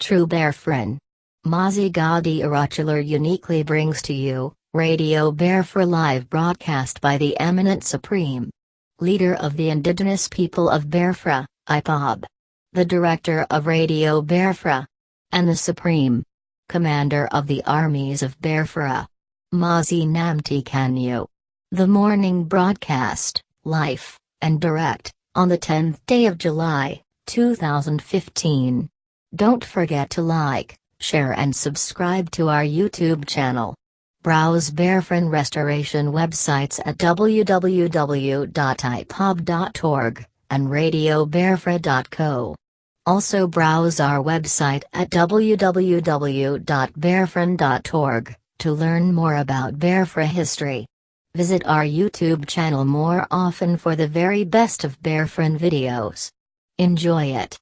true Biafran. MAZI NNAMDI uniquely brings to you Radio Biafra live broadcast by the eminent Supreme Leader of the Indigenous People of Biafra, IPOB, the Director of Radio Biafra, and the Supreme Commander of the Armies of Biafra, MAZI NNAMDI KANU. The morning broadcast, live and direct, on the 10th day of July, 2015. Don't forget to like, share and subscribe to our YouTube channel. Browse Biafran restoration websites at www.ipob.org and radiobiafra.co. Also browse our website at www.biafran.org to learn more about Biafra history. Visit our YouTube channel more often for the very best of Biafran videos. Enjoy it.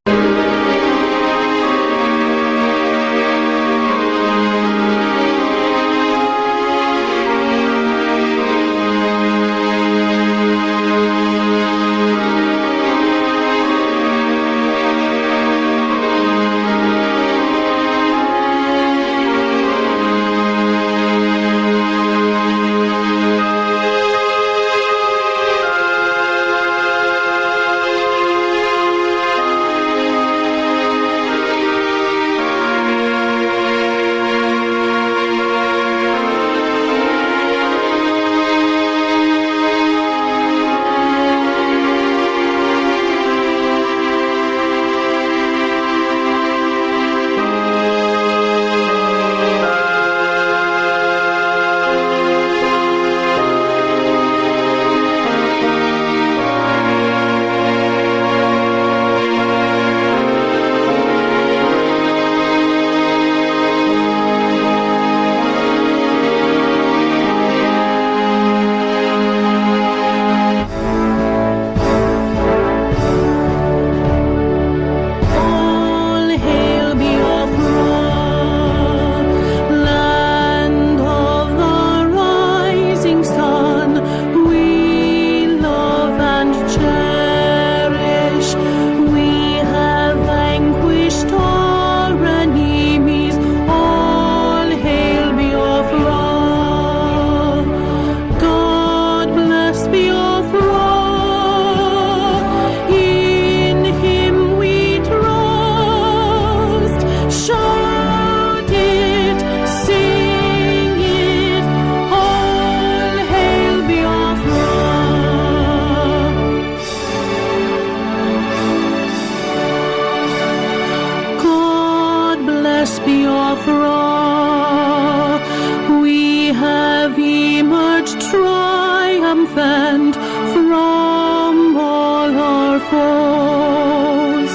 Triumphant from all our foes,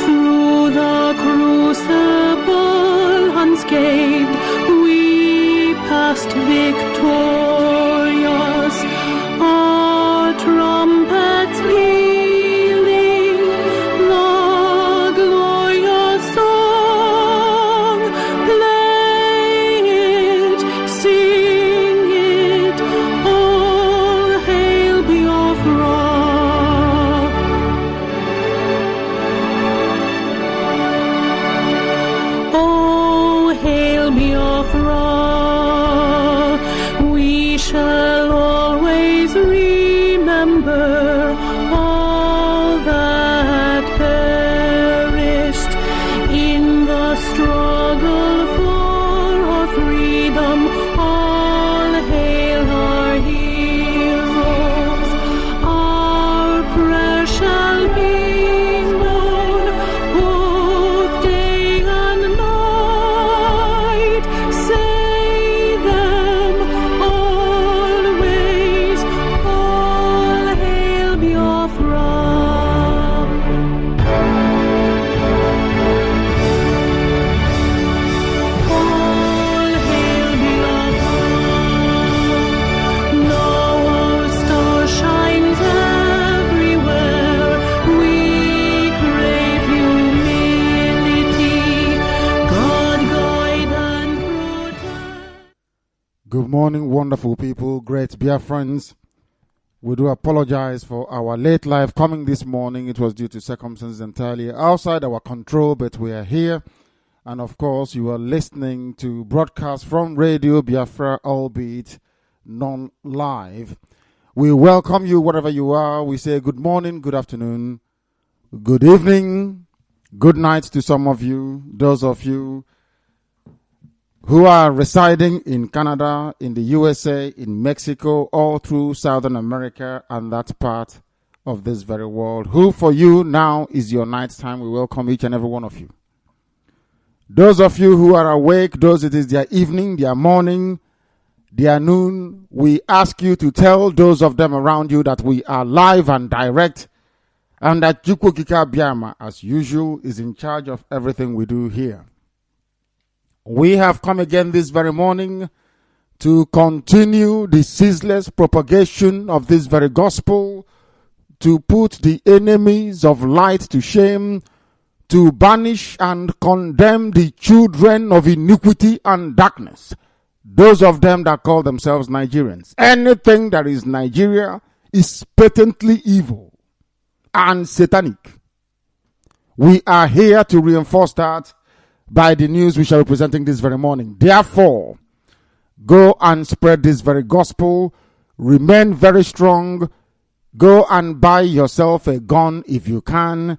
through the crucible unscathed we passed victorious, our trumpets pealing the glorious song. Play it, sing it, all hail Biafra. Oh, hail Biafra. We shall always remember all that perished in the struggle for our freedom. All hail our heroes. Our prayer shall be known both day and night. Say them always. All hail Biafra. All hail Biafra. Now our star shines everywhere. We crave humility. God guide and protect. Good morning, wonderful people, great Biafrans. We do apologize for our late live coming this morning. It was due to circumstances entirely outside our control, but we are here And of course, you are listening to broadcast from Radio Biafra, albeit non-live. We welcome you wherever you are. We say good morning, good afternoon, good evening, good night to some of you, those of you who are residing in Canada, in the USA, in Mexico, all through Southern America and that part of this very world. Who for you now is your night time. We welcome each and every one of you. Those of you who are awake, those it is their evening, their morning, their noon, we ask you to tell those of them around you that we are live and direct and that Chukwukika Biama, as usual, is in charge of everything we do here. We have come again this very morning to continue the ceaseless propagation of this very gospel, to put the enemies of light to shame, to banish and condemn the children of iniquity and darkness, those of them that call themselves Nigerians. Anything that is Nigeria is patently evil and satanic. We are here to reinforce that by the news we shall be presenting this very morning. Therefore, go and spread this very gospel. Remain very strong. Go and buy yourself a gun if you can.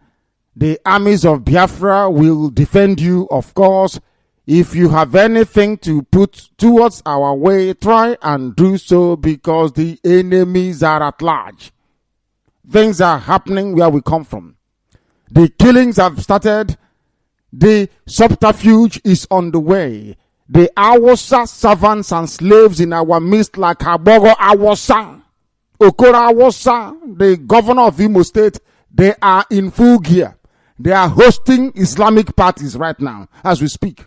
The armies of Biafra will defend you, of course. If you have anything to put towards our way, try and do so, because the enemies are at large. Things are happening where we come from. The killings have started. The subterfuge is on the way. The Awasa servants and slaves in our midst, like Abogo Awasa, Okora Awasa, the governor of Imo State, they are in full gear. They are hosting Islamic parties right now as we speak.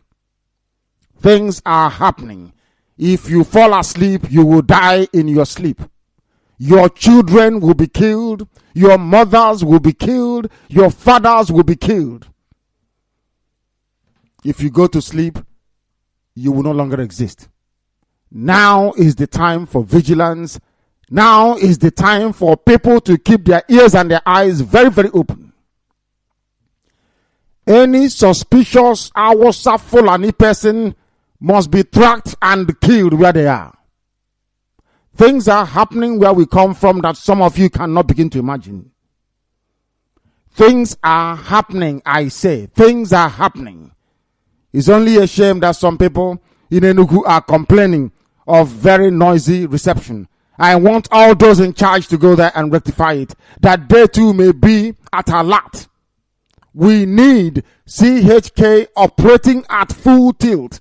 Things are happening. If you fall asleep, you will die in your sleep. Your children will be killed. Your mothers will be killed. Your fathers will be killed. If you go to sleep, you will no longer exist. Now is the time for vigilance. Now is the time for people to keep their ears and their eyes very, very open. Any suspicious Awasa Fulani person must be tracked and killed where they are. Things are happening where we come from that some of you cannot begin to imagine. Things are happening, I say. Things are happening. It's only a shame that some people in Enugu are complaining of very noisy reception. I want all those in charge to go there and rectify it, that they too may be at alert. We need CHK operating at full tilt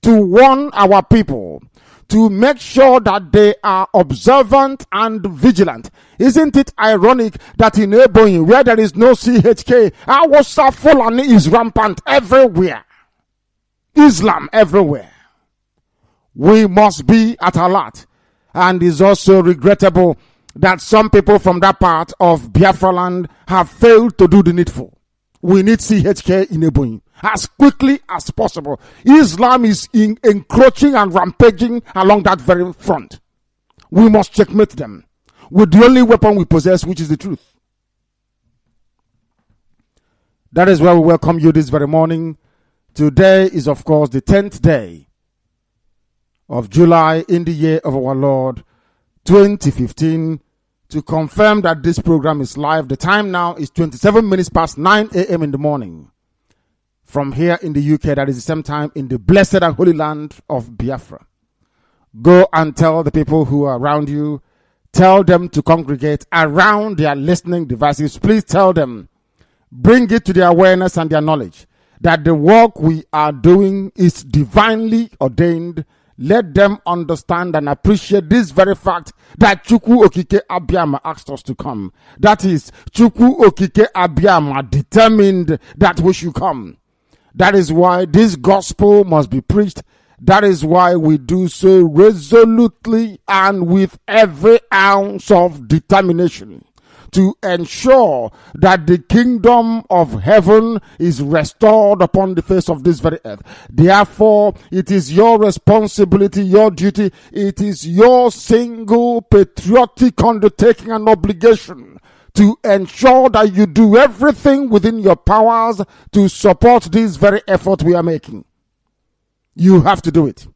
to warn our people, to make sure that they are observant and vigilant. Isn't it ironic that in Ebonyi, where there is no CHK, Awasa Fulani is rampant everywhere? Islam everywhere. We must be at alert. And it's also regrettable that some people from that part of Biafra land have failed to do the needful. We need CHK in Ebonyi as quickly as possible. Islam is encroaching and rampaging along that very front. We must checkmate them with the only weapon we possess, which is the truth. That is why we welcome you this very morning. Today is, of course, the 10th day of July in the year of our Lord 2015. To confirm that this program is live, the time now is 27 minutes past 9 a.m. in the morning. From here in the UK, that is the same time in the blessed and holy land of Biafra. Go and tell the people who are around you, tell them to congregate around their listening devices. Please tell them, bring it to their awareness and their knowledge that the work we are doing is divinely ordained. Let them understand and appreciate this very fact that Chukwu Okike Abiyama asked us to come. That is, Chukwu Okike Abiyama determined that we should come. That is why this gospel must be preached. That is why we do so resolutely and with every ounce of determination, to ensure that the kingdom of heaven is restored upon the face of this very earth. Therefore, it is your responsibility, your duty, it is your single patriotic undertaking and obligation to ensure that you do everything within your powers to support this very effort we are making. You have to do it.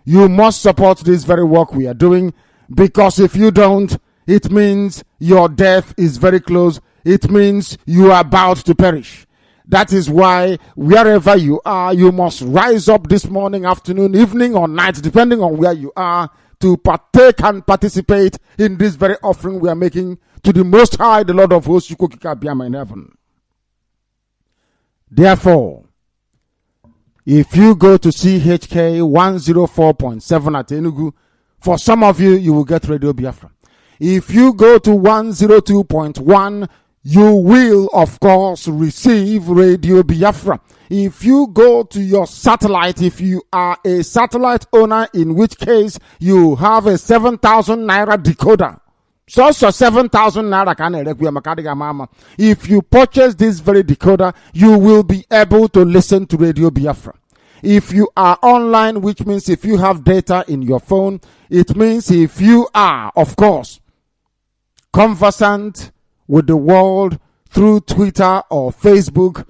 You must support this very work we are doing, because if you don't, it means your death is very close. It means you are about to perish. That is why wherever you are, you must rise up this morning, afternoon, evening, or night, depending on where you are, to partake and participate in this very offering we are making to the Most High, the Lord of hosts, in heaven. Therefore, if you go to CHK 104.7 at Enugu, for some of you, you will get Radio Biafra. If you go to 102.1, you will, of course, receive Radio Biafra. If you go to your satellite, if you are a satellite owner, in which case you have a 7,000 naira decoder. So 7,000 naira. If you purchase this very decoder, you will be able to listen to Radio Biafra. If you are online, which means if you have data in your phone, it means if you are, of course, conversant with the world through Twitter or Facebook,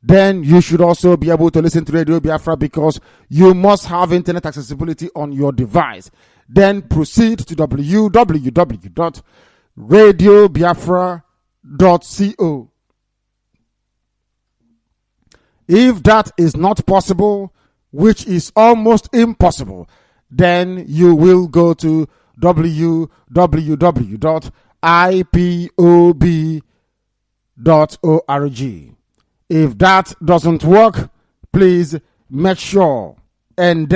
then you should also be able to listen to Radio Biafra, because you must have internet accessibility on your device. Then proceed to www.radiobiafra.co. If that is not possible, which is almost impossible, then you will go to www.ipob.org. If that doesn't work, please make sure, make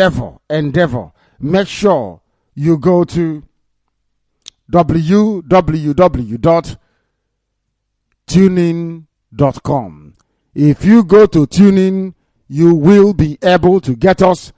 sure you go to www.tunein.com. If you go to TuneIn, you will be able to get us,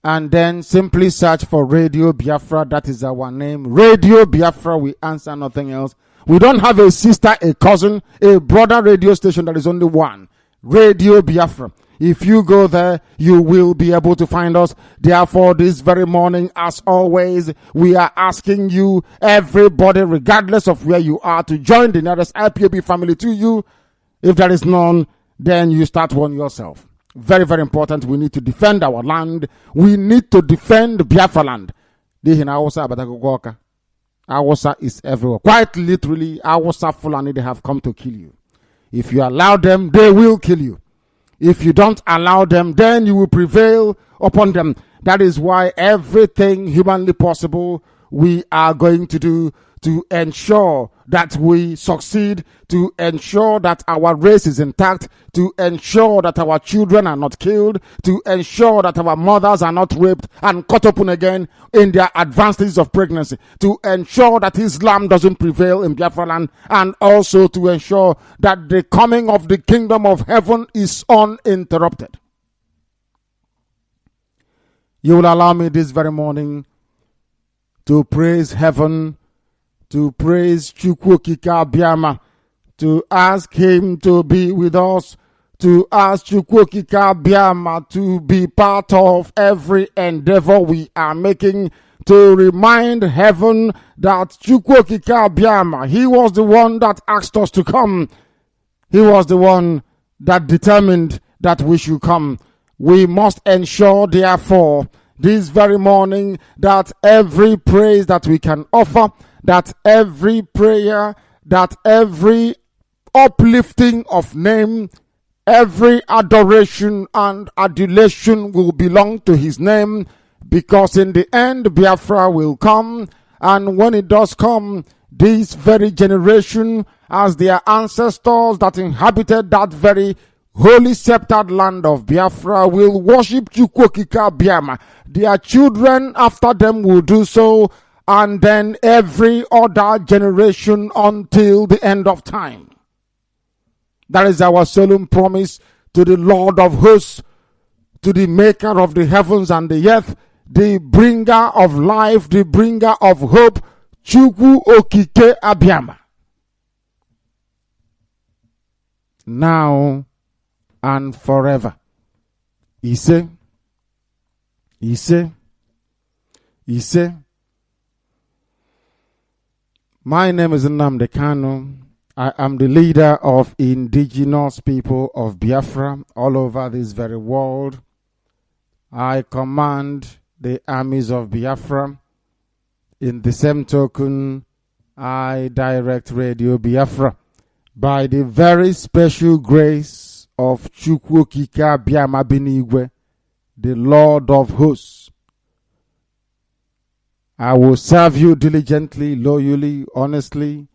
and then simply search for Radio Biafra. That is our name. Radio Biafra. We answer nothing else. We don't have a sister, a cousin, a brother radio station. There is only one. Radio Biafra. If you go there, you will be able to find us. Therefore, this very morning, as always, we are asking you, everybody, regardless of where you are, to join the nearest IPOB family to you. If there is none, then you start one yourself. Very, very important. We need to defend our land. We need to defend Biafra land. Awasa is everywhere. Quite literally, Awasa Fulani, they have come to kill you. If you allow them, they will kill you. If you don't allow them, then you will prevail upon them. That is why everything humanly possible we are going to do to ensure that we succeed, to ensure that our race is intact, to ensure that our children are not killed, to ensure that our mothers are not raped and cut open again in their advanced stages of pregnancy, to ensure that Islam doesn't prevail in Biafra land, and also to ensure that the coming of the kingdom of heaven is uninterrupted. You will allow me this very morning to praise heaven, to praise Chukwukika Biama, to ask him to be with us, to ask Chukwukika Biama to be part of every endeavor we are making, to remind heaven that Chukwukika Biama, he was the one that asked us to come. He was the one that determined that we should come. We must ensure, therefore, this very morning, that every praise that we can offer, that every prayer, that every uplifting of name, every adoration and adulation will belong to his name, because in the end Biafra will come, and when it does come, this very generation, as their ancestors that inhabited that very holy sceptered land of Biafra, will worship Chukwukika Biama. Their children after them will do so, and then every other generation until the end of time. That is our solemn promise to the Lord of hosts, to the maker of the heavens and the earth, the bringer of life, the bringer of hope, Chukwu Okike Abiama. Now and forever. Ise. My name is Nnamdi Kanu. I am the leader of indigenous people of Biafra all over this very world. I command the armies of Biafra. In the same token, I direct Radio Biafra by the very special grace of Chukwu Okike Abiama Binigwe, the Lord of hosts. I will serve you diligently, loyally, honestly,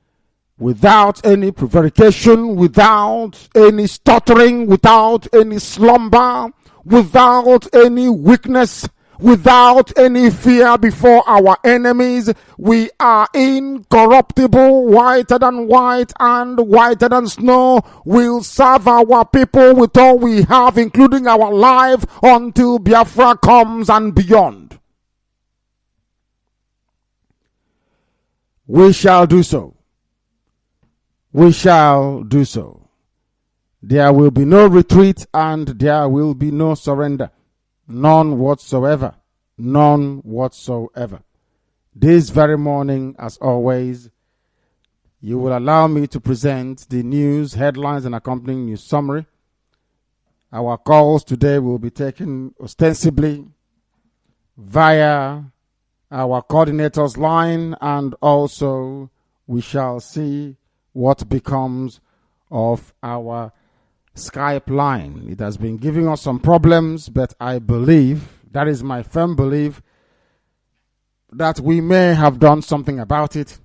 without any prevarication, without any stuttering, without any slumber, without any weakness, without any fear before our enemies. We are incorruptible, whiter than white and whiter than snow. We'll serve our people with all we have, including our life, until Biafra comes and beyond. We shall do so. We shall do so. There will be no retreat and there will be no surrender. None whatsoever. None whatsoever. This very morning, as always, you will allow me to present the news, headlines, and accompanying news summary. Our calls today will be taken ostensibly via our coordinator's line, and also we shall see what becomes of our Skype line. It has been giving us some problems, but I believe, that is my firm belief, that we may have done something about it.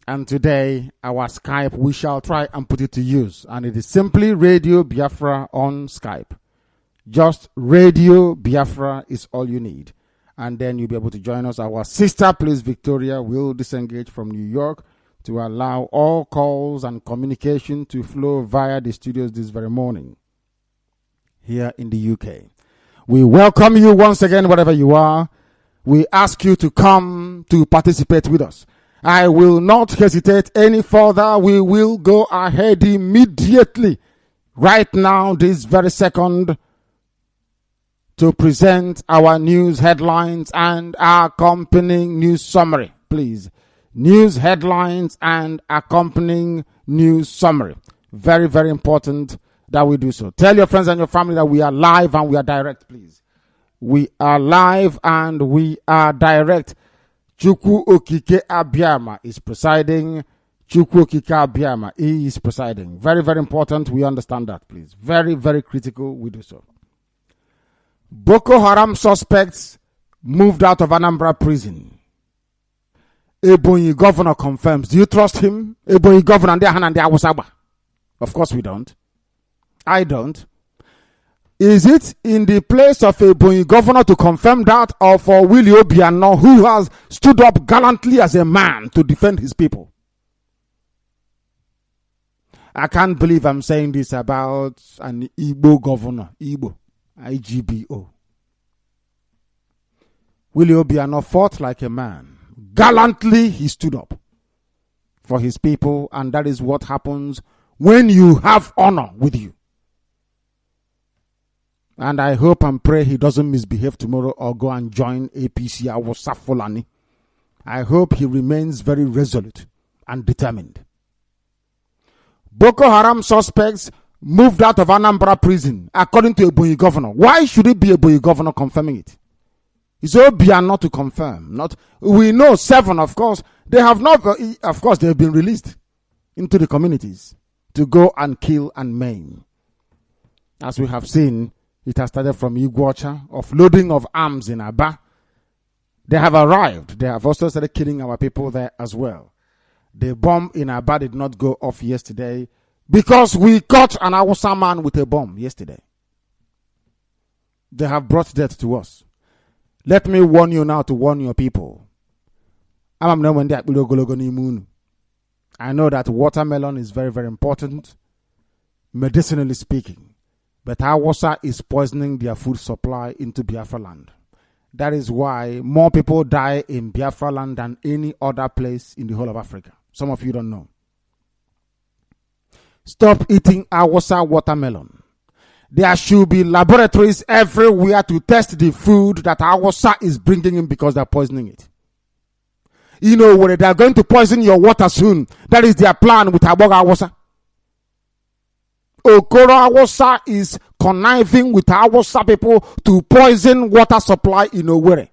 And today, our Skype, we shall try and put it to use. And it is simply Radio Biafra on Skype. Just Radio Biafra is all you need. And then you'll be able to join us. Our sister place, Victoria, will disengage from New York to allow all calls and communication to flow via the studios this very morning here in the UK. We welcome you once again, wherever you are. We ask you to come to participate with us. I will not hesitate any further. We will go ahead immediately, right now, this very second, to present our news headlines and accompanying news summary. Please. News headlines and accompanying news summary. Very, very important that we do so. Tell your friends and your family that we are live and we are direct, please. We are live and we are direct. Chukwu Okike Abiama is presiding. Chukwu Okike Abiama is presiding. Very, very important. We understand that, please. Very, very critical. We do so. Boko Haram suspects moved out of Anambra prison. Ebonyi governor confirms. Do you trust him? Ebonyi governor and the Awusaba. Of course we don't. I don't. Is it in the place of Ebonyi governor to confirm that, or for Willie Obiano, who has stood up gallantly as a man to defend his people? I can't believe I'm saying this about an Igbo governor. Igbo. IGBO. Willie Obiano fought like a man. Gallantly, he stood up for his people, and that is what happens when you have honor with you. And I hope and pray he doesn't misbehave tomorrow or go and join APC Awusa Fulani. I hope he remains very resolute and determined. Boko Haram suspects moved out of Anambra prison, according to Ebonyi governor. Why should it be Ebonyi governor confirming it? It's Obiano to confirm. Not, we know 7, of course. They have not, of course, they have been released into the communities to go and kill and maim. As we have seen, it has started from Iguacha, offloading of arms in Aba. They have arrived. They have also started killing our people there as well. The bomb in Aba did not go off yesterday because we caught an Hausa man with a bomb yesterday. They have brought death to us. Let me warn you now to warn your people. I know that watermelon is very, very important, medicinally speaking. But Hausa is poisoning their food supply into Biafra land. That is why more people die in Biafra land than any other place in the whole of Africa. Some of you don't know. Stop eating Hausa watermelon. There should be laboratories everywhere to test the food that Hausa is bringing in because they're poisoning it. You know, when they're going to poison your water soon, that is their plan with Aboga Hausa. Okoro Awosa is conniving with Awosa people to poison water supply in Owerri.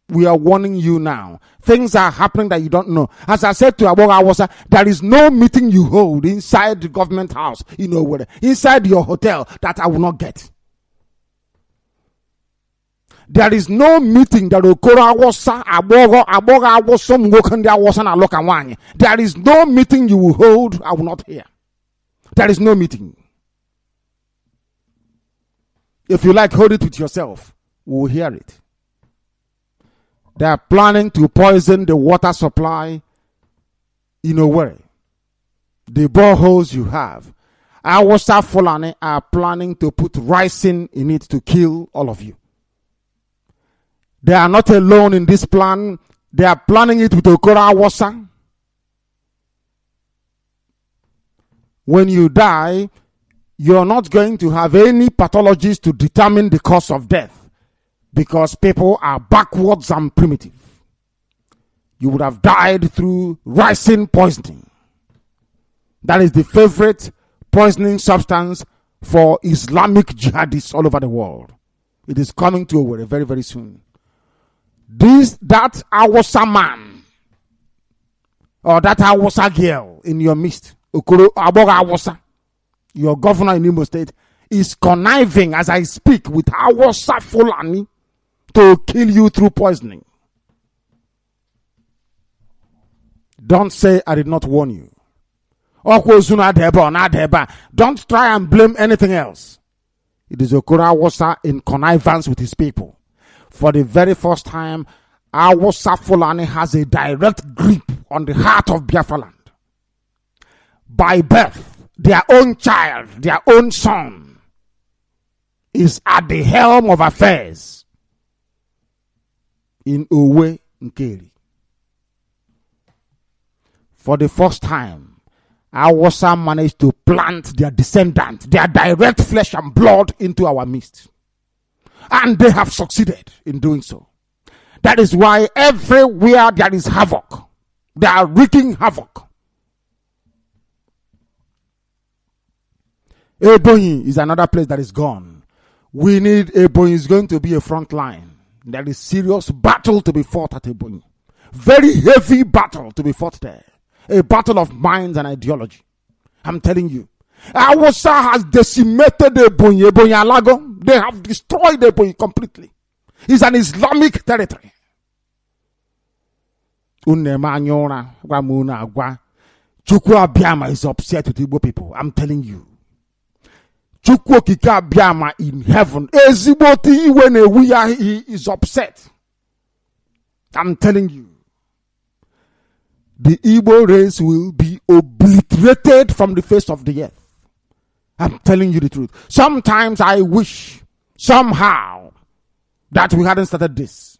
We are warning you now. Things are happening that you don't know. As I said to Aboga Awosa, there is no meeting you hold inside the government house in Owerri, inside your hotel, that I will not get. There is no meeting that Okoro Awosa, Aboga Awosa, Mwokendi Awosa na Loka Wanye. There is no meeting you will hold I will not hear. There is no meeting. If you like, hold it with yourself. We will hear it. They are planning to poison the water supply in Owerri. The boreholes you have. Awosa Fulani are planning to put ricin in it to kill all of you. They are not alone in this plan. They are planning it with Okoro Awosa. When you die, you're not going to have any pathologies to determine the cause of death, because people are backwards and primitive. You would have died through ricin poisoning. That is the favorite poisoning substance for Islamic jihadists all over the world. It is coming to Owerri very, very soon. That Awosa man or that Awosa girl in your midst, Okoro Aboga Awosa, your governor in Imo State, is conniving as I speak with Awosa Fulani to kill you through poisoning. Don't say I did not warn you. Don't try and blame anything else. It is Okoro Awosa in connivance with his people. For the very first time, Awosa Fulani has a direct grip on the heart of Biafra land. By birth, their own child, their own son, is at the helm of affairs in Owe Nkeri. For the first time, Awosa managed to plant their descendant, their direct flesh and blood, into our midst. And they have succeeded in doing so. That is why everywhere there is havoc, they are wreaking havoc. Ebonyi is another place that is gone. We need Ebonyi. Is going to be a front line. There is serious battle to be fought at Ebonyi. Very heavy battle to be fought there. A battle of minds and ideology. I'm telling you. Awosa has decimated Ebonyi, Ebonyi Alago. They have destroyed Ebonyi completely. It's an Islamic territory. Chukwu Abiyama is upset with Igbo people. I'm telling you. Chukwu Kika Abiyama in heaven. He is upset. I'm telling you. The Igbo race will be obliterated from the face of the earth. I'm telling you the truth. Sometimes I wish, somehow, that we hadn't started this.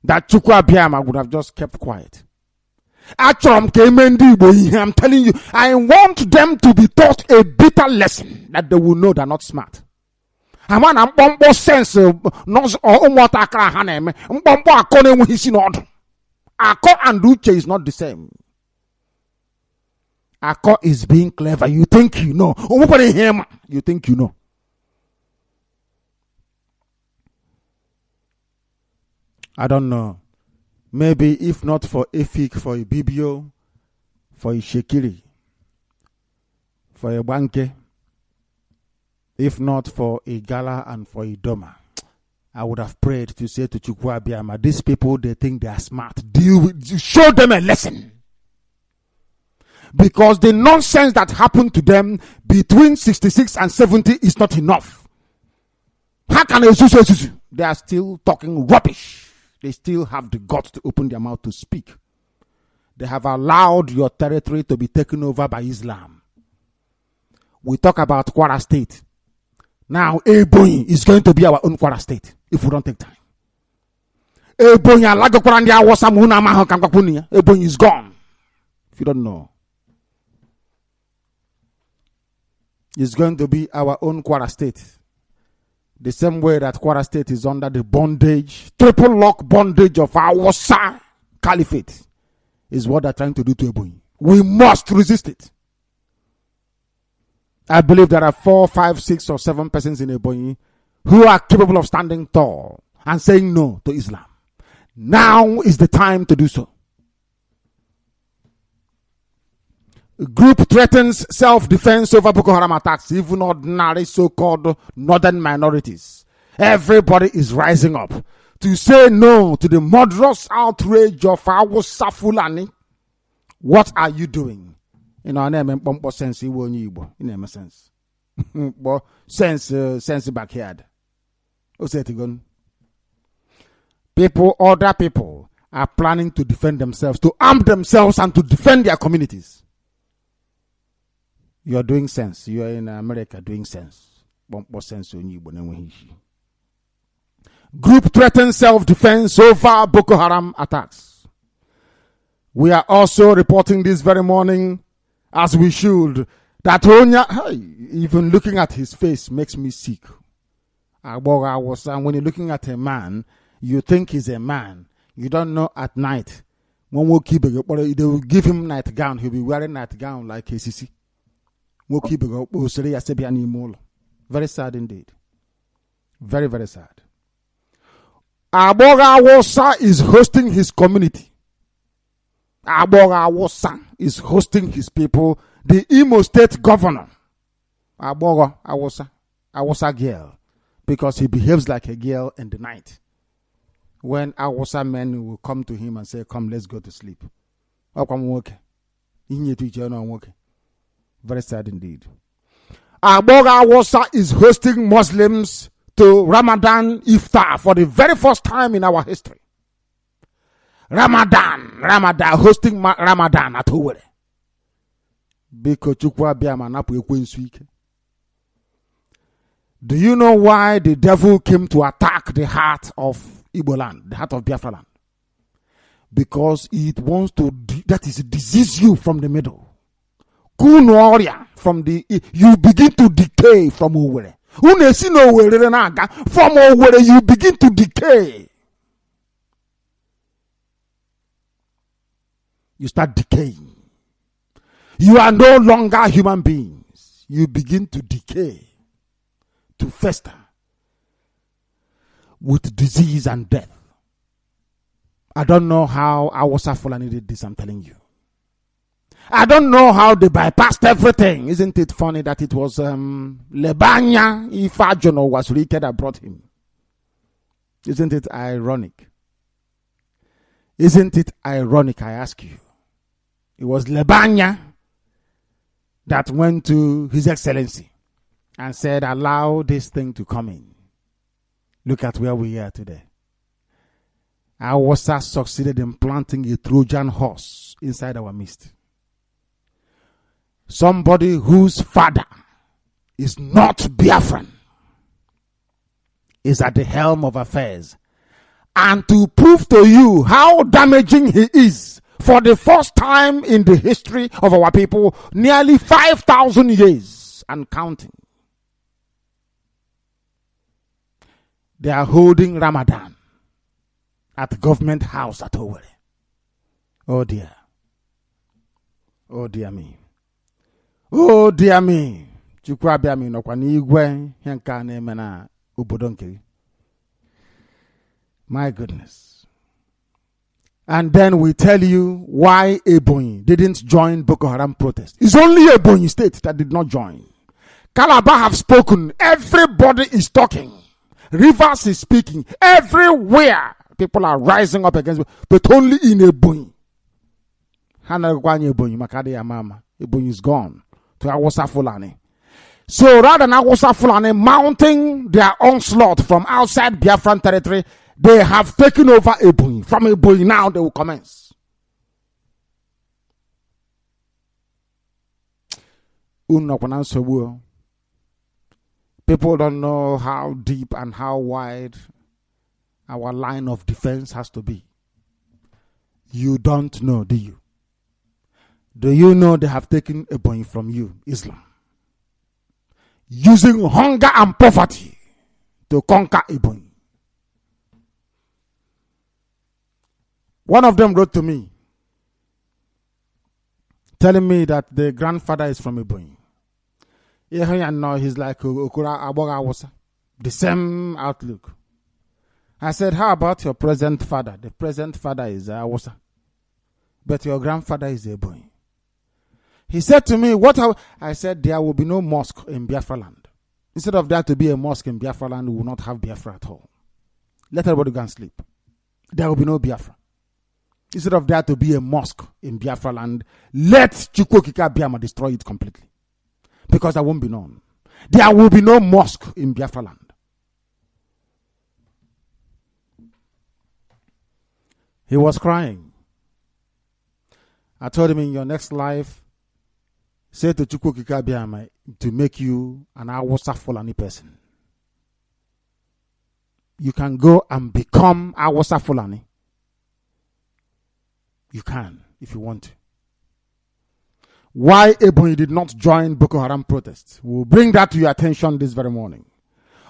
That Chukwu Abiyama would have just kept quiet. I'm telling you, I want them to be taught a bitter lesson that they will know they're not smart. I want a sense of Ako and Uche is not the same. Ako is being clever. You think you know. You think you know. I don't know. Maybe if not for Efik, for a Bibio, for a Shekiri, for a Banke, if not for a Gala and for a Doma, I would have prayed to say to Chukwu Abiyama, these people, they think they are smart. Show them a lesson. Because the nonsense that happened to them between 66 and 70 is not enough. How can they are still talking rubbish? They still have the guts to open their mouth to speak. They have allowed your territory to be taken over by Islam. We talk about Kwara State. Now, Ebonyi is going to be our own Kwara State if we don't take time. Ebonyi is gone. If you don't know, it's going to be our own Kwara State. The same way that Kwara State is under the bondage, triple lock bondage of Awosa Caliphate, is what they're trying to do to Ebonyi. We must resist it. I believe there are 4, 5, 6, or 7 persons in Ebonyi who are capable of standing tall and saying no to Islam. Now is the time to do so. Group threatens self-defense over Boko Haram attacks, even ordinary so-called northern minorities. Everybody is rising up to say no to the murderous outrage of Hausa Fulani. What are you doing? In our name, sense, you won't Igbo. In a sense. But sense backyard. What's that again? Other people are planning to defend themselves, to arm themselves and to defend their communities. You are doing sense. You are in America doing sense. Group threatens self-defense over Boko Haram attacks. We are also reporting this very morning, as we should, that even looking at his face makes me sick. When you're looking at a man, you think he's a man. You don't know at night. They will give him nightgown. He'll be wearing nightgown like KCC. Very sad indeed. Very, very sad. Aboga Wosa is hosting his community. Aboga Wosa is hosting his people. The Imo State governor, Aboga Awosa girl, because he behaves like a girl in the night. When Awosa men will come to him and say, "Come, let's go to sleep." Very sad indeed. Aboga Awosa is hosting Muslims to Ramadan Iftar for the very first time in our history. Ramadan, hosting Ramadan at Owerri. Do you know why the devil came to attack the heart of Igbo land, the heart of Biafra land? Because it wants to, disease you from the middle. From you begin to decay from Owerri. From Owerri, you begin to decay. You start decaying. You are no longer human beings. You begin to decay, to fester with disease and death. I don't know how Hausa Fulani did this, I'm telling you. I don't know how they bypassed everything. Isn't it funny that it was Lebanya Ifajono was Rike that brought him? Isn't it ironic? Isn't it ironic, I ask you? It was Lebanya that went to His Excellency and said, allow this thing to come in. Look at where we are today. Awasa succeeded in planting a Trojan horse inside our midst. Somebody whose father is not Biafran is at the helm of affairs. And to prove to you how damaging he is, for the first time in the history of our people, nearly 5,000 years and counting, they are holding Ramadan at government house at Owerri. Oh dear. Oh dear me. Oh dear me. My goodness. And then we tell you why Ebonyi didn't join Boko Haram protest. It's only Ebonyi state that did not join. Calabar have spoken. Everybody is talking. Rivers is speaking. Everywhere people are rising up against, but only in Ebonyi. Ebonyi is gone to Hausa Fulani. So rather than Hausa Fulani mounting their onslaught from outside Biafran territory, they have taken over Ebonyi. From Ebonyi now they will commence. People don't know how deep and how wide our line of defense has to be. You don't know, do you? Do you know they have taken Ebonyi from you, Islam? Using hunger and poverty to conquer Ebonyi. One of them wrote to me, telling me that the grandfather is from Ebonyi. He's like the same outlook. I said, how about your present father? The present father is Awusa, but your grandfather is a boy. He said to me, I said, there will be no mosque in Biafra land. Instead of there to be a mosque in Biafra land, we will not have Biafra at all. Let everybody go and sleep. There will be no Biafra. Instead of there to be a mosque in Biafra land, let Chukwokika Biama destroy it completely. Because that won't be known. There will be no mosque in Biafra land. He was crying. I told him, in your next life, say to Chukwokika Biama to make you an Awusa Fulani person. You can go and become Awusa Fulani. You can, if you want to. Why Ebonyi did not join Boko Haram protests? We'll bring that to your attention this very morning.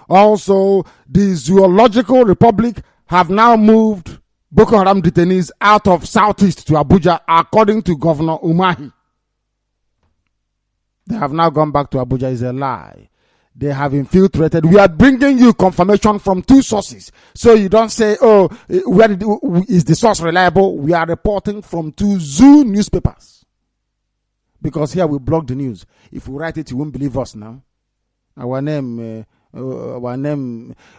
Also, the Zoological Republic have now moved Boko Haram detainees out of Southeast to Abuja, according to Governor Umahi. They have now gone back to Abuja. Is a lie. They have infiltrated. We are bringing you confirmation from 2 sources. So you don't say, oh, is the source reliable? We are reporting from 2 Zoo newspapers. Because here we block the news. If we write it, you won't believe us now. Our name,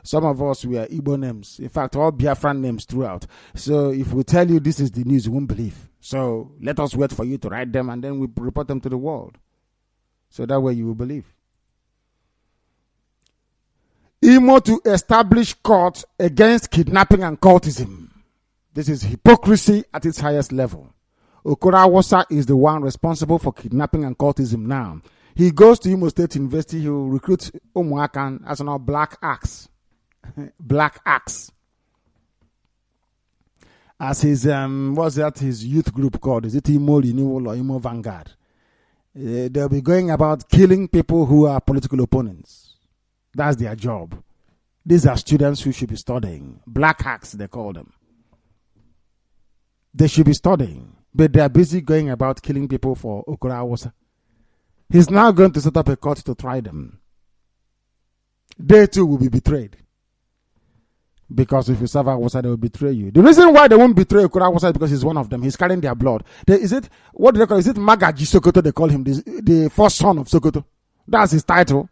some of us, we are Igbo names. In fact, all Biafran names throughout. So if we tell you this is the news, you won't believe. So let us wait for you to write them and then we report them to the world. So that way you will believe. Imo to establish court against kidnapping and cultism. This is hypocrisy at its highest level. Okoroawosa is the one responsible for kidnapping and cultism now. He goes to Imo State University, he will recruit Umuakan as an black axe. Black axe. As his, what's that, his youth group called? Is it Imo Renewal or Imo Vanguard? They'll be going about killing people who are political opponents. That's their job. These are students who should be studying. Black hacks, they call them. They should be studying. But they are busy going about killing people for Okoroawosa. He's now going to set up a court to try them. They too will be betrayed. Because if you serve Awosa, they will betray you. The reason why they won't betray Okoroawosa is because he's one of them. He's carrying their blood. What do they call it? Is it Magaji Sokoto they call him? The first son of Sokoto. That's his title.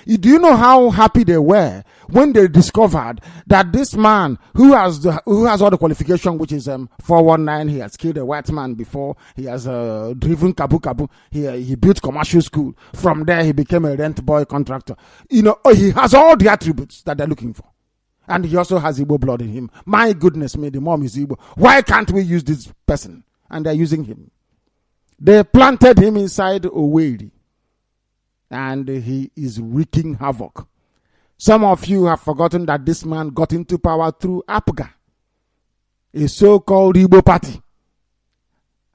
Do you know how happy they were when they discovered that this man who has all the qualification, which is 419, he has killed a white man before, he has driven Kabu, he built commercial school. From there, he became a rent boy contractor. He has all the attributes that they're looking for. And he also has Igbo blood in him. My goodness me, the mom is Igbo. Why can't we use this person? And they're using him. They planted him inside Owerri. And he is wreaking havoc. Some of you have forgotten that this man got into power through APGA, a so-called Igbo party.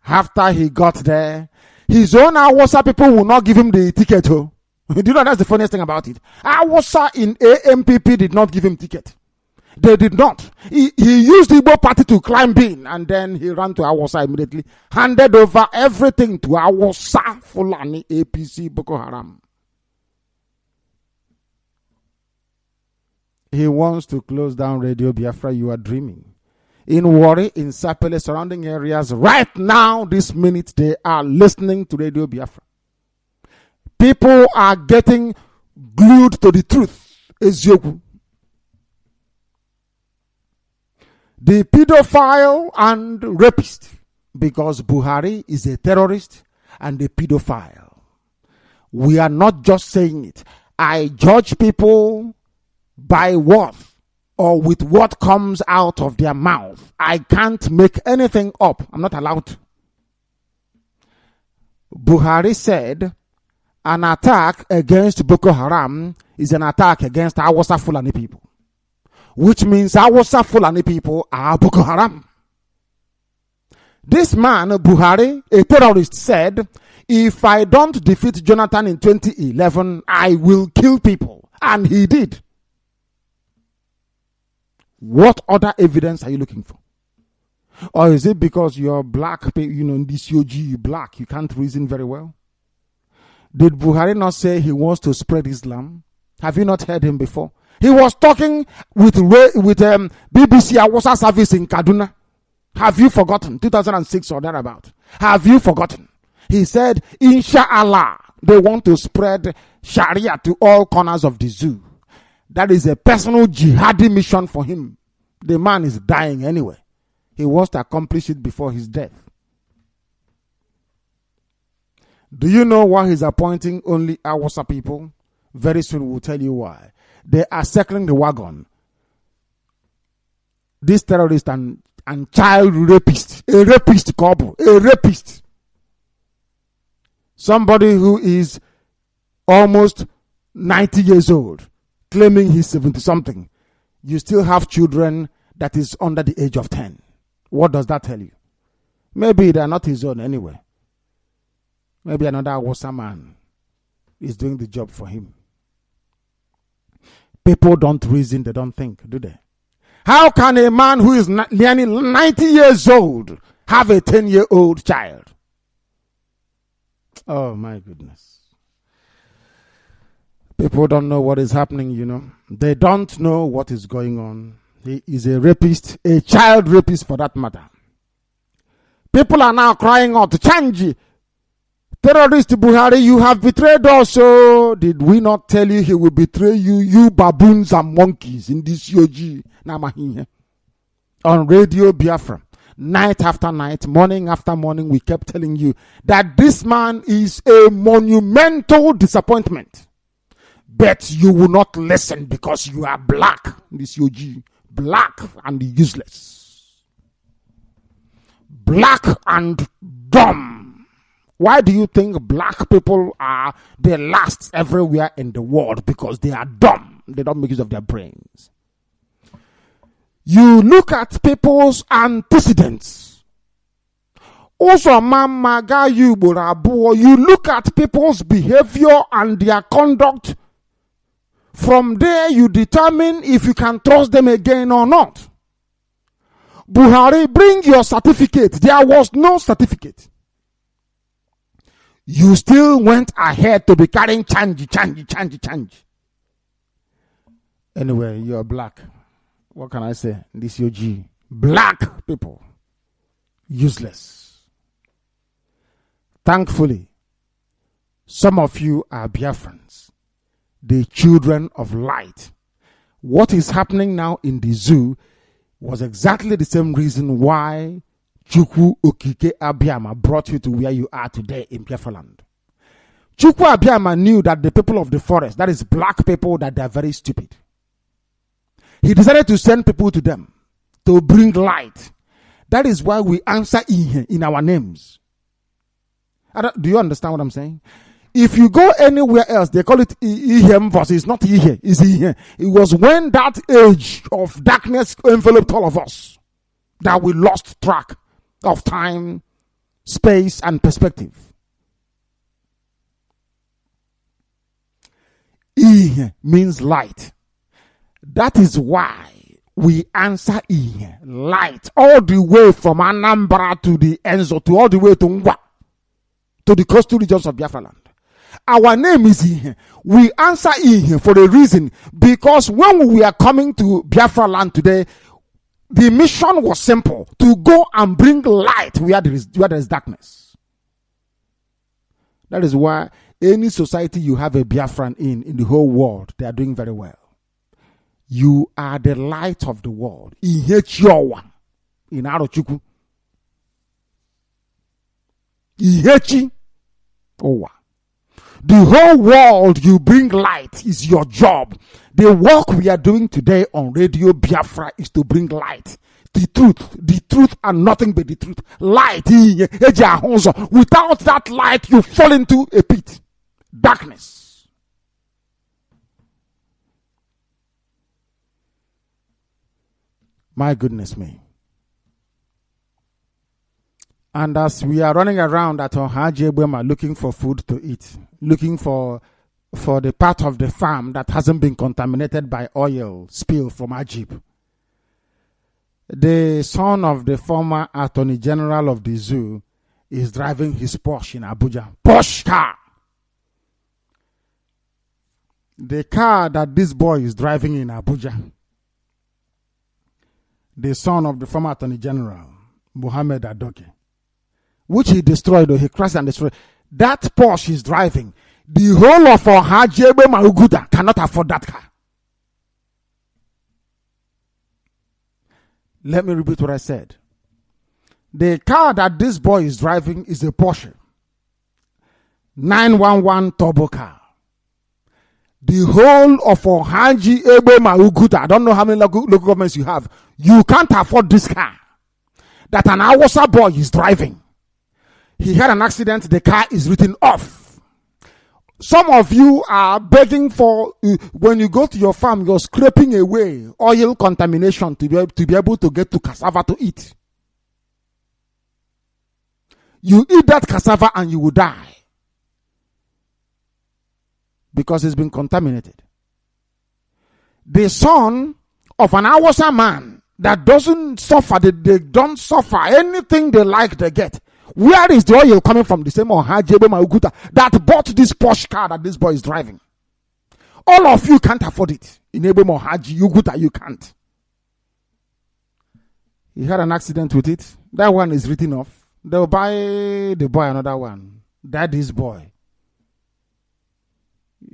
After he got there, his own Awosa people will not give him the ticket. Do you know that's the funniest thing about it? Awosa in AMPP did not give him ticket. They did not. He used the Igbo party to climb in, and then he ran to Awosa immediately, handed over everything to Awosa Fulani APC Boko Haram. He wants to close down Radio Biafra. You are dreaming. In Warri, in Sapele, surrounding areas, right now, this minute, they are listening to Radio Biafra. People are getting glued to the truth. Ezioku. The pedophile and rapist, because Buhari is a terrorist and a pedophile. We are not just saying it. I judge people by what or with what comes out of their mouth. I can't make anything up. I'm not allowed to. Buhari said an attack against Boko Haram is an attack against Awosa Fulani people, which means Awosa Fulani people are Boko Haram. This man, Buhari, a terrorist, said, if I don't defeat Jonathan in 2011, I will kill people. And he did. What other evidence are you looking for? Or is it because you're black, this UG black, you can't reason very well? Did Buhari not say he wants to spread Islam? Have you not heard him before? He was talking with BBC Awasa service in Kaduna. Have you forgotten? 2006 or thereabout. Have you forgotten? He said, Inshallah, they want to spread Sharia to all corners of the zoo. That is a personal jihadi mission for him. The man is dying anyway. He wants to accomplish it before his death. Do you know why he's appointing only Awasa people? Very soon we'll tell you why. They are circling the wagon. This terrorist and child rapist, a rapist couple, a rapist. Somebody who is almost 90 years old, claiming he's 70-something. You still have children that is under the age of 10. What does that tell you? Maybe they are not his own anyway. Maybe another Awasa man is doing the job for him. People don't reason, they don't think, do they? How can a man who is nearly 90 years old have a 10-year-old child? Oh my goodness. People don't know what is happening, you know. They don't know what is going on. He is a rapist, a child rapist for that matter. People are now crying out, Changi, terrorist Buhari, you have betrayed us. So did we not tell you he will betray you, you baboons and monkeys in this yoji? On Radio Biafra, night after night, morning after morning, we kept telling you that this man is a monumental disappointment. But you will not listen because you are black. This yoji, black and useless. Black and dumb. Why do you think black people are the last everywhere in the world? Because they are dumb. They don't make use of their brains. You look at people's antecedents. Also, you look at people's behavior and their conduct. From there, you determine if you can trust them again or not. Buhari, bring your certificate. There was no certificate. You still went ahead to be carrying change. Anyway, you're black. What can I say? This UG. Black people. Useless. Thankfully, some of you are Biafrans, the children of light. What is happening now in the zoo was exactly the same reason why Chukwu Okike Abiyama brought you to where you are today in Biafra land. Chukwu Abiyama knew that the people of the forest, that is black people, that they are very stupid. He decided to send people to them to bring light. That is why we answer in our names. Do you understand what I'm saying? If you go anywhere else, they call it Ihem versus it's not Ihe, it's Ihe. It was when that age of darkness enveloped all of us that we lost track of time, space, and perspective. Ihe means light. That is why we answer Ihe, light, all the way from Anambra to the Enzo, to all the way to Ngwa, to the coastal regions of Biafra land. Our name is Ihe. We answer Ihe for a reason, because when we are coming to Biafra land today, the mission was simple: to go and bring light where there is darkness. That is why any society you have a Biafran in the whole world, they are doing very well. You are the light of the world. Ihechi in Arochukwu. Ihechi Owa. The whole world, you bring light is your job. The work we are doing today on Radio Biafra is to bring light. The truth and nothing but the truth. Light. Without that light, you fall into a pit. Darkness. My goodness me. And as we are running around at Ohajebwema looking for food to eat, looking for the part of the farm that hasn't been contaminated by oil spill from Ajib, the son of the former Attorney General of the zoo is driving his Porsche in Abuja. Porsche car! The car that this boy is driving in Abuja, the son of the former Attorney General, Mohammed Adoke, which he destroyed, or he crashed and destroyed, that Porsche he's driving, the whole of Ohajebe Mauguda cannot afford that car. Let me repeat what I said. The car that this boy is driving is a Porsche 911 turbo car. The whole of Ohaji Ebe Mauguta, I don't know how many local governments you have, you can't afford this car that an Awasa boy is driving. He had an accident, the car is written off. Some of you are begging for, when you go to your farm, you're scraping away oil contamination to be able to get to cassava to eat. You eat that cassava and you will die, because it's been contaminated. The son of an Awasa man that doesn't suffer, they don't suffer anything they like, they get. Where is the oil coming from? The same Ohajebe Mauguta that bought this Porsche car that this boy is driving. All of you can't afford it. In Ebe Mohaji Uguta, you can't. He had an accident with it. That one is written off. They'll buy the boy another one. Daddy's boy.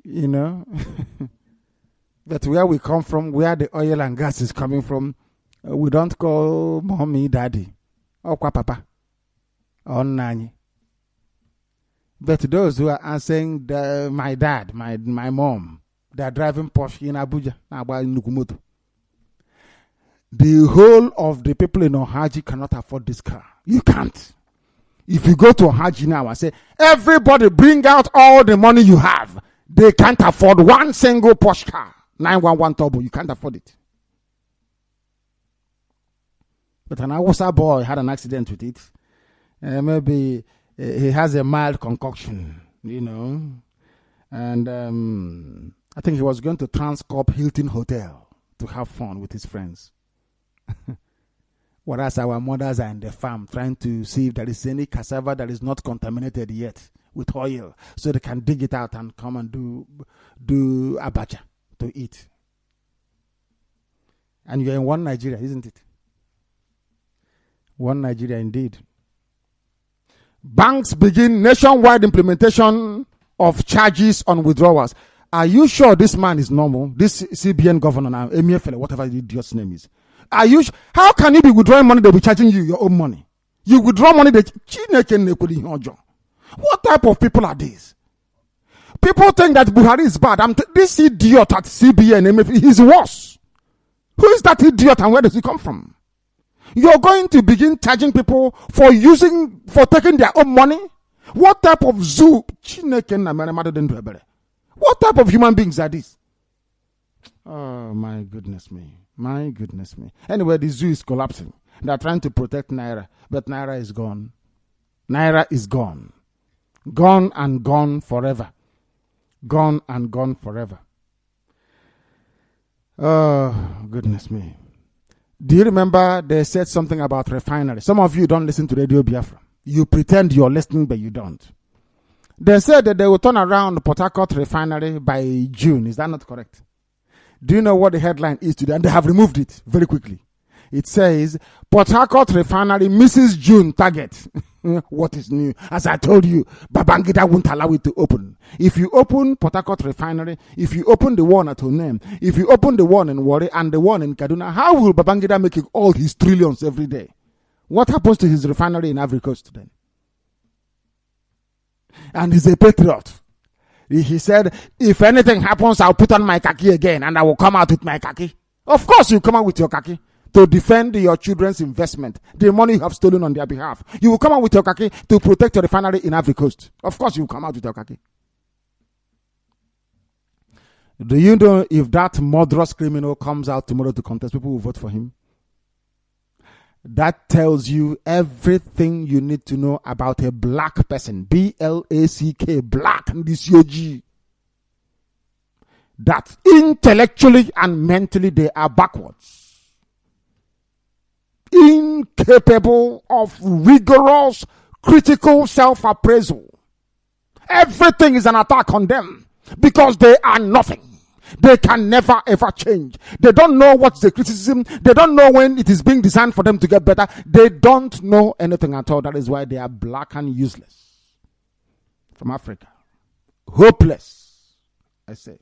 You know. But where we come from, where the oil and gas is coming from, we don't call mommy daddy. Or papa. Or nanny. But those who are answering my dad, my mom, they are driving Porsche in Abuja. The whole of the people in Ohaji cannot afford this car. You can't. If you go to Ohaji now and say, everybody bring out all the money you have, they can't afford one single Porsche car. 911 turbo, you can't afford it. But an Awasa boy had an accident with it. Maybe he has a mild concoction, you know. And I think he was going to Transcorp Hilton Hotel to have fun with his friends. Whereas our mothers are in the farm trying to see if there is any cassava that is not contaminated yet with oil, so they can dig it out and come and do abacha to eat. And you're in one Nigeria, isn't it? One Nigeria indeed. Banks begin nationwide implementation of charges on withdrawals. Are you sure this man is normal? This CBN governor now, Emefiele, whatever the idiot's name is. Are you? How can you be withdrawing money? They'll be charging you your own money. You withdraw money. What type of people are these? People think that Buhari is bad. This idiot at CBN, he's worse. Who is that idiot and where does he come from? You're going to begin charging people for taking their own money? What type of zoo? What type of human beings are these? Oh, my goodness me. My goodness me. Anyway, the zoo is collapsing. They're trying to protect Naira, but Naira is gone. Naira is gone. Gone and gone forever. Gone and gone forever. Oh, goodness me. Do you remember they said something about refinery? Some of you don't listen to Radio Biafra. You pretend you're listening, but you don't. They said that they will turn around Port Harcourt refinery by June. Is that not correct? Do you know what the headline is today? And they have removed it very quickly. It says, Port Harcourt refinery misses June target. What is new? As I told you, Babangida won't allow it to open. If you open Port Harcourt refinery, if you open the one at Onem, if you open the one in Warri and the one in Kaduna, how will Babangida make all his trillions every day? What happens to his refinery in Ivory Coast then? And he's a patriot. He said, if anything happens, I'll put on my khaki again and I will come out with my khaki. Of course you come out with your khaki to defend your children's investment, the money you have stolen on their behalf. You will come out with your khaki to protect your refinery in Ivory Coast. Of course you will come out with your khaki. Do you know if that murderous criminal comes out tomorrow to contest, people will vote for him? That tells you everything you need to know about a black person. B-L-A-C-K, black, this OG. That intellectually and mentally they are backwards. Incapable of rigorous, critical self-appraisal. Everything is an attack on them because they are nothing. They can never ever change. They don't know what's the criticism. They don't know when it is being designed for them to get better. They don't know anything at all. That is why they are black and useless. From Africa. Hopeless, I say.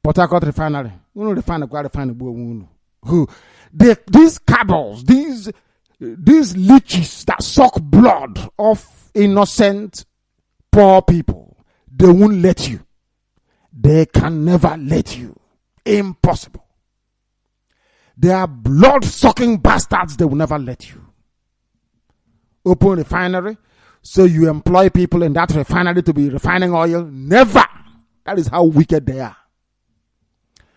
Port Harcourt refinery. These cabals, these leeches that suck blood of innocent poor people, they won't let you. They can never let you. Impossible. They are blood-sucking bastards. They will never let you. Open refinery, so you employ people in that refinery to be refining oil. Never. That is how wicked they are.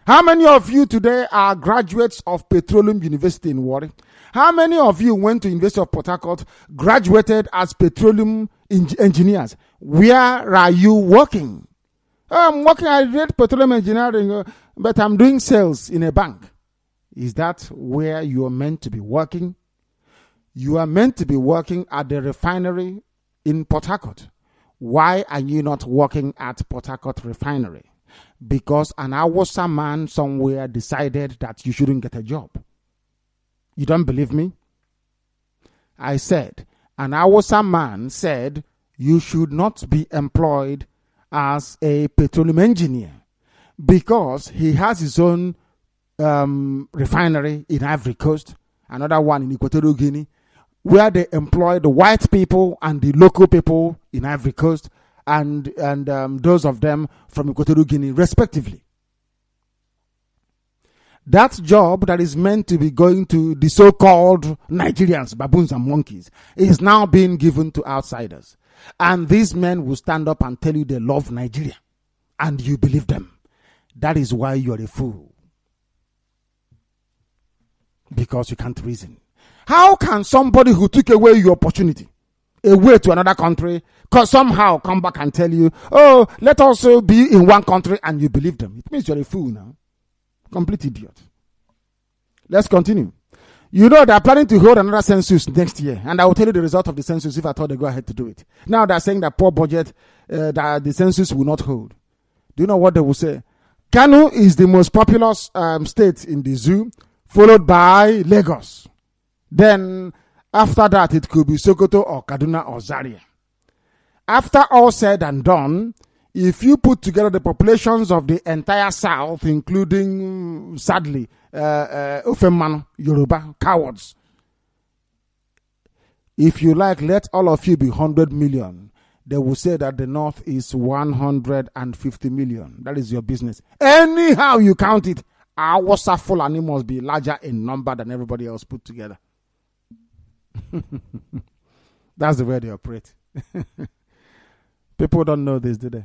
How many of you today are graduates of Petroleum University in Warri? How many of you went to University of Port Harcourt, graduated as petroleum engineers? Where are you working? I'm working, I read petroleum engineering, but I'm doing sales in a bank. Is that where you are meant to be working? You are meant to be working at the refinery in Port Harcourt. Why are you not working at Port Harcourt refinery? Because an Awasa man somewhere decided that you shouldn't get a job. You don't believe me? I said, an Awasa man said you should not be employed as a petroleum engineer because he has his own refinery in Ivory Coast, another one in Equatorial Guinea, where they employ the white people and the local people in Ivory Coast and those of them from Equatorial Guinea, respectively. That job that is meant to be going to the so-called Nigerians, baboons and monkeys, is now being given to outsiders. And these men will stand up and tell you they love Nigeria. And you believe them. That is why you are a fool. Because you can't reason. How can somebody who took away your opportunity, away to another country, somehow come back and tell you, oh, let us be in one country, and you believe them? It means you're a fool now. Complete idiot. Let's continue. You know they're planning to hold another census next year, and I will tell you the result of the census if I thought they go ahead to do it. Now they're saying that poor budget, that the census will not hold. Do you know what they will say? Kanu is the most populous state in the zoo, followed by Lagos. Then after that, it could be Sokoto or Kaduna or Zaria. After all said and done, if you put together the populations of the entire South, including, sadly, Ofemman, Yoruba, cowards, if you like, let all of you be 100 million. They will say that the North is 150 million. That is your business. Anyhow you count it, our Fulani must be larger in number than everybody else put together. That's the way they operate. People don't know this, do they?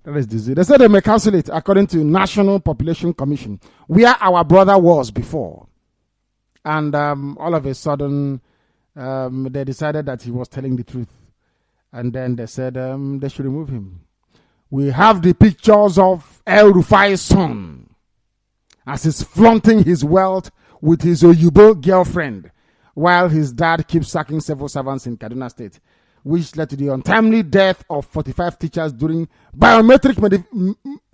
That is disease. They said they may cancel it according to National Population Commission, where our brother was before. And all of a sudden, they decided that he was telling the truth. And then they said they should remove him. We have the pictures of El Rufai's son as he's flaunting his wealth with his Oyibo girlfriend, while his dad keeps sacking civil servants in Kaduna State, which led to the untimely death of 45 teachers during biometric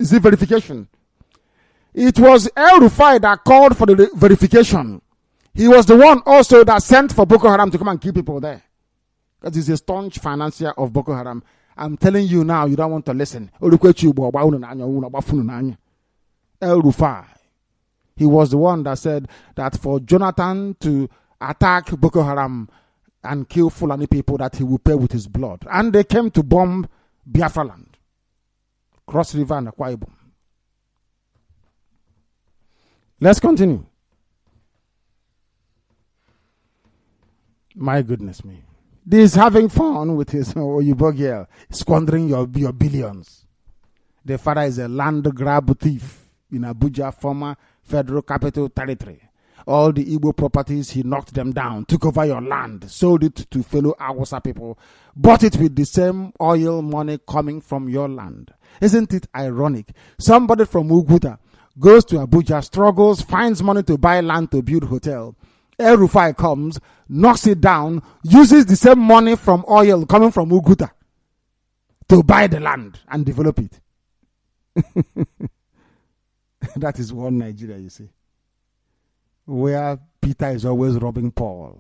verification. It was El Rufai that called for the verification. He was the one also that sent for Boko Haram to come and kill people there. Because he's a staunch financier of Boko Haram. I'm telling you now, you don't want to listen. El Rufai. He was the one that said that for Jonathan to attack Boko Haram and kill Fulani people, that he will pay with his blood. And they came to bomb Biafra land, Cross River and Akwa Ibom. Let's continue. My goodness me. This having fun with his Oyibo girl, squandering your billions. The father is a land grab thief in Abuja, former Federal Capital Territory. All the Igbo properties, he knocked them down, took over your land, sold it to fellow Awasa people, bought it with the same oil money coming from your land. Isn't it ironic? Somebody from Uguta goes to Abuja, struggles, finds money to buy land to build hotel. El Rufai comes, knocks it down, uses the same money from oil coming from Uguta to buy the land and develop it. That is one Nigeria, you see, where Peter is always robbing Paul,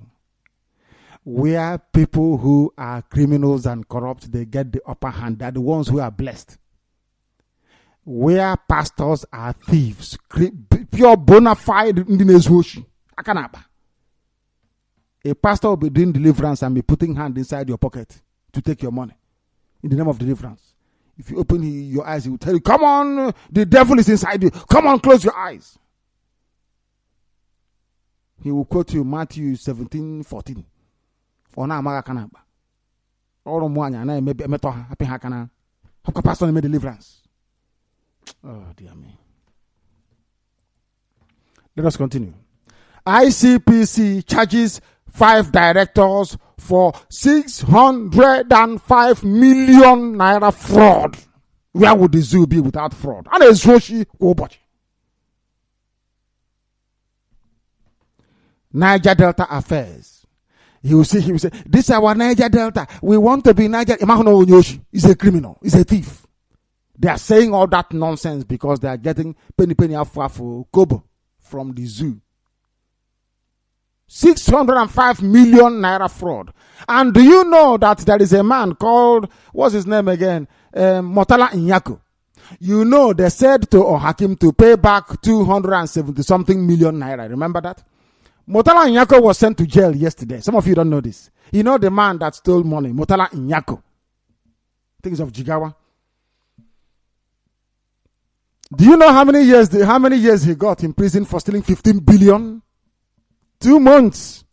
where people who are criminals and corrupt, they get the upper hand. They're the ones who are blessed. Where pastors are thieves, pure bona fide Indigenous. A pastor will be doing deliverance and be putting hand inside your pocket to take your money in the name of deliverance. If you open your eyes, he will tell you, come on, the devil is inside you. Come on, close your eyes. He will quote you Matthew 17:14. Ona amaga kanaba. Oro mwanya na maybe meto happy hakana. How pastor made deliverance? Oh dear me. Let us continue. ICPC charges 5 directors for 605 million naira fraud. Where would the zoo be without fraud? And it's Roshi Obochi. Niger Delta affairs. He will say, this is our Niger Delta. We want to be Niger. He's a criminal. He's a thief. They are saying all that nonsense because they are getting penny afu kobo from the zoo. 605 million naira fraud. And do you know that there is a man called, what's his name again? Motala Inyako. You know, they said to Ohakim to pay back 270 something million naira. Remember that? Motala Inyako was sent to jail yesterday. Some of you don't know this. You know the man that stole money, Motala Inyako. Things of Jigawa. Do you know how many years he got in prison for stealing 15 billion? 2 months.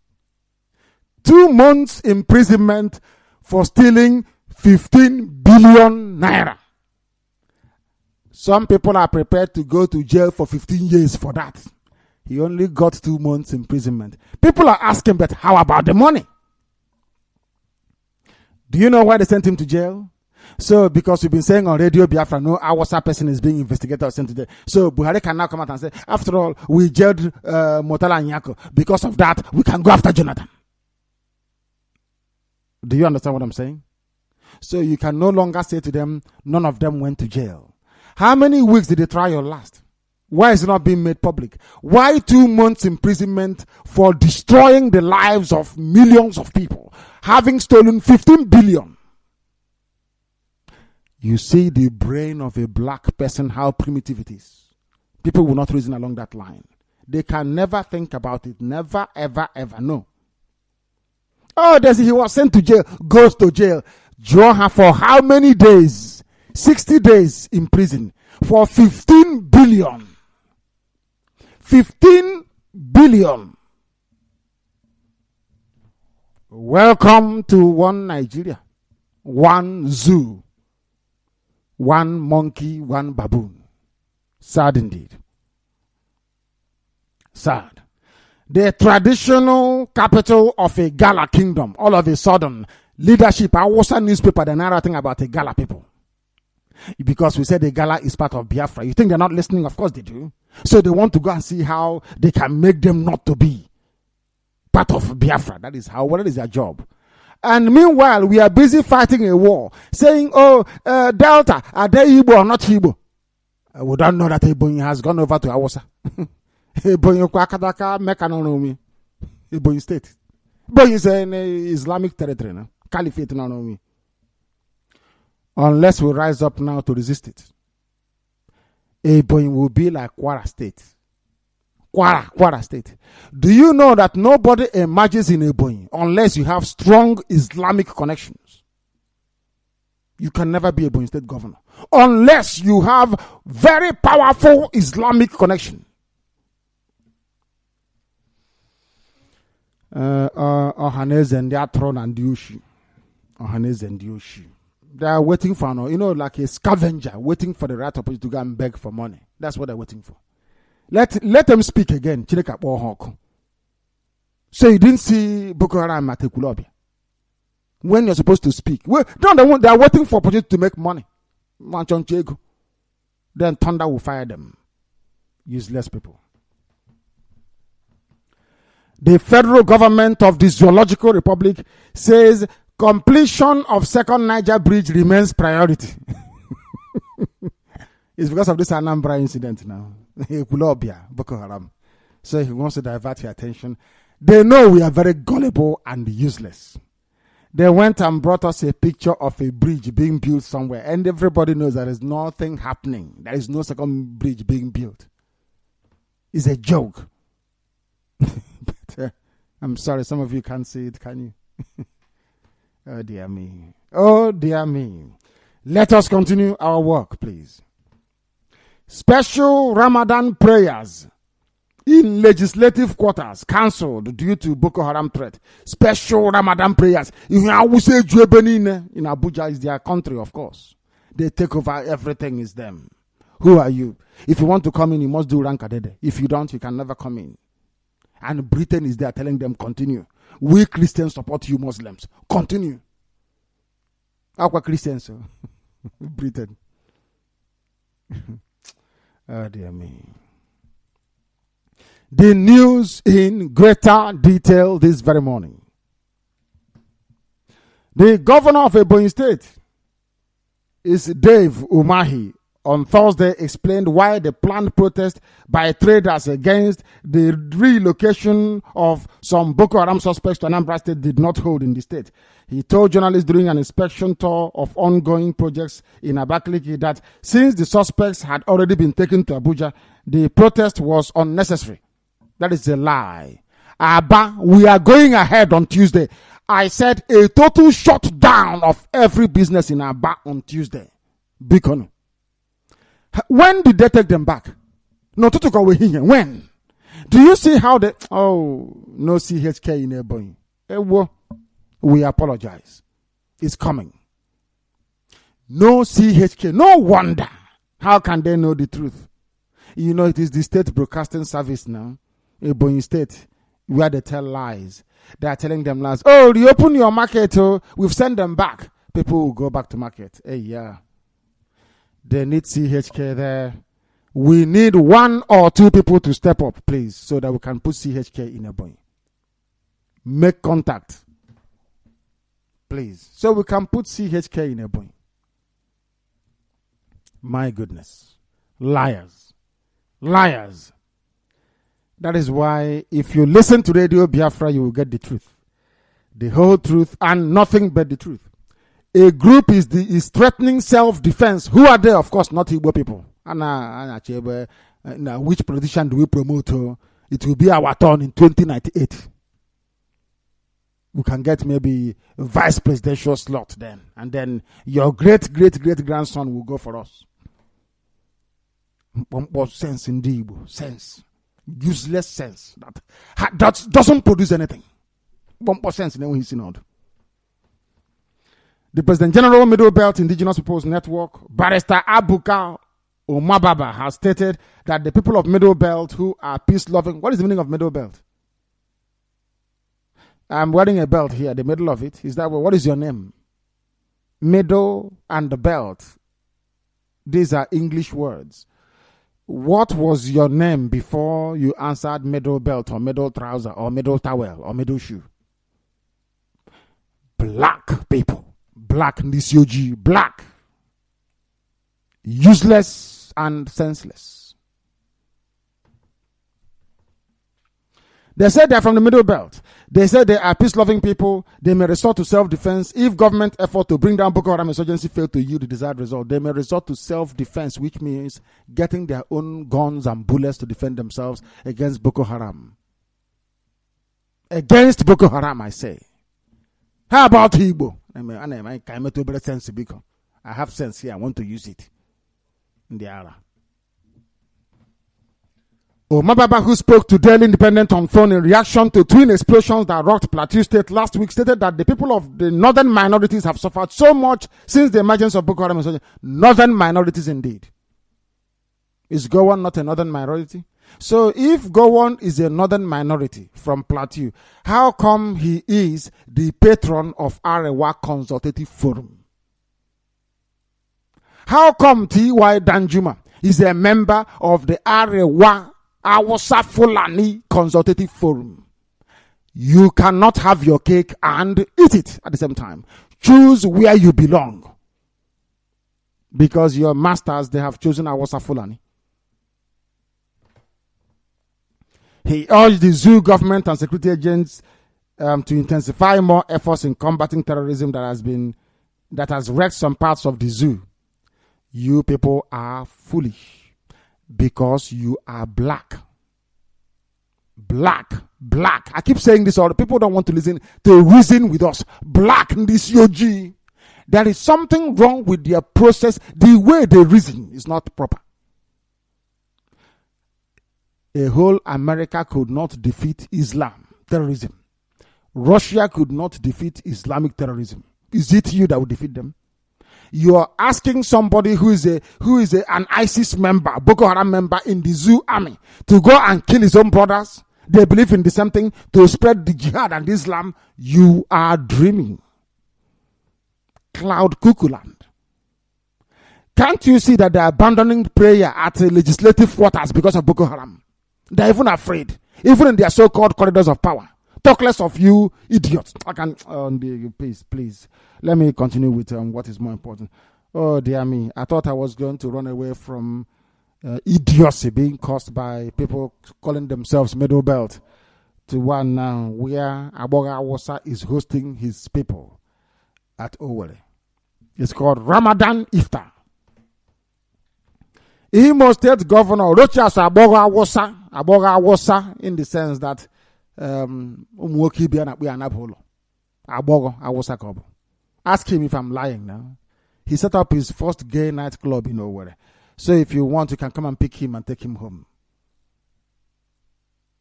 2 months imprisonment for stealing 15 billion naira. Some people are prepared to go to jail for 15 years for that. He only got 2 months imprisonment. People are asking, but how about the money? Do you know why they sent him to jail? So, because we've been saying on Radio Biafra, no Awasa person is being investigated or sent to jail. So, Buhari can now come out and say, after all, we jailed Motala Nyako. Because of that, we can go after Jonathan. Do you understand what I'm saying? So, you can no longer say to them, none of them went to jail. How many weeks did the trial last? Why is it not being made public? Why 2 months imprisonment for destroying the lives of millions of people, having stolen 15 billion? You see the brain of a black person, how primitive it is. People will not reason along that line. They can never think about it. Never, ever, ever. No. Oh, he was sent to jail. Goes to jail. Draw her for how many days? 60 days in prison for 15 billion. 15 billion. Welcome to one Nigeria. One zoo. One monkey, one baboon. Sad indeed. Sad. The traditional capital of a Gala kingdom, all of a sudden, leadership, Awusa newspaper, they're narrating about a Gala people. Because we said the Gala is part of Biafra. You think they're not listening? Of course they do. So they want to go and see how they can make them not to be part of Biafra. That is their job. And meanwhile, we are busy fighting a war, saying, Delta, are they Igbo or not Igbo? We don't know that Ebonyi has gone over to Awusa. Ebonyi Kwakadaka, Mekanonomi. Ebonyi state. Ebonyi is an Islamic territory, no? Caliphate, no. Unless we rise up now to resist it. Ebonyi will be like Kwara state. Kwara state. Do you know that nobody emerges in Ebonyi unless you have strong Islamic connections? You can never be Ebonyi state governor unless you have very powerful Islamic connection. Ohaneze and Diatron and Diushi. Ohaneze and Diushi. They are waiting for, like a scavenger, waiting for the right opportunity to go and beg for money. That's what they're waiting for. Let them speak again. So you didn't see Boko Haram at Ekulobi. When you're supposed to speak. They are waiting for opportunity to make money. Then thunder will fire them. Useless people. The federal government of the Zoological Republic says completion of second Niger bridge remains priority. It's because of this Anambra incident now. Ekulobia, Boko Haram. So he wants to divert your attention. They know we are very gullible and useless. They went and brought us a picture of a bridge being built somewhere, and everybody knows there is nothing happening. There is no second bridge being built. It's a joke. But, I'm sorry, some of you can't see it, can you? Oh dear me. Oh dear me. Let us continue our work, please. Special Ramadan prayers in legislative quarters cancelled due to Boko Haram threat. Special Ramadan prayers. In Abuja is their country, of course. They take over everything, is them. Who are you? If you want to come in, you must do Rankadede. If you don't, you can never come in. And Britain is there telling them, continue. We Christians support you Muslims. Continue. Aqua Christians, so. Britain. Oh dear me. The news in greater detail this very morning. The governor of Ebonyi State is Dave Umahi. On Thursday, explained why the planned protest by traders against the relocation of some Boko Haram suspects to Anambra State did not hold in the state. He told journalists during an inspection tour of ongoing projects in Abakaliki that since the suspects had already been taken to Abuja, the protest was unnecessary. That is a lie. Abba, we are going ahead on Tuesday. I said a total shutdown of every business in Abba on Tuesday. Bikonu. When did they take them back? No, when? Do you see how they... Oh, no CHK in Ebonyi. We apologize. It's coming. No CHK. No wonder. How can they know the truth? You know, it is the state broadcasting service now, Ebonyi State, where they tell lies. They are telling them lies. Oh, reopen your market. Oh, we've sent them back. People will go back to market. Hey, yeah. They need CHK there. We need 1 or 2 people to step up, please, so that we can put CHK in Ebonyi. Make contact, please, so we can put CHK in Ebonyi. My goodness. Liars. Liars. That is why if you listen to Radio Biafra, you will get the truth. The whole truth and nothing but the truth. A group is threatening self-defense. Who are they? Of course, not Igbo people. Which politician do we promote? It will be our turn in 2098. We can get maybe a vice presidential slot then. And then your great-great-great-grandson will go for us. What sense in the Igbo? Sense. Useless sense. That doesn't produce anything. What sense in the synod? The President General Middle Belt Indigenous Peoples Network, Barrister Abuka Omababa, has stated that the people of Middle Belt who are peace-loving... What is the meaning of Middle Belt? I'm wearing a belt here, the middle of it. Is that what is your name? Middle and the belt. These are English words. What was your name before you answered middle belt or middle trouser or middle towel or middle shoe? Black people. Black Nisyoji, black, useless and senseless. They said they're from the Middle Belt. They said they are peace-loving people. They may resort to self-defense. If government effort to bring down Boko Haram insurgency fail to yield the desired result, they may resort to self-defense, which means getting their own guns and bullets to defend themselves against Boko Haram. Against Boko Haram, I say. How about Igbo? I have sense here. I want to use it in the era. Omababa, who spoke to Daily Independent on phone in reaction to twin explosions that rocked Plateau State last week, stated that the people of the northern minorities have suffered so much since the emergence of Boko Haram. Northern minorities indeed. Is Gowon not a northern minority? So if Gowon is a northern minority from Plateau, how come he is the patron of Arewa Consultative Forum? How come T.Y. Danjuma is a member of the Arewa Awasa Fulani Consultative Forum? You cannot have your cake and eat it at the same time. Choose where you belong. because your masters, they have chosen Awasa Fulani. He urged the zoo government and security agents to intensify more efforts in combating terrorism that has wrecked some parts of the zoo. You people are foolish because you are black. Black. I keep saying this, all the people don't want to listen to reason with us. Black in this UG. There is something wrong with their process. The way they reason is not proper. A whole America could not defeat Islam terrorism. Russia could not defeat Islamic terrorism. Is it you that will defeat them? You are asking somebody who is an ISIS member, Boko Haram member in the zoo army to go and kill his own brothers. They believe in the same thing, to spread the jihad and Islam. You are dreaming. Cloud cuckoo land. Can't you see that they are abandoning prayer at legislative quarters because of Boko Haram? They're even afraid, even in their so-called corridors of power. Talk less of you idiots. I can, please. Let me continue with what is more important. Oh, dear me. I thought I was going to run away from idiocy being caused by people calling themselves Middle Belt to one now where Aboga Awasa is hosting his people at Owerri. It's called Ramadan Iftar. Imo State Governor Rochas Aboga Awasa in the sense that ask him if I'm lying now. He set up his first gay nightclub in Owerri. So if you want, you can come and pick him and take him home.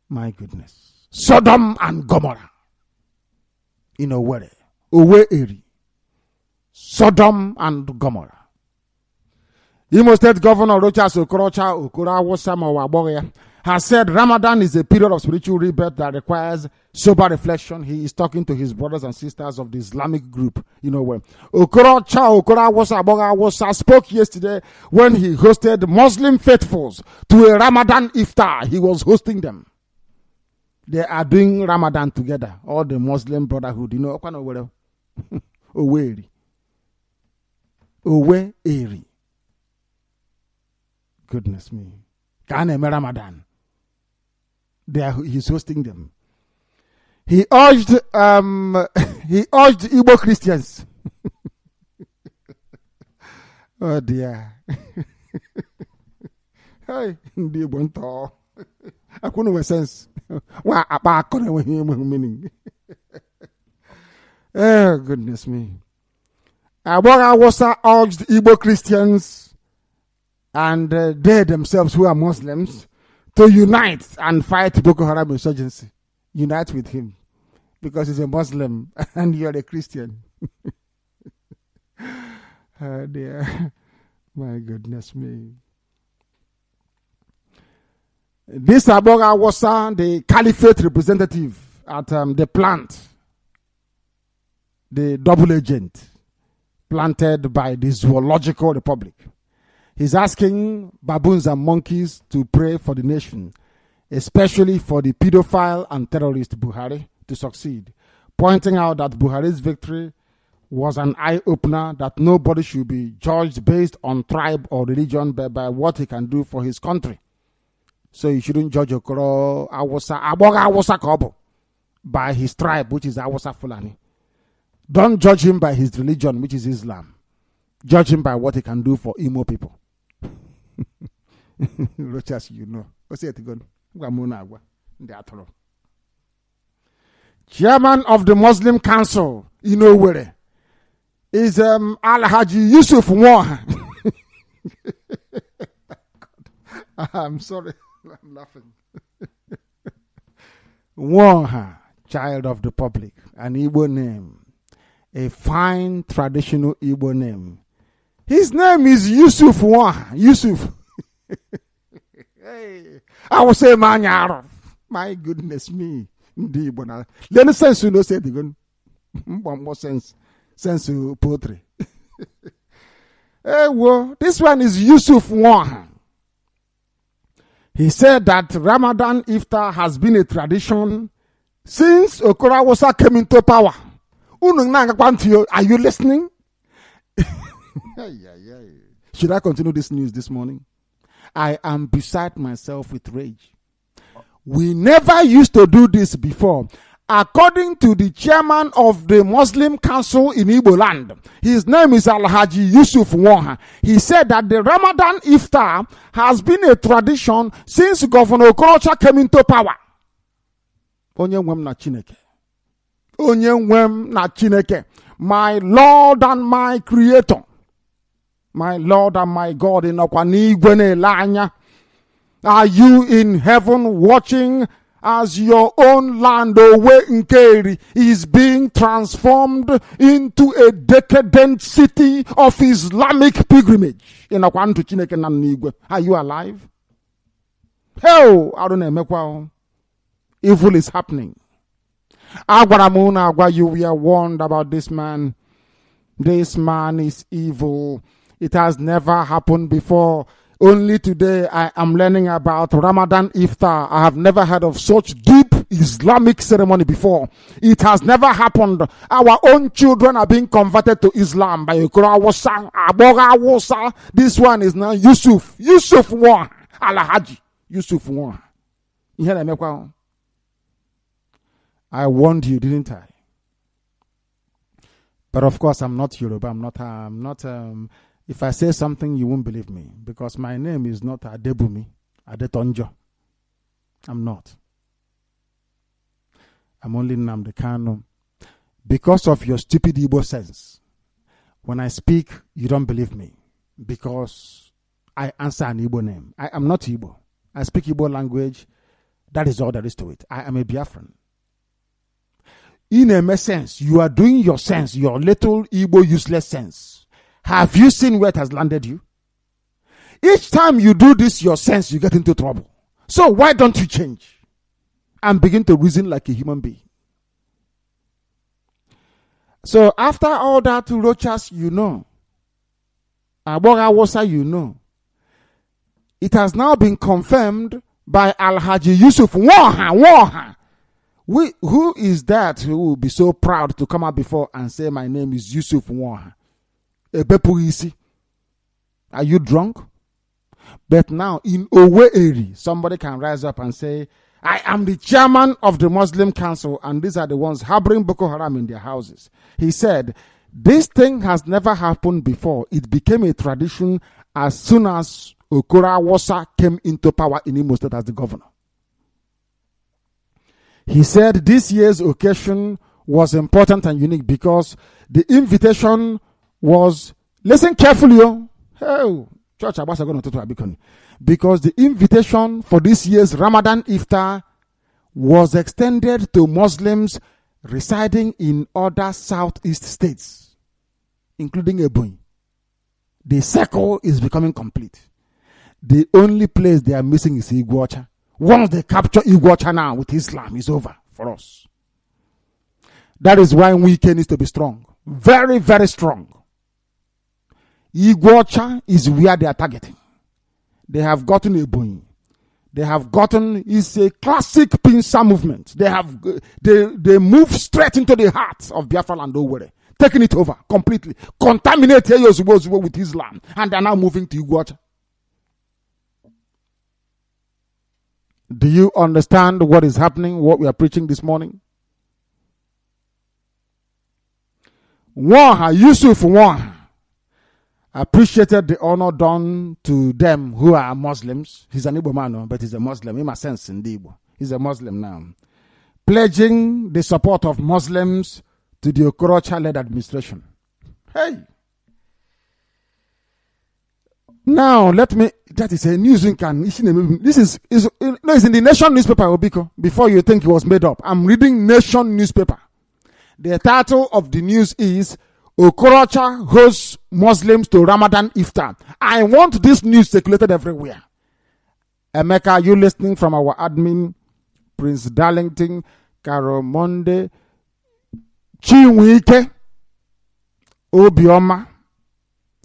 My goodness. Sodom and Gomorrah in Owerri. Owerri. Sodom and Gomorrah. Imo State Governor Rochas Okorocha has said Ramadan is a period of spiritual rebirth that requires sober reflection. He is talking to his brothers and sisters of the Islamic group. You know where Okorocha spoke yesterday when he hosted Muslim faithfuls to a Ramadan iftar. He was hosting them. They are doing Ramadan together. All the Muslim brotherhood. You know, Owerri. Goodness me. Ramadan. He's hosting them. He urged Igbo Christians. Oh dear. Hey, I couldn't make sense. Meaning. Oh goodness me. Aboga Awasa urged Igbo Christians and they themselves who are Muslims to unite and fight Boko Haram insurgency. Unite with him because he's a Muslim and you're a Christian. Oh dear. My goodness me. This Aboga Awasa, the caliphate representative at the plant, the double agent planted by the Zoological Republic. He's asking baboons and monkeys to pray for the nation, especially for the pedophile and terrorist Buhari to succeed, pointing out that Buhari's victory was an eye-opener that nobody should be judged based on tribe or religion, but by what he can do for his country. So you shouldn't judge Okoro Awasa, Aboga Awasa Kobo, by his tribe, which is Awasa Fulani. Don't judge him by his religion, which is Islam. Judge him by what he can do for Imo people. Rochas, you know. Chairman of the Muslim Council in Owerri is Al-Haji Yusuf Moha. I'm sorry, I'm laughing. Moha, child of the public, an Igbo name, a fine traditional Igbo name. His name is Yusuf Moha. Yusuf. Hey, I will say Manyaro. My goodness me. Let sense you know say the gun. More sense to poetry. Hey, well, this one is Yusuf Moha. He said that Ramadan Iftar has been a tradition since Okoro Awasa came into power. Are you listening? Should I continue this news this morning? I am beside myself with rage. We never used to do this before. According to the chairman of the Muslim Council in Igbo land, his name is Alhaji Yusuf Waha. He said that the Ramadan iftar has been a tradition since Governor Okorocha came into power. Onye nwem na Chineke. Onye nwem na Chineke. My Lord and my Creator. My Lord and my God in Okwanigwene Lanya. Are you in heaven watching as your own land Owe Nkeri is being transformed into a decadent city of Islamic pilgrimage? In Okwantu Chineke na Nigwe. Are you alive? Hell, I don't know. Evil is happening. Agwaramuna Agwa, you we are warned about this man. This man is evil. It has never happened before. Only today I am learning about Ramadan Iftar. I have never heard of such deep Islamic ceremony before. It has never happened. Our own children are being converted to Islam by Aboga. This one is now Yusuf Wan Alhaji Yusuf Wan. I warned you, didn't I? But of course, I'm not Yoruba. I'm not. If I say something, you won't believe me because my name is not Adebumi, Adetonjo. I'm not. I'm only Nnamdi Kanu. Because of your stupid Igbo sense, when I speak, you don't believe me because I answer an Igbo name. I am not Igbo. I speak Igbo language. That is all there is to it. I am a Biafran. In a sense, you are doing your sense, your little Igbo useless sense. Have you seen where it has landed you? Each time you do this, your sense, you get into trouble. So why don't you change and begin to reason like a human being? So after all that, Rochas, you know, Aboga Wosa, you know, it has now been confirmed by Alhaji Yusuf Waha. Who is that who will be so proud to come out before and say my name is Yusuf Waha? Are you drunk? But now in Owe area, somebody can rise up and say, I am the chairman of the Muslim Council and these are the ones harboring Boko Haram in their houses. He said, this thing has never happened before. It became a tradition as soon as Okora Wosa came into power in Imo State as the governor. He said this year's occasion was important and unique because the invitation was, listen carefully, church because the invitation for this year's Ramadan Iftar was extended to Muslims residing in other southeast states, including Ebonyi. The circle is becoming complete. The only place they are missing is Igwocha. Once they capture Igwocha now with Islam, it's over for us. That is why Wike needs to be strong. Very, very strong. Igwocha is where they are targeting. They have gotten Ebonyi. They have gotten, it's a classic pincer movement. They move straight into the heart of Biafra and Owerri, taking it over completely, contaminate areas with Islam, and they're now moving to Igwocha. Do you understand what is happening, what we are preaching this morning? Waha, Yusuf Waha, appreciated the honor done to them who are Muslims. He's an Igbo man, but he's a Muslim. In my sense, in the Igbo. He's a Muslim now. Pledging the support of Muslims to the Okorocha-led administration. Hey! Now, that is a news can. This is it's in the Nation newspaper, Obiko, before you think it was made up. I'm reading Nation newspaper. The title of the news is Okorocha hosts Muslims to Ramadan Iftar. I want this news circulated everywhere. Emeka, are you listening from our admin? Prince Darlington, Karomonde, Chinwike, Obioma,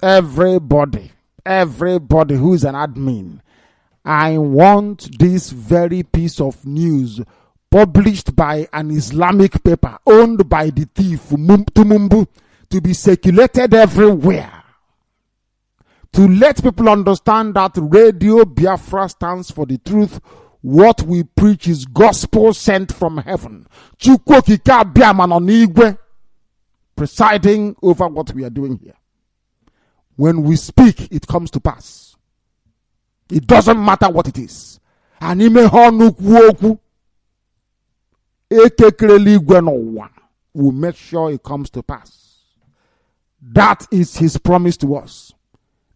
everybody who is an admin. I want this very piece of news published by an Islamic paper owned by the thief Tumumbu to be circulated everywhere to let people understand that Radio Biafra stands for the truth. What we preach is gospel sent from heaven. Presiding over what we are doing here. When we speak, it comes to pass. It doesn't matter what it is. We'll make sure it comes to pass. That is his promise to us.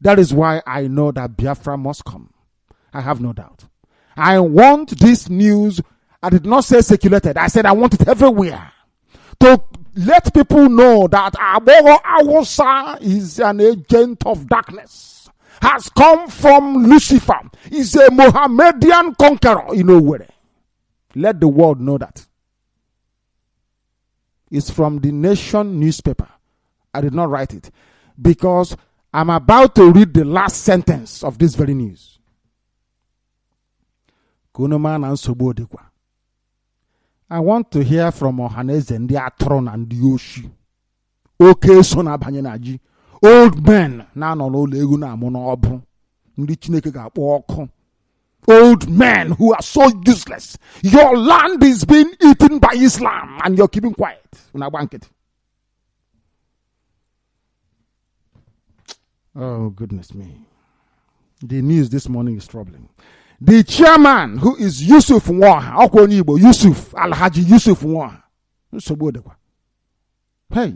That is why I know that Biafra must come. I have no doubt. I want this news. I did not say circulated. I said I want it everywhere. To let people know that Abogo Awosa is an agent of darkness. Has come from Lucifer. Is a Mohammedan conqueror. Let the world know that. It's from the Nation newspaper. I did not write it because I'm about to read the last sentence of this very news. I want to hear from Ohaneze and the Atron and the Yoshi. Okay, son abanyenaji. Old men. Na no legu na mono obu. Ndi Chineke ga-akpọ. Old men who are so useless. Your land is being eaten by Islam and you're keeping quiet. Oh, goodness me. The news this morning is troubling. The chairman, who is Yusuf Nwaha, Yusuf, Alhaji Yusuf Nwaha. Hey.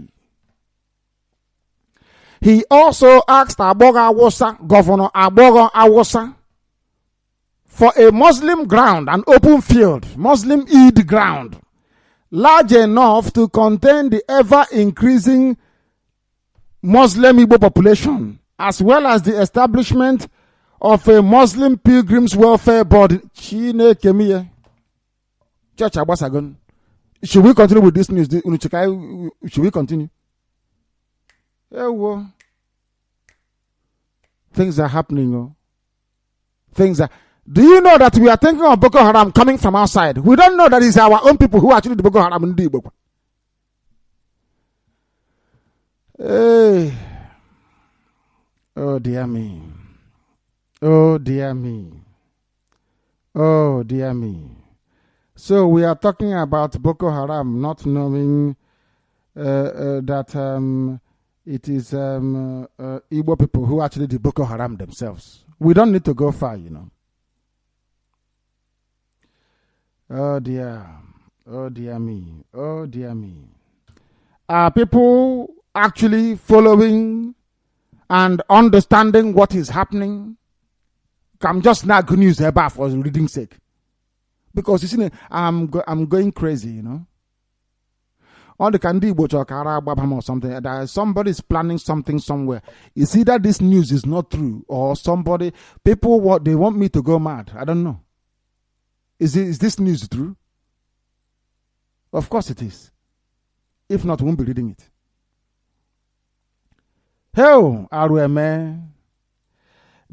He also asked Aboga Awosa, Governor Aboga Awosa, for a Muslim ground, an open field, Muslim Eid ground, large enough to contain the ever-increasing Muslim Igbo population, as well as the establishment of a Muslim Pilgrims Welfare Board. Church Abasagon. Should we continue with this news? Should we continue? Yeah, things are happening. Do you know that we are thinking of Boko Haram coming from outside? We don't know that it's our own people who actually do Boko Haram in Igbo. Hey. Oh dear me. Oh dear me. Oh dear me. So we are talking about Boko Haram, not knowing that it is Igbo people who actually do Boko Haram themselves. We don't need to go far, Oh dear. Oh dear me. Oh dear me. Are people actually following and understanding what is happening? I'm just not good news about for reading sake. Because you see, I'm going crazy, On the Kandi or something, that somebody is planning something somewhere. You see that this news is not true, or people they want me to go mad. I don't know. Is this news true? Of course it is. If not, we won't be reading it. Hell, RMA.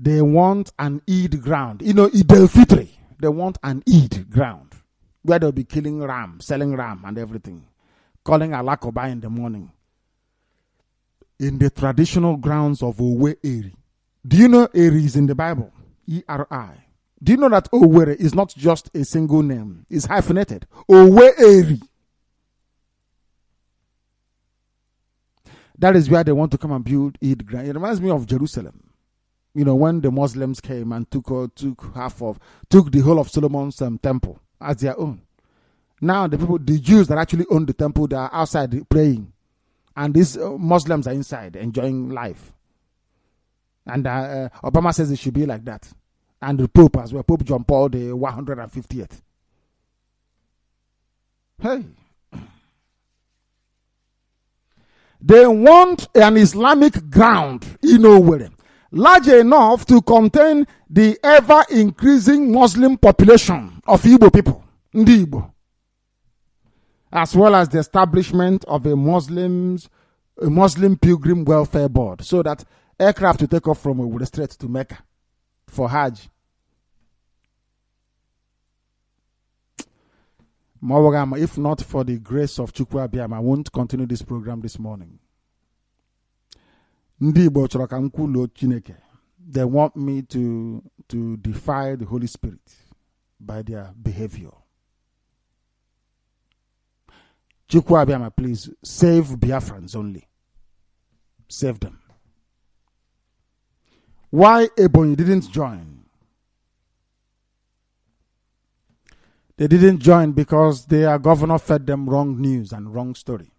They want an Eid ground. Eid al-Fitr. They want an Eid ground where they'll be killing ram, selling ram and everything. Calling Alakoba in the morning. In the traditional grounds of Owe Eri. Do you know Eri is in the Bible? E-R-I. Do you know that Owere is not just a single name? It's hyphenated. Owe Eri. That is where they want to come and build Eid ground. It reminds me of Jerusalem. When the Muslims came and took the whole of Solomon's temple as their own. Now the Jews that actually own the temple, they are outside praying, and these Muslims are inside enjoying life. And Obama says it should be like that, and the Pope as well, Pope John Paul the 150th. Hey, they want an Islamic ground, large enough to contain the ever-increasing Muslim population of Igbo people, Ndi Igbo, as well as the establishment of a Muslim Pilgrim Welfare Board, so that aircraft to take off from Owerri Strait to Mecca for Hajj. If not for the grace of Chukwu Abiyam, I won't continue this program this morning. Ndị Igbo chọrọ ka m kwuluo Chineke. they want me to defy the Holy Spirit by their behavior. Chukwu Abiyama, please save Biafrans only. Save them. Why Ebonyi didn't join? They didn't join because their governor fed them wrong news and wrong story.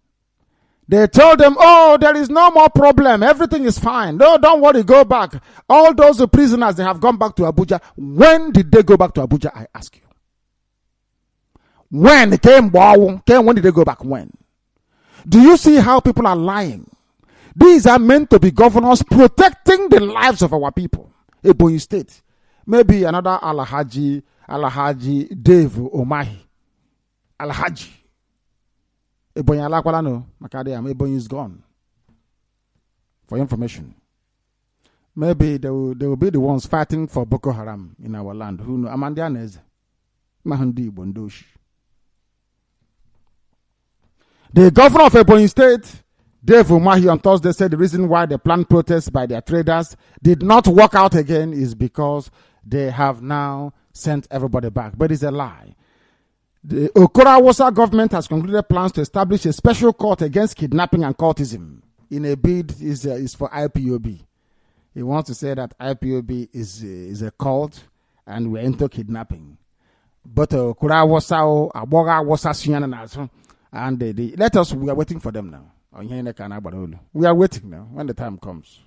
They told them, oh, there is no more problem. Everything is fine. No, don't worry, go back. All those prisoners, they have gone back to Abuja. When did they go back to Abuja, I ask you? When did they go back? When? Do you see how people are lying? These are meant to be governors protecting the lives of our people. Ebonyi State. Maybe another Alhaji Dave Omahi. Alhaji. Ebonyi Alakwala no. Ebonyi is gone. For your information. Maybe they will be the ones fighting for Boko Haram in our land. Who know? Amandianez. Mahandi Bondoshi. The governor of Ebonyi State, Dave Umahi, on Thursday said the reason why the planned protests by their traders did not work out again is because they have now sent everybody back. But it's a lie. The Okoroawosa government has concluded plans to establish a special court against kidnapping and cultism in a bid is for IPOB. He wants to say that IPOB is a cult and we're into kidnapping. But Okoroawosa, Abogawosa, and let us, we are waiting for them now. We are waiting now when the time comes.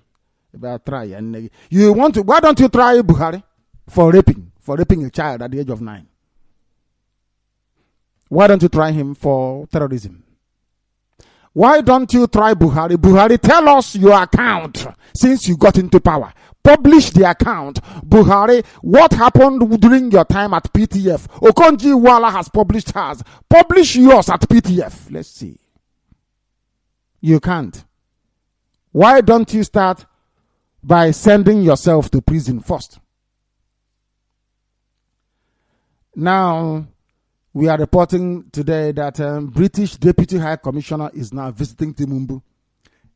Try and you want to, why don't you try Buhari for raping a child at the age of 9? Why don't you try him for terrorism? Why don't you try Buhari? Buhari, tell us your account since you got into power. Publish the account. Buhari, what happened during your time at PTF? Okonji Wala has published hers. Publish yours at PTF. Let's see. You can't. Why don't you start by sending yourself to prison first? Now, we are reporting today that British Deputy High Commissioner is now visiting Timumbu.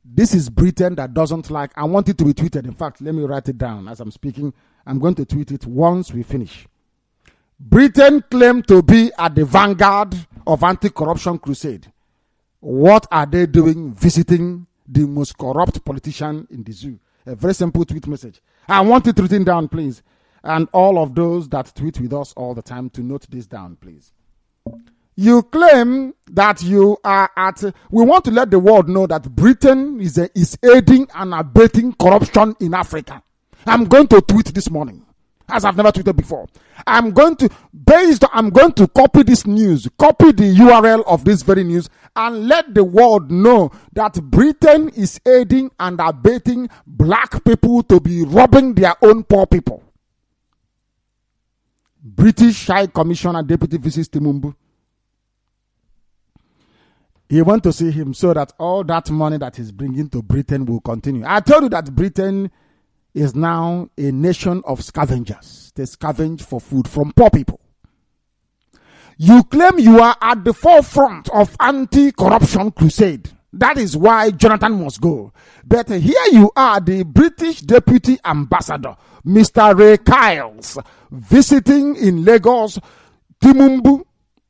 This is Britain that doesn't like. I want it to be tweeted. In fact, let me write it down as I'm speaking. I'm going to tweet it once we finish. Britain claimed to be at the vanguard of anti-corruption crusade. What are they doing visiting the most corrupt politician in the zoo? A very simple tweet message. I want it written down, please. And all of those that tweet with us all the time to note this down, please. You claim that you are at, we want to let the world know that Britain is aiding and abetting corruption in Africa. I'm going to tweet this morning, as I've never tweeted before. I'm going to copy this news, copy the URL of this very news, and let the world know that Britain is aiding and abetting black people to be robbing their own poor people. British High Commissioner Deputy visits Timumbu. He went to see him so that all that money that he's bringing to Britain will continue. I told you that Britain is now a nation of scavengers. They scavenge for food from poor people. You claim you are at the forefront of anti-corruption crusade. That is why Jonathan must go. But here you are, the British Deputy Ambassador, Mr. Ray Kyles, visiting in Lagos, Timumbu,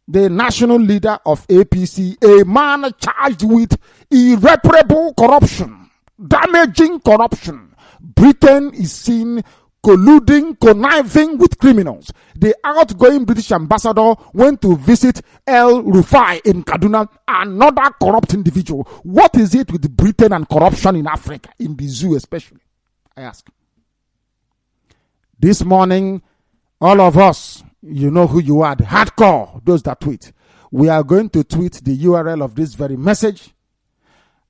the national leader of APC, a man charged with irreparable corruption, damaging corruption. Britain is seen colluding, conniving with criminals. The outgoing British ambassador went to visit El Rufai in Kaduna, another corrupt individual. What is it with Britain and corruption in Africa, in the zoo especially? I ask. This morning, all of us, you know who you are, the hardcore, those that tweet. We are going to tweet the URL of this very message.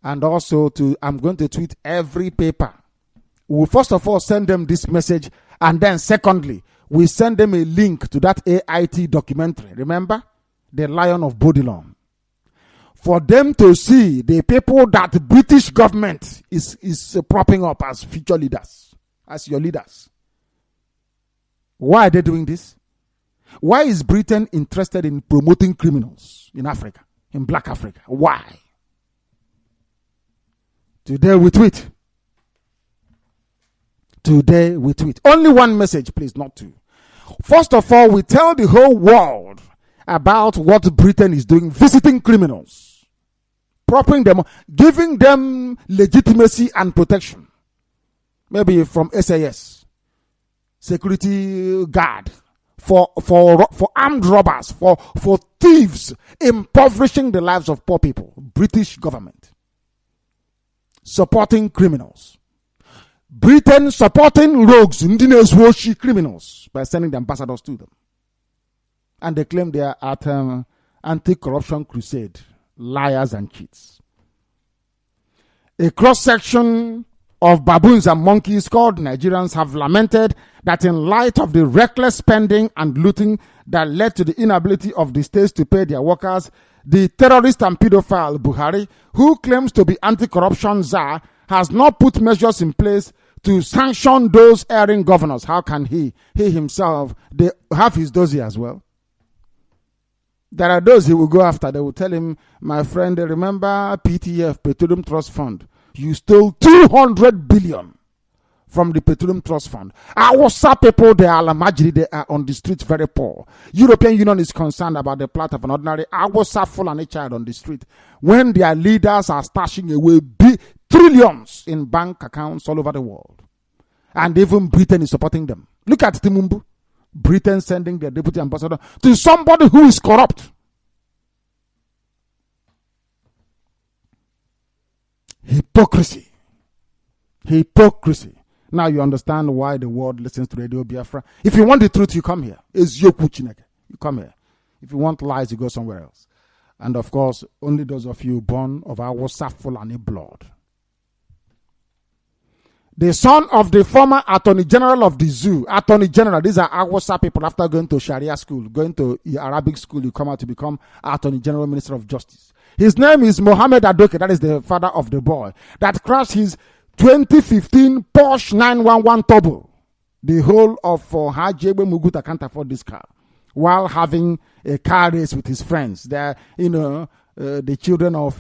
And also, I'm going to tweet every paper. We'll first of all send them this message. And then secondly, we send them a link to that AIT documentary. Remember? The Lion of Bodilon. For them to see the people that the British government is propping up as future leaders, as your leaders. Why are they doing this? Why is Britain interested in promoting criminals in Africa, in black Africa? Why? Today we tweet. Today we tweet. Only one message, please, not two. First of all, we tell the whole world about what Britain is doing, visiting criminals, propping them, giving them legitimacy and protection. Maybe from SAS, security guard, for armed robbers, for thieves, impoverishing the lives of poor people. British government supporting criminals. Britain supporting rogues, Indigenous criminals, by sending the ambassadors to them. And they claim they are at anti-corruption crusade. Liars and cheats. A cross-section of baboons and monkeys called Nigerians have lamented that in light of the reckless spending and looting that led to the inability of the states to pay their workers, the terrorist and pedophile Buhari, who claims to be anti-corruption czar, has not put measures in place to sanction those erring governors. How can he himself, they have his dossier as well? There are those he will go after. They will tell him, my friend, remember PTF, Petroleum Trust Fund. You stole 200 billion from the Petroleum Trust Fund. Our people, they are they are on the streets very poor. European Union is concerned about the plight of an ordinary Fulani child on the street when their leaders are stashing away trillions in bank accounts all over the world. And even Britain is supporting them. Look at Timumbu. Britain sending their deputy ambassador to somebody who is corrupt. Hypocrisy. Hypocrisy. Now you understand why the world listens to Radio Biafra. If you want the truth, you come here. You come here. If you want lies, you go somewhere else. And of course, only those of you born of our Fulani blood. The son of the former Attorney General of the zoo. Attorney General, these are Awasa people after going to Sharia school, going to Arabic school, you come out to become Attorney General, Minister of Justice. His name is Mohammed Adoke, that is the father of the boy, that crashed his 2015 Porsche 911 Turbo. The whole of Hajebe Muguta can't afford this car, while having a car race with his friends. They're, the children of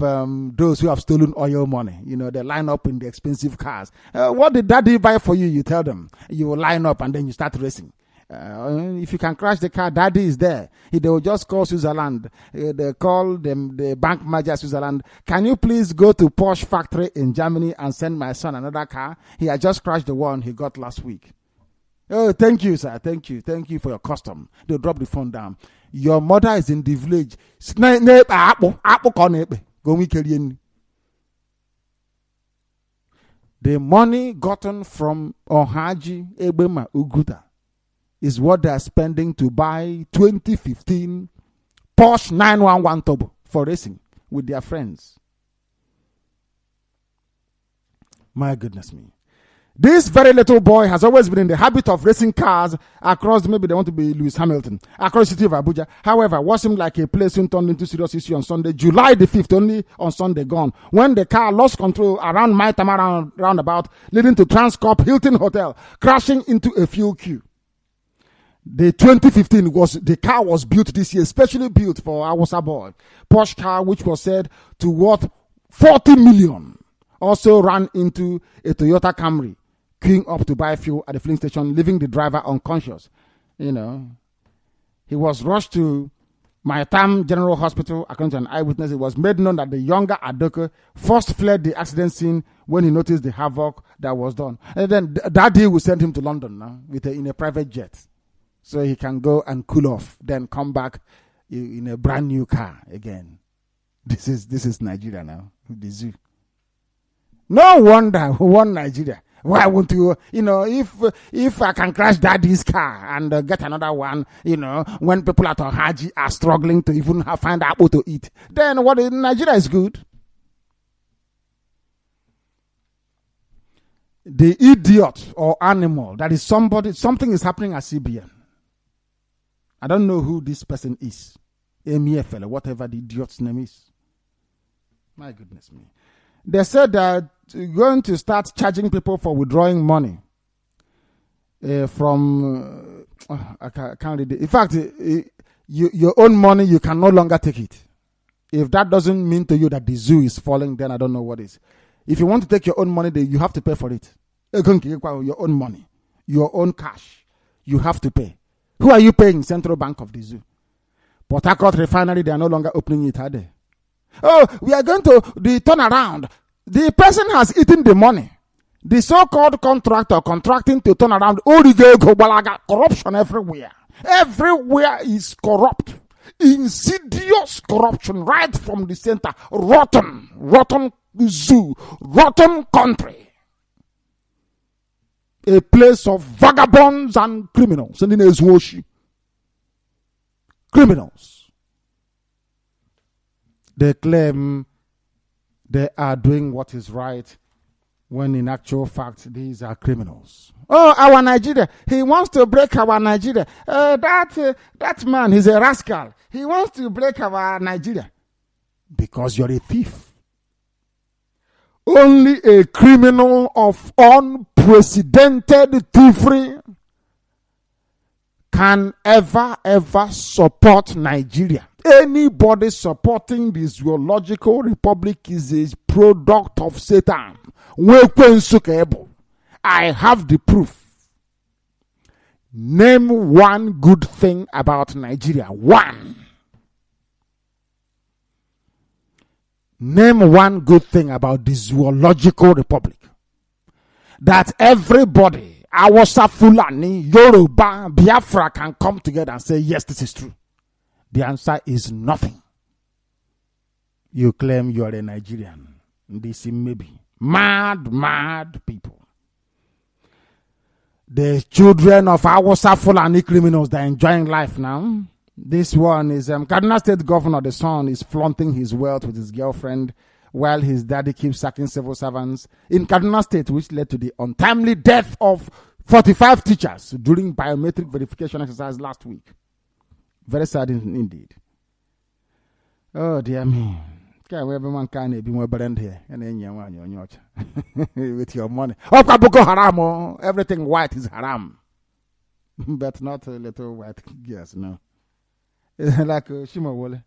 those who have stolen oil money. They line up in the expensive cars. What did daddy buy for you? You tell them. You will line up and then you start racing. If you can crash the car, daddy is there. They will just call Switzerland. They call them the bank manager Switzerland. Can you please go to Porsche factory in Germany and send my son another car? He had just crashed the one he got last week. Oh, thank you, sir. Thank you. Thank you for your custom. They'll drop the phone down. Your mother is in the village. The money gotten from Ohaji Ebema Uguta is what they are spending to buy 2015 Porsche 911 Turbo for racing with their friends. My goodness me. This very little boy has always been in the habit of racing cars across, maybe they want to be Lewis Hamilton, across the city of Abuja. However, what seemed like a play soon turned into serious issue on Sunday, July the 5th, only on Sunday gone, when the car lost control around Maitama roundabout, leading to Transcorp Hilton Hotel, crashing into a fuel queue. The 2015 the car was built this year, specially built for Awasa boy. Porsche car, which was said to worth 40 million, also ran into a Toyota Camry, queuing up to buy fuel at the filling station, leaving the driver unconscious. He was rushed to Maitam General Hospital. According to an eyewitness, it was made known that the younger Adoke first fled the accident scene when he noticed the havoc that was done. And then that day we sent him to London now in a private jet, so he can go and cool off, then come back in a brand new car again. This is Nigeria now, the zoo. No wonder one Nigeria. Why won't you, if I can crash daddy's car and get another one, when people at Ohaji are struggling to even find apple to eat, then Nigeria is good. The idiot or animal, that is something is happening at CBN. I don't know who this person is. Emiefele, whatever the idiot's name is. My goodness me. They said that going to start charging people for withdrawing money from. I can't read it. In fact, your own money, you can no longer take it. If that doesn't mean to you that the zoo is falling, then I don't know what is. If you want to take your own money, you have to pay for it. Your own money, your own cash, you have to pay. Who are you paying? Central Bank of the Zoo. Port Harcourt Refinery, they are no longer opening it, are they? Oh, we are going to the turnaround. The person has eaten the money. The so-called contractor contracting to turn around. Corruption everywhere. Everywhere is corrupt. Insidious corruption right from the center. Rotten zoo, rotten country. A place of vagabonds and criminals. Criminals. They claim they are doing what is right, when in actual fact these are criminals. Oh, our Nigeria, he wants to break our Nigeria. That man, he's a rascal. He wants to break our Nigeria. Because you're a thief. Only a criminal of unprecedented thievery can ever support Nigeria. Anybody supporting the zoological republic is a product of Satan. I have the proof. Name one good thing about Nigeria. One. Name one good thing about the zoological republic. That everybody, Awasa, Fulani, Yoruba, Biafra can come together and say, yes, this is true. The answer is nothing. You claim you are a Nigerian. This may be. Mad people. The children of Awasa Fulani criminals that are enjoying life now. This one is Kaduna State Governor, the son, is flaunting his wealth with his girlfriend while his daddy keeps sacking civil servants in Kaduna State, which led to the untimely death of 45 teachers during biometric verification exercise last week. Very sad indeed. Oh dear me. Everyone can be more brand here and then with your money. Everything white is haram. But not a little white girls, no. Like Shimawole.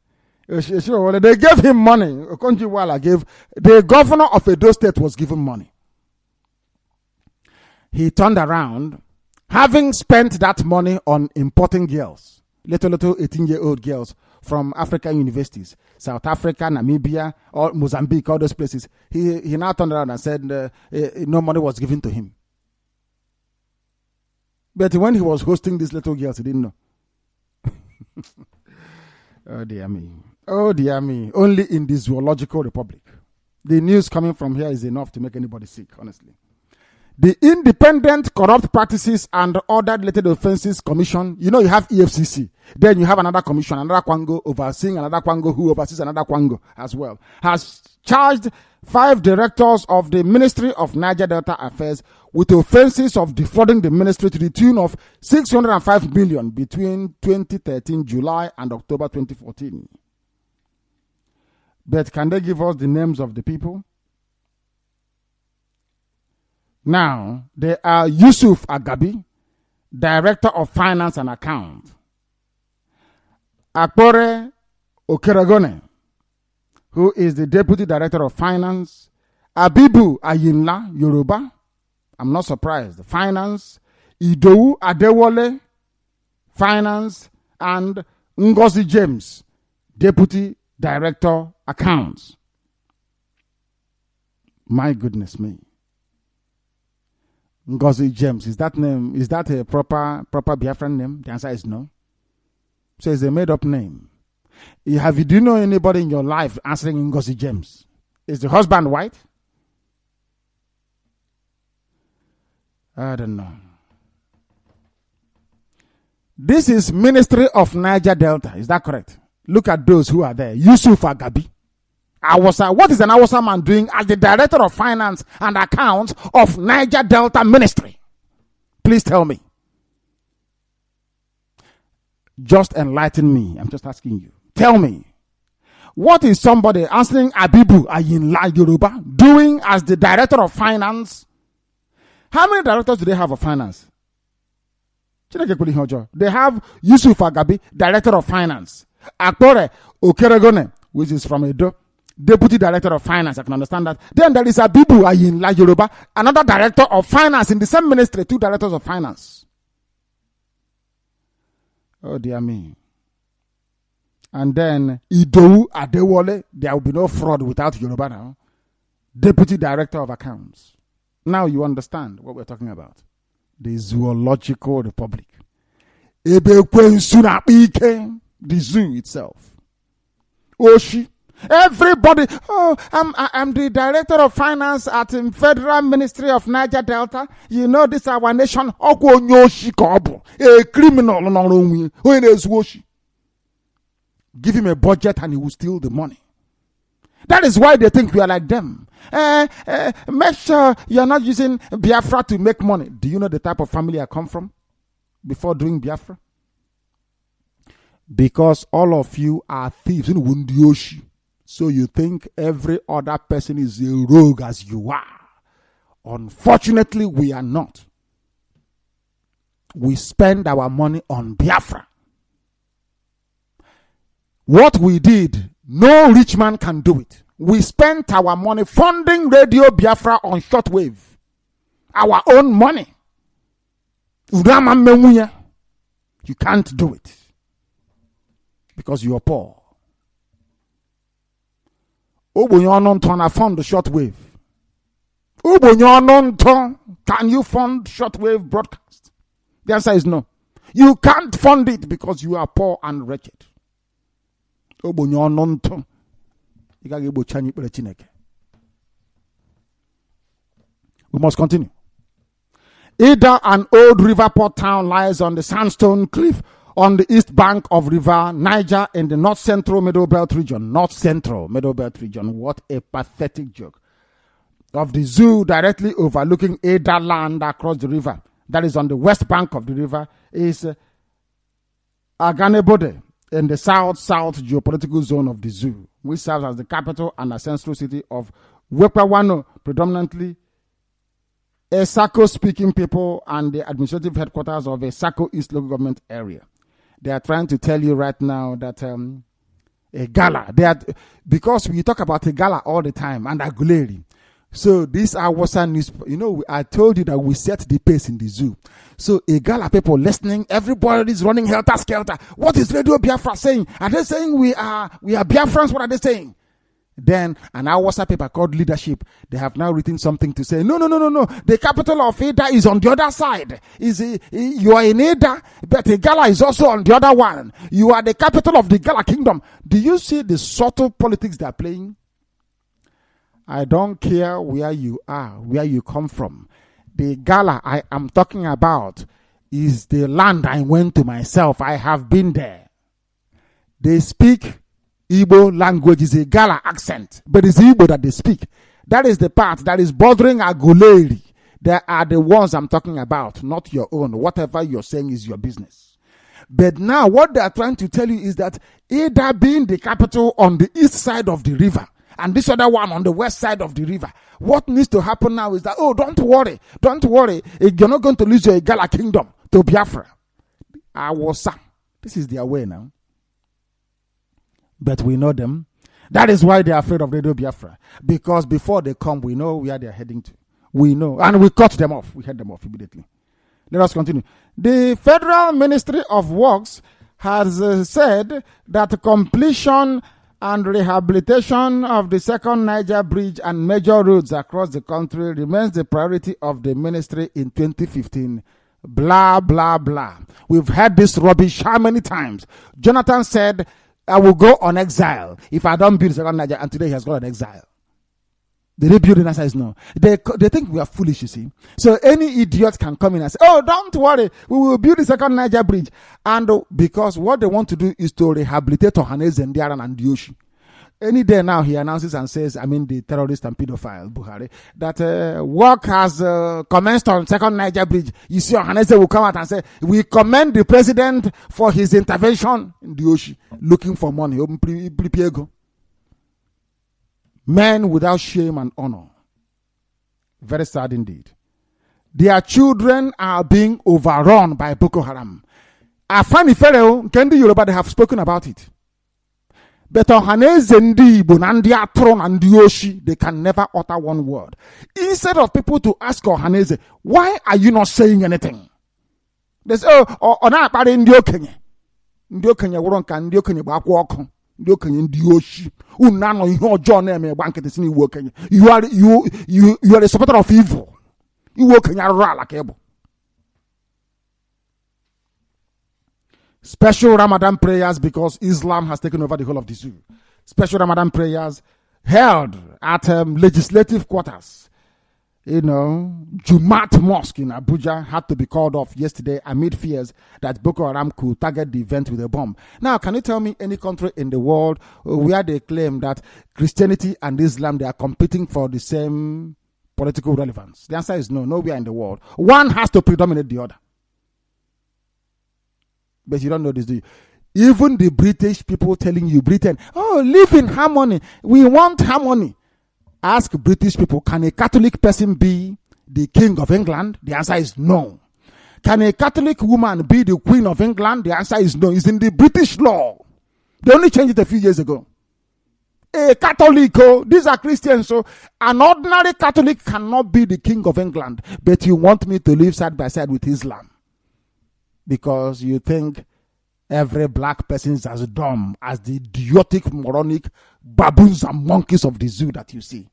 They gave him money. Okonjo-Iweala gave, the governor of Edo State was given money. He turned around, having spent that money on importing girls, little 18-year-old girls from African universities, South Africa, Namibia, or Mozambique, all those places. He now turned around and said no money was given to him. But when he was hosting these little girls, he didn't know. Oh dear me. Oh dear me. Only in the zoological republic. The news coming from here is enough to make anybody sick, honestly. The Independent Corrupt Practices and Other Related Offenses Commission, you know, you have EFCC. Then you have another commission, another Kwango overseeing another Kwango who oversees another Kwango as well, has charged 5 directors of the Ministry of Niger Delta Affairs with offenses of defrauding the ministry to the tune of 605 million between 2013 July and October 2014. But can they give us the names of the people? Now, they are Yusuf Agabi, Director of Finance and Account. Akpore Okeragone, who is the Deputy Director of Finance. Abibu Ayinla, Yoruba. I'm not surprised. Finance. Idou Adewole, Finance. And Ngozi James, Deputy Director, Accounts. My goodness me. Ngozi James, is that a proper Biafran name? The answer is no. So it's a made-up name. Do you know anybody in your life answering Ngozi James? Is the husband white? I don't know. This is Ministry of Niger Delta. Is that correct? Look at those who are there. Yusuf Agabi. What is an Awasa man doing as the Director of Finance and Accounts of Niger Delta Ministry? Please tell me. Just enlighten me. I'm just asking you. Tell me. What is somebody answering Abibu Ayinla Yoruba doing as the Director of Finance? How many directors do they have of finance? They have Yusuf Agabi, Director of Finance. Akpore Okeragone, which is from Edo, Deputy Director of Finance, I can understand that. Then there is Abibu Ayinla Yoruba, another Director of Finance in the same ministry, 2 Directors of Finance. Oh dear me. And then Idowu Adewole, there will be no fraud without Yoruba now. Deputy Director of Accounts. Now you understand what we're talking about. The Zoological Republic. The zoo itself. Oshi. Everybody, I'm the Director of Finance at the Federal Ministry of Niger Delta. You know this our nation. A criminal. Give him a budget and he will steal the money. That is why they think we are like them. Make sure you're not using Biafra to make money. Do you know the type of family I come from before doing Biafra? Because all of you are thieves in Wundioshi. So you think every other person is a rogue as you are. Unfortunately, we are not. We spend our money on Biafra. What we did, no rich man can do it. We spent our money funding Radio Biafra on shortwave. Our own money. You can't do it. Because you are poor. Ubunyonon fund the shortwave. Ubunyonon can you fund shortwave broadcast? The answer is no. You can't fund it because you are poor and wretched. Ubunyonon we must continue. Ida, an old river port town, lies on the sandstone cliff on the east bank of River Naija in the North Central Middle Belt region. North Central Middle Belt region. What a pathetic joke. Of the zoo directly overlooking Ada land across the river. That is on the west bank of the river is Aganebode in the south-south geopolitical zone of the zoo, which serves as the capital and ancestral city of Wepawano, predominantly a Sako-speaking people and the administrative headquarters of a Sako East local government area. They are trying to tell you right now that a gala, because we talk about a gala all the time and Aguleri. So this Awasa news, I told you that we set the pace in the zoo. So a gala people listening, everybody is running helter skelter. What is Radio Biafra saying? Are they saying we are Biafrans? What are they saying? Then an Awasa paper called Leadership, they have now written something to say, no. The capital of Ada is on the other side. You are in Ada, but Igala is also on the other one. You are the capital of the Igala kingdom. Do you see the subtle politics they are playing? I don't care where you are, where you come from. The Igala I am talking about is the land I went to myself. I have been there. They speak Igbo language, is a Gala accent, but it's Igbo that they speak. That is the part that is bothering Aguleri. They are the ones I'm talking about, not your own. Whatever you're saying is your business. But now what they are trying to tell you is that Ada being the capital on the east side of the river, and this other one on the west side of the river, what needs to happen now is that, don't worry, you're not going to lose your Igala kingdom to Biafra. This is their way now. But we know them. That is why they are afraid of Radio Biafra. Because before they come, we know where they are heading to. We know. And we cut them off. We head them off immediately. Let us continue. The Federal Ministry of Works has said that completion and rehabilitation of the second Niger bridge and major roads across the country remains the priority of the ministry in 2015. Blah, blah, blah. We've heard this rubbish how many times? Jonathan said, I will go on exile if I don't build the second Niger, and today he has gone on exile. Did they build the answer is no. They think we are foolish, you see. So any idiot can come in and say, don't worry, we will build the second Niger bridge. And because what they want to do is to rehabilitate Ohaneze and Diaran and Dioshi. Any day now he announces and says, the terrorist and pedophile, Buhari, that work has commenced on second Niger bridge. You see, Ohaneze will come out and say, we commend the president for his intervention in Dioshi, looking for money. Men without shame and honor. Very sad indeed. Their children are being overrun by Boko Haram. Afani Fereo, Kendi Yoruba, they have spoken about it. But Ohaneze ndi Igbo na ndi Atro na ndi Oshi, they can never utter one word. Instead of people to ask Ohaneze, why are you not saying anything? They say, oh, ona akpari ndi okenye. Ndi okenye wuro nka ndi okenye gba akwa ọkụ. Ndi okenye ndi Oshi. Una no ihe ọjọọ na-eme gba nkịtị si n'iwu okenye. You are a supporter of evil. Iwu okenye arụrụ ala ka ịbụ. Special Ramadan prayers because Islam has taken over the whole of the zoo. Special Ramadan prayers held at legislative quarters. You know, Jumat Mosque in Abuja had to be called off yesterday amid fears that Boko Haram could target the event with a bomb. Now, can you tell me any country in the world where they claim that Christianity and Islam, they are competing for the same political relevance? The answer is no, nowhere in the world. One has to predominate the other. But you don't know this, do you? Even the British people telling you, Britain, oh, live in harmony. We want harmony. Ask British people, can a Catholic person be the King of England? The answer is no. Can a Catholic woman be the Queen of England? The answer is no. It's in the British law. They only changed it a few years ago. A Catholic, oh, these are Christians, so an ordinary Catholic cannot be the King of England. But you want me to live side by side with Islam because you think every black person is as dumb as the idiotic, moronic baboons and monkeys of the zoo that you see.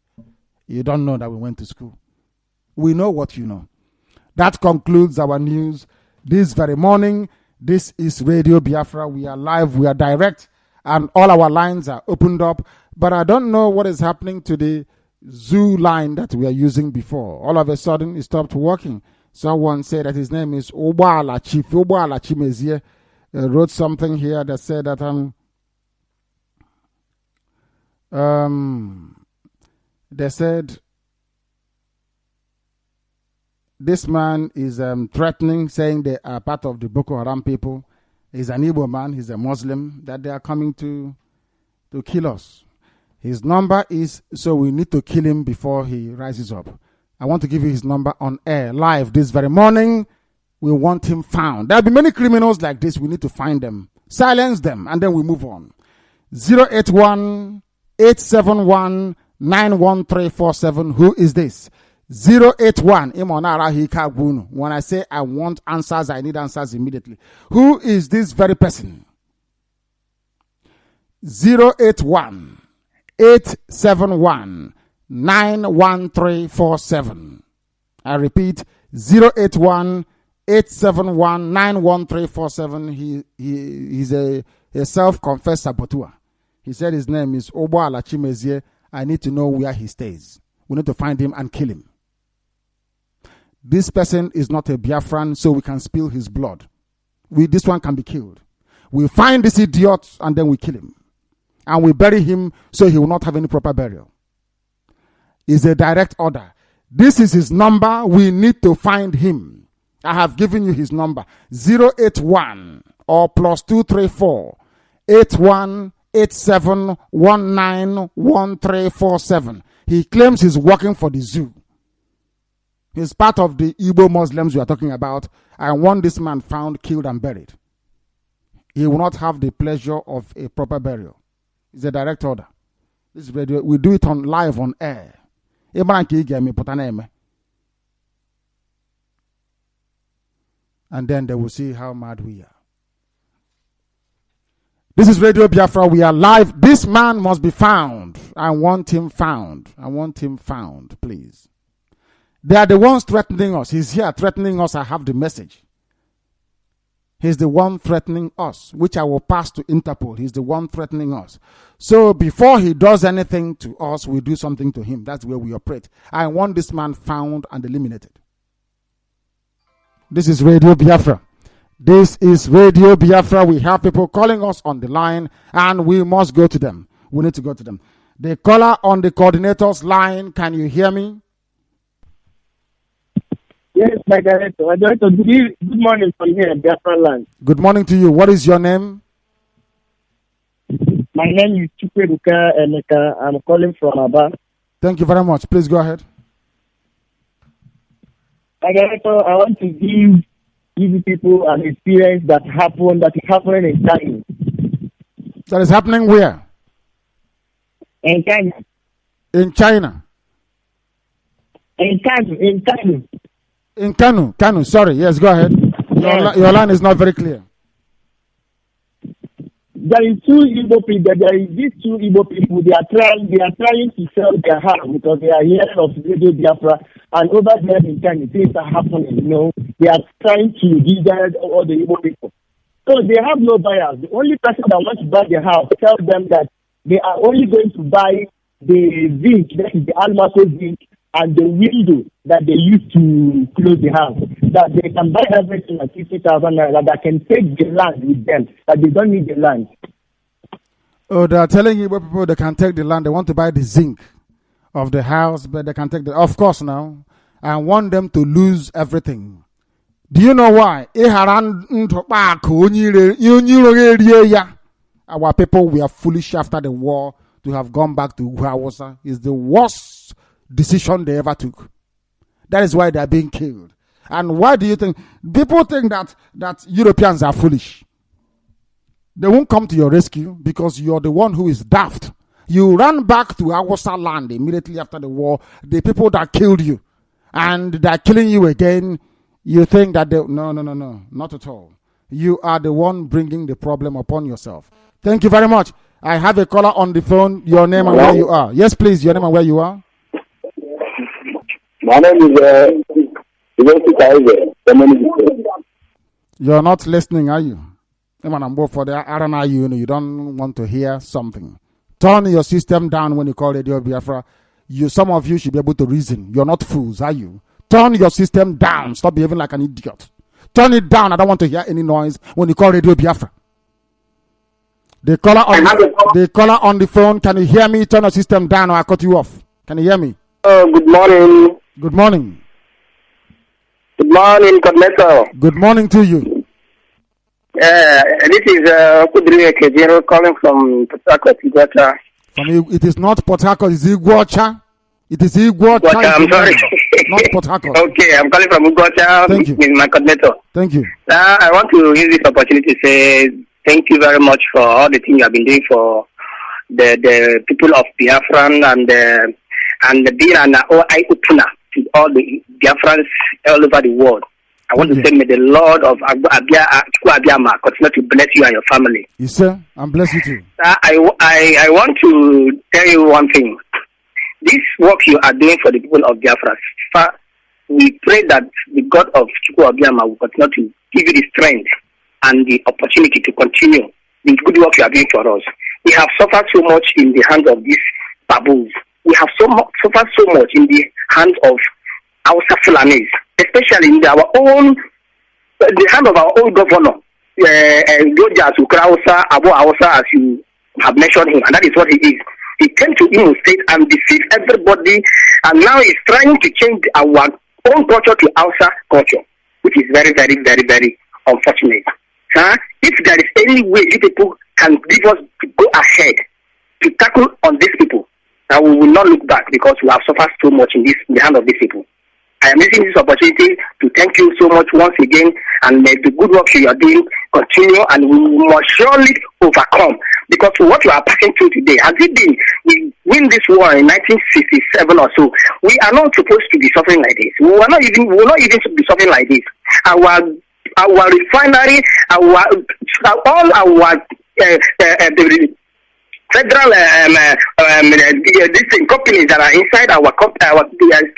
You don't know that we went to school. We know what you know. That concludes our news this very morning. This is Radio Biafra. We are live, we are direct, and all our lines are opened up. But I don't know what is happening to the zoo line that we are using before. All of a sudden, it stopped working. Someone said that his name is Obala Chief. Obala Chimezie wrote something here that said that they said this man is threatening, saying they are part of the Boko Haram people. He's an Igbo man, he's a Muslim, that they are coming to kill us. His number is, so we need to kill him before he rises up. I want to give you his number on air, live this very morning. We want him found. There'll be many criminals like this. We need to find them, silence them, and then we move on. 081-871-91347. Who is this? 081. When I say I want answers, I need answers immediately. Who is this very person? 081-871-91347. I repeat, 081-871-91347. He's a self-confessed saboteur. He said his name is Obo Alachimezie. I need to know where he stays. We need to find him and kill him. This person is not a Biafran, so we can spill his blood. This one can be killed. We find this idiot and then we kill him. And we bury him so he will not have any proper burial. It's a direct order. This is his number. We need to find him. I have given you his number. 081 or +234 8187191347. He claims he's working for the zoo. He's part of the Igbo Muslims we are talking about. I want this man found, killed, and buried. He will not have the pleasure of a proper burial. It's a direct order. This radio, we do it on live on air. And then they will see how mad we are. This is Radio Biafra. We are live. This man must be found. I want him found. I want him found, please. They are the ones threatening us. He's here threatening us. I have the message. He's the one threatening us, which I will pass to Interpol. He's the one threatening us. So before he does anything to us, we do something to him. That's where we operate. I want this man found and eliminated. This is Radio Biafra. This is Radio Biafra. We have people calling us on the line and we must go to them. We need to go to them. The caller on the coordinator's line, can you hear me? Yes, my director. My director, good morning from here in Biafra land. Good morning to you. What is your name? My name is Chukwuebuka Emeka. I'm calling from Aba. Thank you very much. Please go ahead. My director, I want to give you people an experience that is happening in Kano. That is happening where? In China. In China. In Kanu. In Kanu. Sorry. Yes, go ahead. Your line is not very clear. There is two Igbo people. There is these two Igbo people. They are trying to sell their house because they are hearing of Radio Biafra, and over there in China things are happening. You know, they are trying to divide all the Igbo people. So they have no buyers. The only person that wants to buy the house tell them that they are only going to buy the zinc, that is the almaco zinc, and the window that they use to close the house. That they can buy everything at 50,000 naira, that can take the land with them, that they don't need the land. Oh, they are telling you people they can take the land. They want to buy the zinc of the house, but they can take the, of course now, and want them to lose everything. Do you know why? Our people were foolish after the war to have gone back to Hausa. Is the worst decision they ever took. That is why they are being killed. And why do you think people think that Europeans are foolish? They won't come to your rescue because you're the one who is daft. You ran back to Hausa land immediately after the war. The people that killed you, and they're killing you again. You think that no, not at all. You are the one bringing the problem upon yourself. Thank you very much. I have a caller on the phone. Your name and where you are. Yes, please. Your name and where you are. My name is You're not listening, are you? For the RNIU, you don't want to hear something. Turn your system down when you call Radio Biafra. Some of you should be able to reason. You're not fools, are you? Turn your system down. Stop behaving like an idiot. Turn it down. I don't want to hear any noise when you call Radio Biafra. The caller on the phone, can you hear me? Turn your system down or I cut you off. Can you hear me? Good morning. Good morning. Good morning, Coordinator. Good morning to you. This is Kudri Kejero calling from Port Harcourt, Igwacha. It is not Port Harcourt, it's Igwacha. It is Igwacha. I'm sorry. Not Port Harcourt. Okay, I'm calling from Igwacha. Thank you. With my coordinator. Thank you. I want to use this opportunity to say thank you very much for all the things you have been doing for the people of Biafran and being an eye opener to all the Biafrans all over the world. I want to say, may the Lord of Abiyama continue to bless you and your family. Yes, sir. And bless you too. I want to tell you one thing. This work you are doing for the people of Biafra, we pray that the God of Chukwu Abiyama will continue to give you the strength and the opportunity to continue the good work you are doing for us. We have suffered so much in the hands of these baboons. We have suffered so much in the hands of our Fulanis, especially in the hand of our own governor, Georgia Sukrausa, Abu Hausa, as you have mentioned him, and that is what he is. He came to Imo State and deceived everybody, and now he's trying to change our own culture to Hausa culture, which is very, very, very, very unfortunate. If there is any way you people can give us to go ahead to tackle on these people, we will not look back because we have suffered so much in the hand of these people. I am using this opportunity to thank you so much once again, and may the good work you are doing continue, and we must surely overcome. Because what you are passing through today, has it been, we win this war in 1967 or so, we are not supposed to be suffering like this. We will not even be suffering like this. Our refinery, all our federal companies that are inside our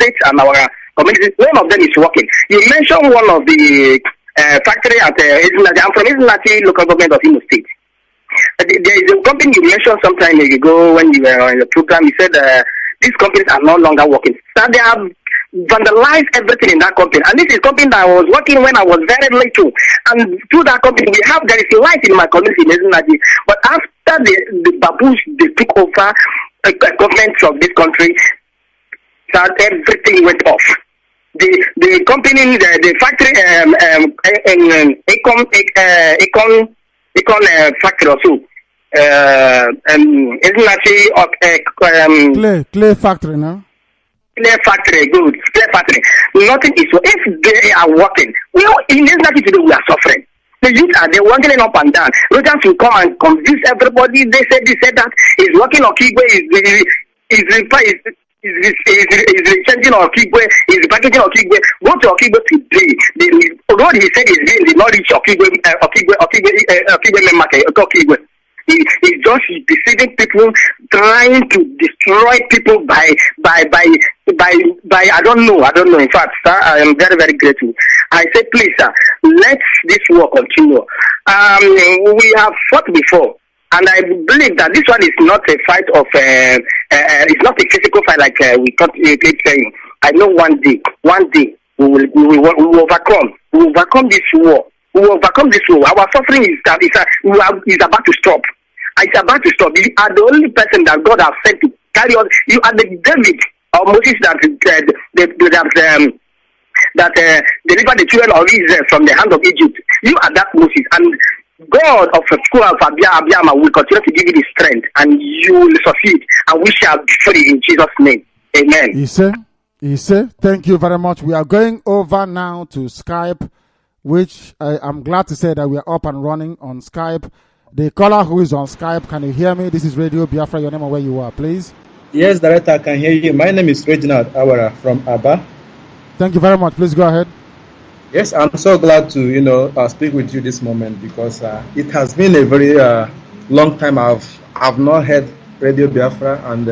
states and our communities, none of them is working. You mentioned one of the factory at I'm from Izinati local government of Imo State. There is a company you mentioned some time ago when you were on the program. You said these companies are no longer working. So they have vandalized everything in that company. And this is a company that I was working when I was very little. And through that company, there is light in my community in Izinati. But after the baboons, they took over government of this country, that everything went off. The company, the factory, Econ factory also, isn't actually clay factory now. Clay factory, good. Clay factory. Nothing is. If they are working, in this country today we are suffering. The youth are there working up and down. Rogers will come and convince everybody. They said this, said that. He's working on Kigwe. He's changing on Kigwe. He's packaging on Kigwe. Go to Okigwe today. The road he said is being did not reach Okigwe market. Okigwe. He's just deceiving people, trying to destroy people by I don't know. In fact, sir, I am very, very grateful. I say, please, sir, let this war continue. We have fought before, and I believe that this one is not a fight of it's not a physical fight like we keep saying. I know one day we will overcome. We will overcome this war. We will overcome this war. Our suffering is about to stop. It's about to stop. You are the only person that God has sent to carry on. You are the David or Moses that delivered the children of Israel from the hand of Egypt. You are that Moses, and God of the school of Abiyama will continue to give you the strength, and you will succeed, and we shall be free in Jesus' name. Amen. He said, thank you very much. We are going over now to Skype, which I'm glad to say that we are up and running on Skype. The caller who is on Skype, can you hear me? This is Radio Biafra. Your name and where you are, please. Yes, Director, I can hear you. My name is Reginald Awara from Aba. Thank you very much. Please go ahead. Yes, I'm so glad to speak with you this moment, because it has been a very long time. I've not heard Radio Biafra, and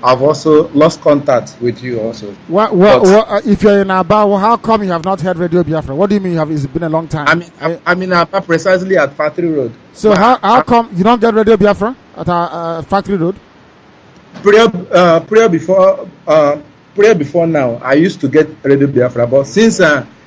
I've also lost contact with you also. If you're in Aba, how come you have not heard Radio Biafra? What do you mean? It's been a long time. I'm in Aba, precisely at Factory Road. So how come you don't get Radio Biafra at Factory Road? Prayer before now, I used to get Radio Biafra, but since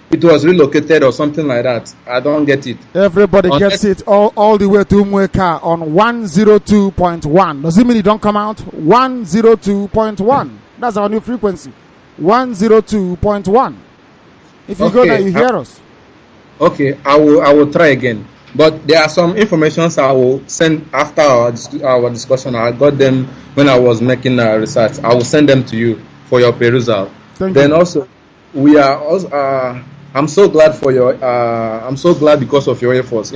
it was relocated or something like that, I don't get it. Everybody gets it all the way to Mweka on 102.1. Does it mean it don't come out? 102.1. That's our new frequency. 102.1. If you go there, you hear us. Okay, I will try again. But there are some informations I will send after our discussion. I got them when I was making research. I will send them to you for your perusal. Then also, we are also. I'm so glad for your. I'm so glad because of your efforts.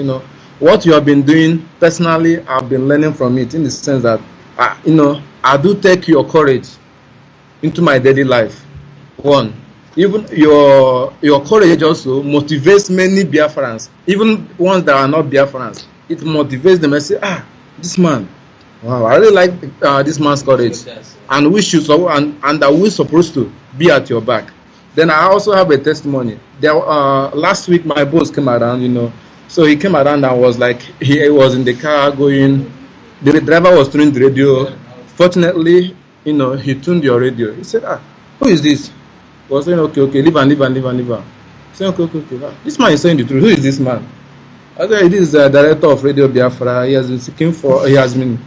What you have been doing personally. I've been learning from it in the sense that, I do take your courage into my daily life. One, even your courage also motivates many Biafrans, even ones that are not Biafrans. It motivates them and say, this man, wow, I really like this man's courage, and we should and that we're supposed to be at your back. Then I also have a testimony. There, last week my boss came around, so he came around and was like, he was in the car going, the driver was tuning the radio. Fortunately, he tuned your radio. He said, who is this? I was saying, okay, leave on. Saying, okay. This man is saying the truth. Who is this man? I said, this is the director of Radio Biafra. He has been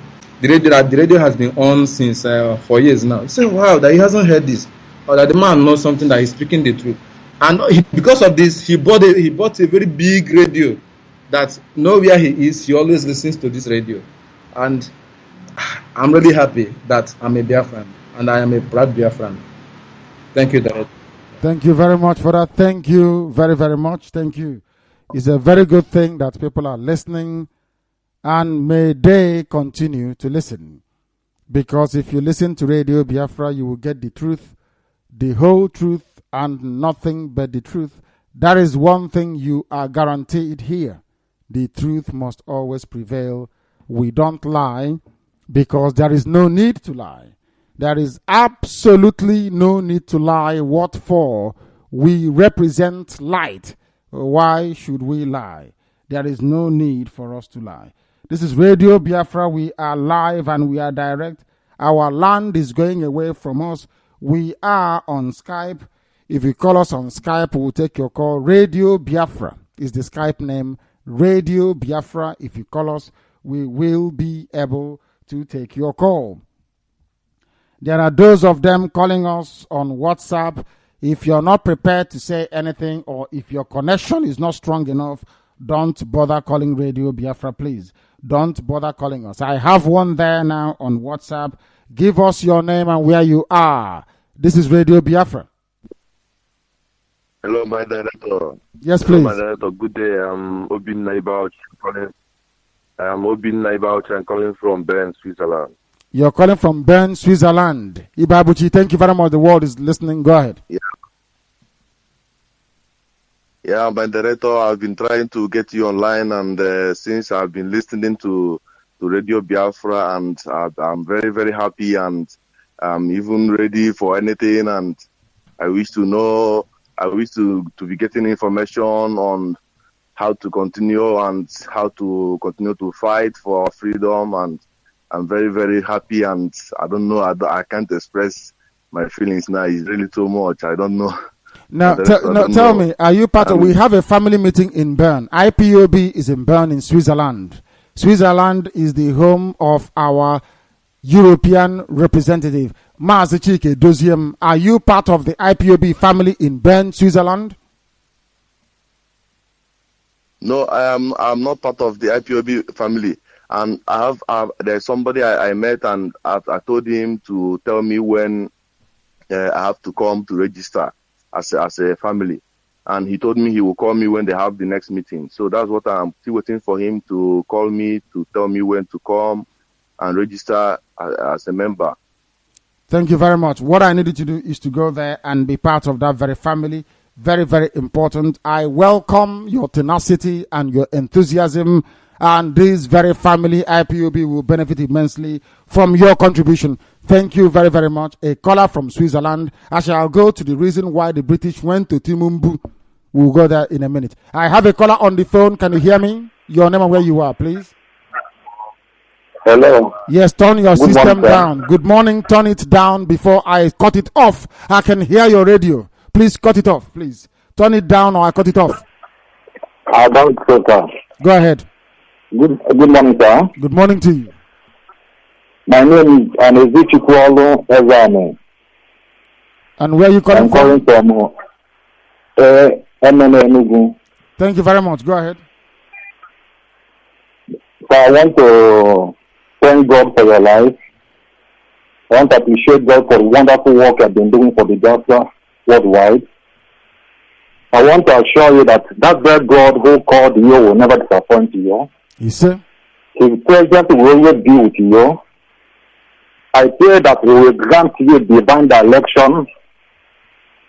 the radio has been on since 4 years now. He said, wow, that he hasn't heard this. Or that the man knows something, that he's speaking the truth. And because of this, he bought a very big radio that nowhere he is, he always listens to this radio. And I'm really happy that I'm a Biafran, and I am a proud Biafran. Thank you, Director. Thank you very much for that. Thank you very, very much. Thank you. It's a very good thing that people are listening, and may they continue to listen. Because if you listen to Radio Biafra, you will get the truth, the whole truth, and nothing but the truth. That is one thing you are guaranteed here. The truth must always prevail. We don't lie because there is no need to lie. There is absolutely no need to lie. What for? We represent light. Why should we lie? There is no need for us to lie. This is Radio Biafra. We are live and we are direct. Our land is going away from us. We are on Skype. If you call us on Skype, we'll take your call. Radio Biafra is the Skype name. Radio Biafra. If you call us, we will be able to take your call. There are those of them calling us on WhatsApp. If you're not prepared to say anything, or if your connection is not strong enough, don't bother calling Radio Biafra, please. Don't bother calling us. I have one there now on WhatsApp. Give us your name and where you are. This is Radio Biafra. Hello, my director. Yes, Hello, please. my director. Good day. I'm Obin Naibauch calling. I'm Obin Naibauch. I'm calling from Bern, Switzerland. You're calling from Bern, Switzerland. Ibabuchi, thank you very much. The world is listening. Go ahead. Yeah, my director, I've been trying to get you online, and since I've been listening to Radio Biafra, and I'm very, very happy, and I'm even ready for anything, and I wish to be getting information on how to continue and how to continue to fight for our freedom, and I'm very, very happy, and I don't know, I can't express my feelings now. It's really too much. I don't know. Now, tell me, are you part of? We have a family meeting in Bern. IPOB is in Bern in Switzerland. Switzerland is the home of our European representative, MAZI Chike Doziem. Are you part of the IPOB family in Bern, Switzerland? No, I'm not part of the IPOB family. And there's somebody I met, and I told him to tell me when I have to come to register as a family. And he told me he will call me when they have the next meeting. So that's what I'm still waiting for him to call me to tell me when to come and register as a member. Thank you very much. What I needed to do is to go there and be part of that very family. Very, very important. I welcome your tenacity and your enthusiasm, and this very family, IPOB, will benefit immensely from your contribution. Thank you very, very much. A caller from Switzerland. I shall go to the reason why the British went to Timumbu. We'll go there in a minute. I have a caller on the phone. Can you hear me? Your name and where you are, please. Hello. Yes, turn your Good system morning, down. Good morning. Turn it down before I cut it off. I can hear your radio. Please cut it off, please. Turn it down or I cut it off. I don't know, sir. Go ahead. Good morning, sir. Good morning to you. My name is Anezichikwalo Ezane. And where are you calling from? I'm calling from Enugu. Thank you very much. Go ahead. So I want to thank God for your life. I want to appreciate God for the wonderful work I've been doing for the Biafra worldwide. I want to assure you that very God who called you will never disappoint you. Yes, sir. His presence will always be with you. I pray that He will grant you divine direction.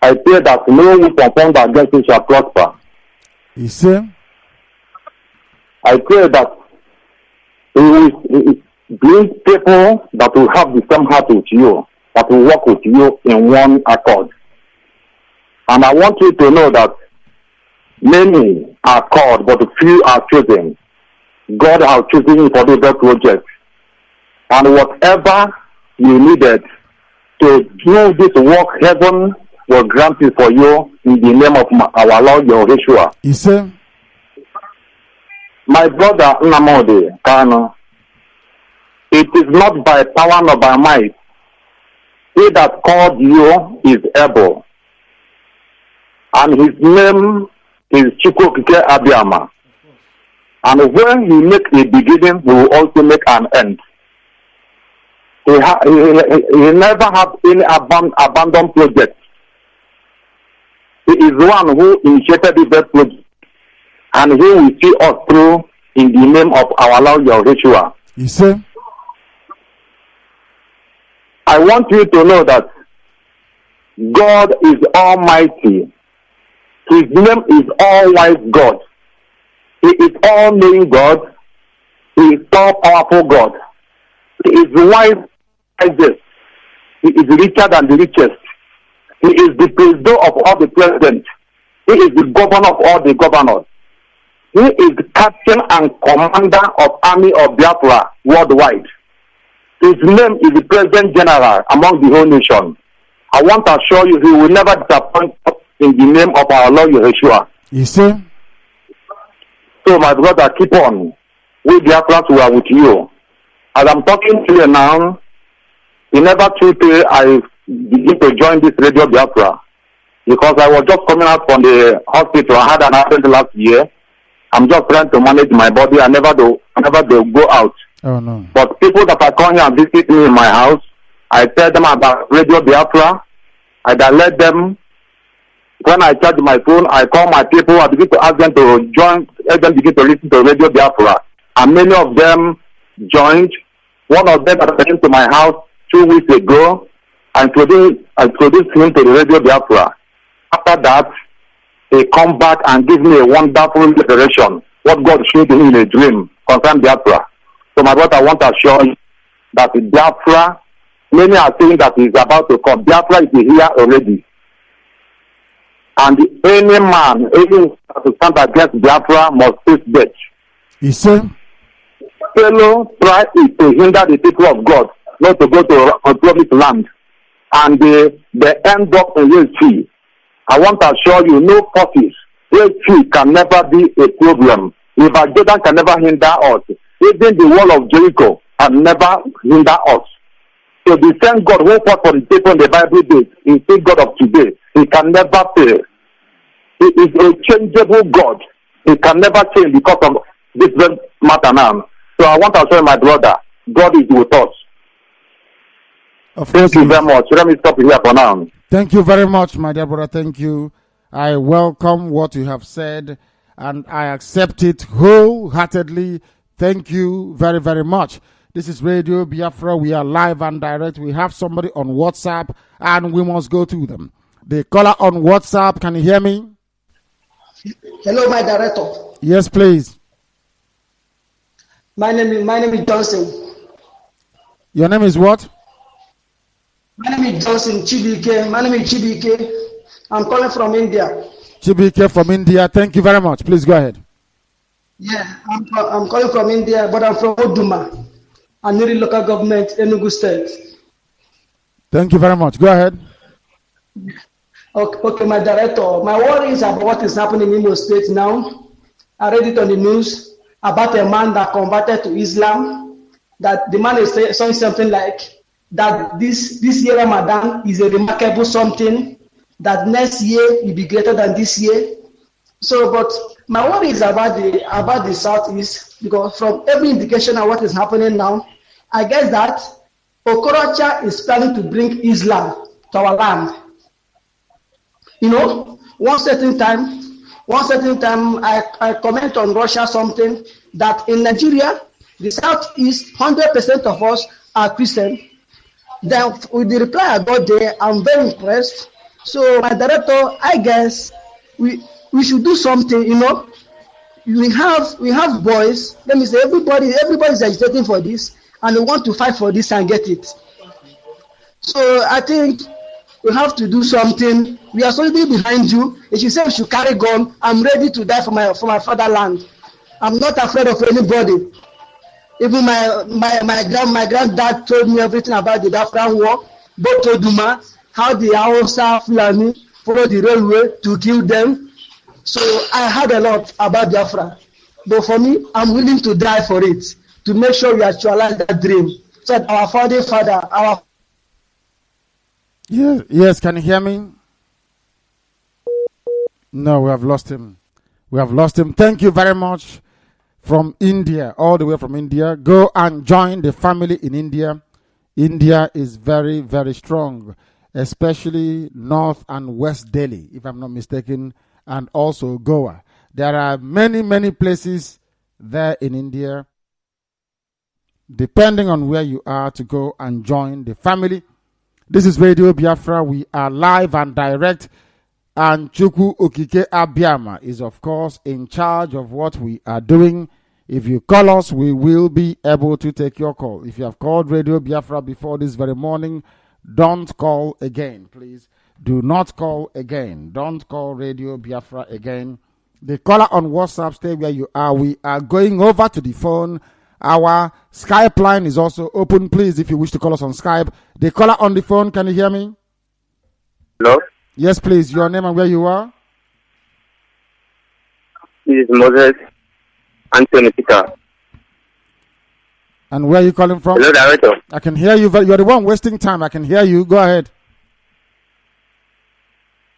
I pray that no weapon formed against you shall prosper. Yes, sir. I pray that He will bring people that will have the same heart with you, that will work with you in one accord. And I want you to know that many are called, but few are chosen. God has chosen you for this project. And whatever you needed to do this work, heaven will grant it for you in the name of our Lord Yeshua. Yes, sir. My brother Nnamdi Kanu, it is not by power nor by might. He that called you is able. And his name is Chukwukike Abiyama. And when he makes a beginning, he will also make an end. He never have any abandoned project. He is one who initiated the best project. And he will see us through in the name of our Lord Yeshua. Yes, sir. I want you to know that God is almighty. His name is all-wise God. He is all-knowing God. He is all-powerful God. He is wise. He is richer than the richest. He is the president of all the presidents. He is the governor of all the governors. He is the captain and commander of Army of Biafra worldwide. His name is the President General among the whole nation. I want to assure you, he will never disappoint us in the name of our Lord Yeshua. Yes, sir. So, my brother, keep on. We Biafrans who are with you. As I'm talking to you now, in never 2 days I begin to join this Radio Biafra because I was just coming out from the hospital. I had an accident last year. I'm just trying to manage my body. I never do go out. Oh, no. But people that are coming and visit me in my house, I tell them about Radio Biafra. I let them When I charge my phone, I call my people, I begin to ask them to join, let them begin to listen to Radio Biafra. And many of them joined. One of them came to my house 2 weeks ago and introduced him to the Radio Biafra. After that, they come back and give me a wonderful revelation, what God showed me in a dream concerning Biafra. So my brother, I want to assure you that Biafra, many are saying that it's about to come. Biafra is here already. And any man, any to stand against Biafra must face death. You see? Fellow try to hinder the people of God not to go to a promised land. And they end up in HC. I want to assure you, no forces. HC can never be a problem. River Jordan can never hinder us. Even the wall of Jericho can never hinder us. So the same God who fought for the people in the Bible days is the God of today. He can never fail. He is a changeable God. He can never change because of this matter now. So I want to assure my brother, God is with us. Thank you very much. Let me stop here for now. Thank you very much, my dear brother. Thank you. I welcome what you have said and I accept it wholeheartedly. Thank you very, very much. This is Radio Biafra. We are live and direct. We have somebody on WhatsApp and we must go to them. The caller on WhatsApp, can you hear me? Hello, my director. Yes, please. My name is Johnson. Your name is what? My name is Johnson Chibike. My name is Chibike. I'm calling from India. Chibike from India. Thank you very much. Please go ahead. Yeah, I'm calling from India, but I'm from Oduma, Anuri local government, Enugu State. Thank you very much. Go ahead. Okay, my director. My worry is about what is happening in Imo State now. I read it on the news about a man that converted to Islam. That the man is saying something like that this year Ramadan is a remarkable something. That next year will be greater than this year. So, but my worry is about the Southeast, because from every indication of what is happening now, I guess that Okorocha is planning to bring Islam to our land. You know, one certain time, I comment on Russia something that in Nigeria, the Southeast, 100% of us are Christian. Then with the reply I got there, I'm very impressed. So, my director, I guess we should do something. You know, we have boys. Let me say, everybody is agitating for this, and they want to fight for this and get it. So I think we have to do something. We are solidly behind you. If you say we should carry gun, I'm ready to die for my fatherland. I'm not afraid of anybody. Even my granddad told me everything about the Biafran war, both Oduma, how the Hausa Fulani followed the railway to kill them. So I heard a lot about Biafra. But for me, I'm willing to die for it, to make sure we actualize that dream. So that our father, our... Yes, can you hear me? No, we have lost him. Thank you very much. From India, all the way from India. Go and join the family in India. India is very, very strong, especially North and West Delhi, if I'm not mistaken, and also Goa. There are many, many places there in India, depending on where you are, to go and join the family. This is Radio Biafra. We are live and direct. And Chukwu Okike Abiama is, of course, in charge of what we are doing. If you call us, we will be able to take your call. If you have called Radio Biafra before this very morning, don't call again, please. Do not call again. Don't call Radio Biafra again. The caller on WhatsApp, stay where you are. We are going over to the phone. Our Skype line is also open. Please, if you wish to call us on Skype. The caller on the phone, can you hear me? Hello? Yes, please. Your name and where you are? This is Moses Anthony Peter. And where are you calling from? Hello, Director. I can hear you. You're the one wasting time. I can hear you. Go ahead.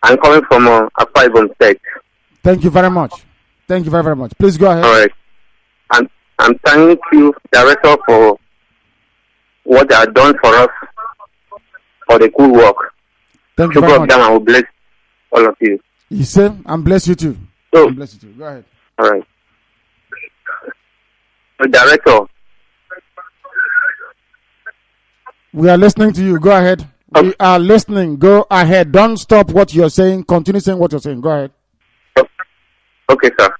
I'm calling from Akwa Ibom State. Thank you very much. Thank you very, very much. Please go ahead. All right. I'm thanking you, Director, for what they have done for us, for the good work. Thank you very much. I will bless all of you. You say, and bless you too. So, And bless you too. Go ahead. all right. Director. We are listening to you. Go ahead. We are listening. Go ahead. Don't stop what you're saying. Continue saying what you're saying. Go ahead. Okay, sir.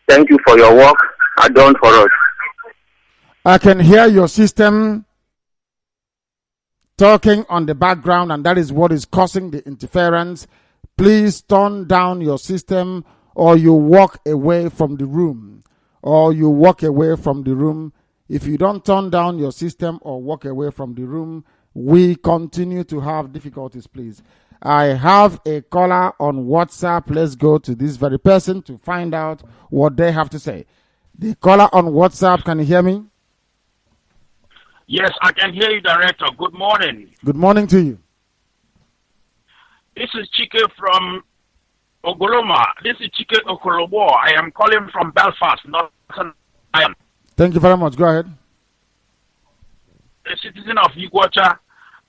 Thank you for your work done for us. I can hear your system talking on the background, and that is what is causing the interference. Please turn down your system, or you walk away from the room. If you don't turn down your system or walk away from the room, we continue to have difficulties, please. I have a caller on WhatsApp. Let's go to this very person to find out what they have to say. The caller on WhatsApp, can you hear me? Yes, I can hear you, Director. Good morning. Good morning to you. This is Chike from Ogoloma. This is Chike Okolobo. I am calling from Belfast, Northern Ireland. Thank you very much. Go ahead. A citizen of Iguacha.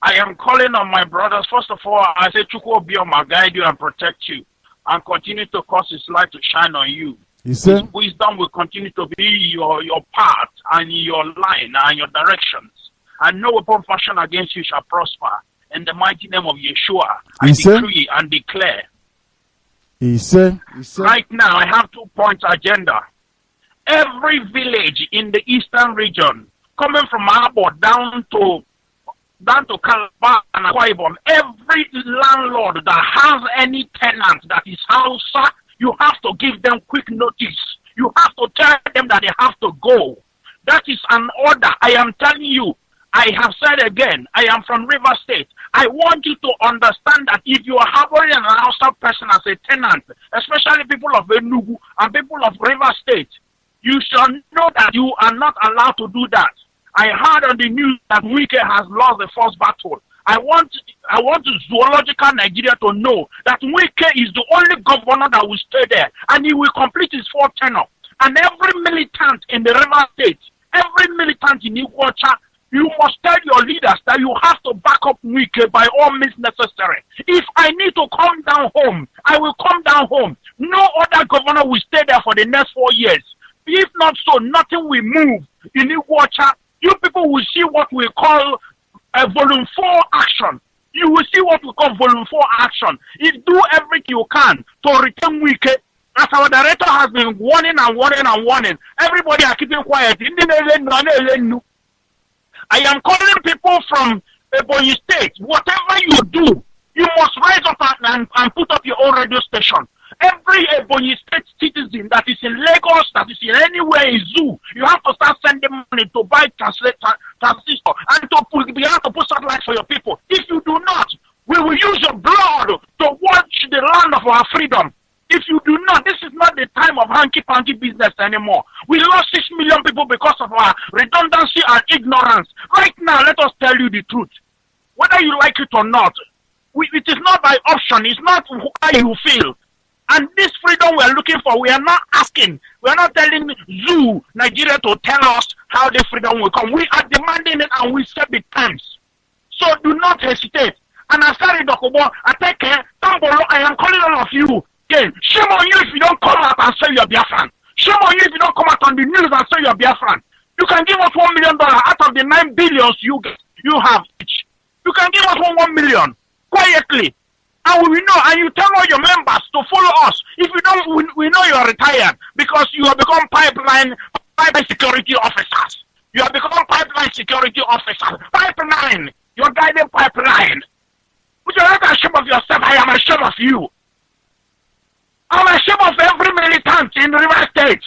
I am calling on my brothers. First of all, I say Chukwu Obioma guide you and protect you and continue to cause his light to shine on you. His wisdom will continue to be your path and your line and your directions. And no weapon fashioned against you shall prosper. In the mighty name of Yeshua, I decree and declare. Right now, I have 2 points agenda. Every village in the eastern region, coming from Abo down to Calabar and Akwa Ibom, every landlord that has any tenant that is Hausa, you have to give them quick notice. You have to tell them that they have to go. That is an order. I am telling you. I have said again, I am from River State. I want you to understand that if you are harboring an outside person as a tenant, especially people of Enugu and people of River State, you shall know that you are not allowed to do that. I heard on the news that Wike has lost the first battle. I want zoological Nigeria to know that Wike is the only governor that will stay there, and he will complete his 4th tenure. And every militant in the River State, every militant in Iguacha, you must tell your leaders that you have to back up Wike by all means necessary. If I need to come down home, I will come down home. No other governor will stay there for the next 4 years. If not so, nothing will move in Iguacha. You people will see what we call a volume 4 action. You will see what we call volume 4 action. If do everything you can to return Wike, as our director has been warning and warning and warning, everybody are keeping quiet. I am calling people from Ebonyi State. Whatever you do, you must rise up and put up your own radio station. Every Ebonyi State citizen that is in Lagos, that is in anywhere in zoo, you have to start sending money to buy transistor and to put satellites for your people. If you do not, we will use your blood to watch the land of our freedom. If you do not, this is not the time of hanky-panky business anymore. We lost 6 million people because of our redundancy and ignorance. Right now, let us tell you the truth. Whether you like it or not, it is not by option. It's not how you feel. And this freedom we are looking for, we are not asking. We are not telling Zoo, Nigeria, to tell us how the freedom will come. We are demanding it, and we set the terms. So do not hesitate. And I started Dokobo, I take care. I am calling all of you. Okay. Shame on you if you don't come out and say you're Biafran. Shame on you if you don't come out on the news and say you're Biafran. You can give us $1 million out of the 9 billions you have each. You can give us $1 million quietly. And we know, and you tell all your members to follow us. If you don't, we know you are retired because you have become pipeline security officers. You have become pipeline security officers. Pipeline, you're guiding pipeline. But you're not ashamed of yourself. I am ashamed of you. I'm ashamed of every militant in the River State.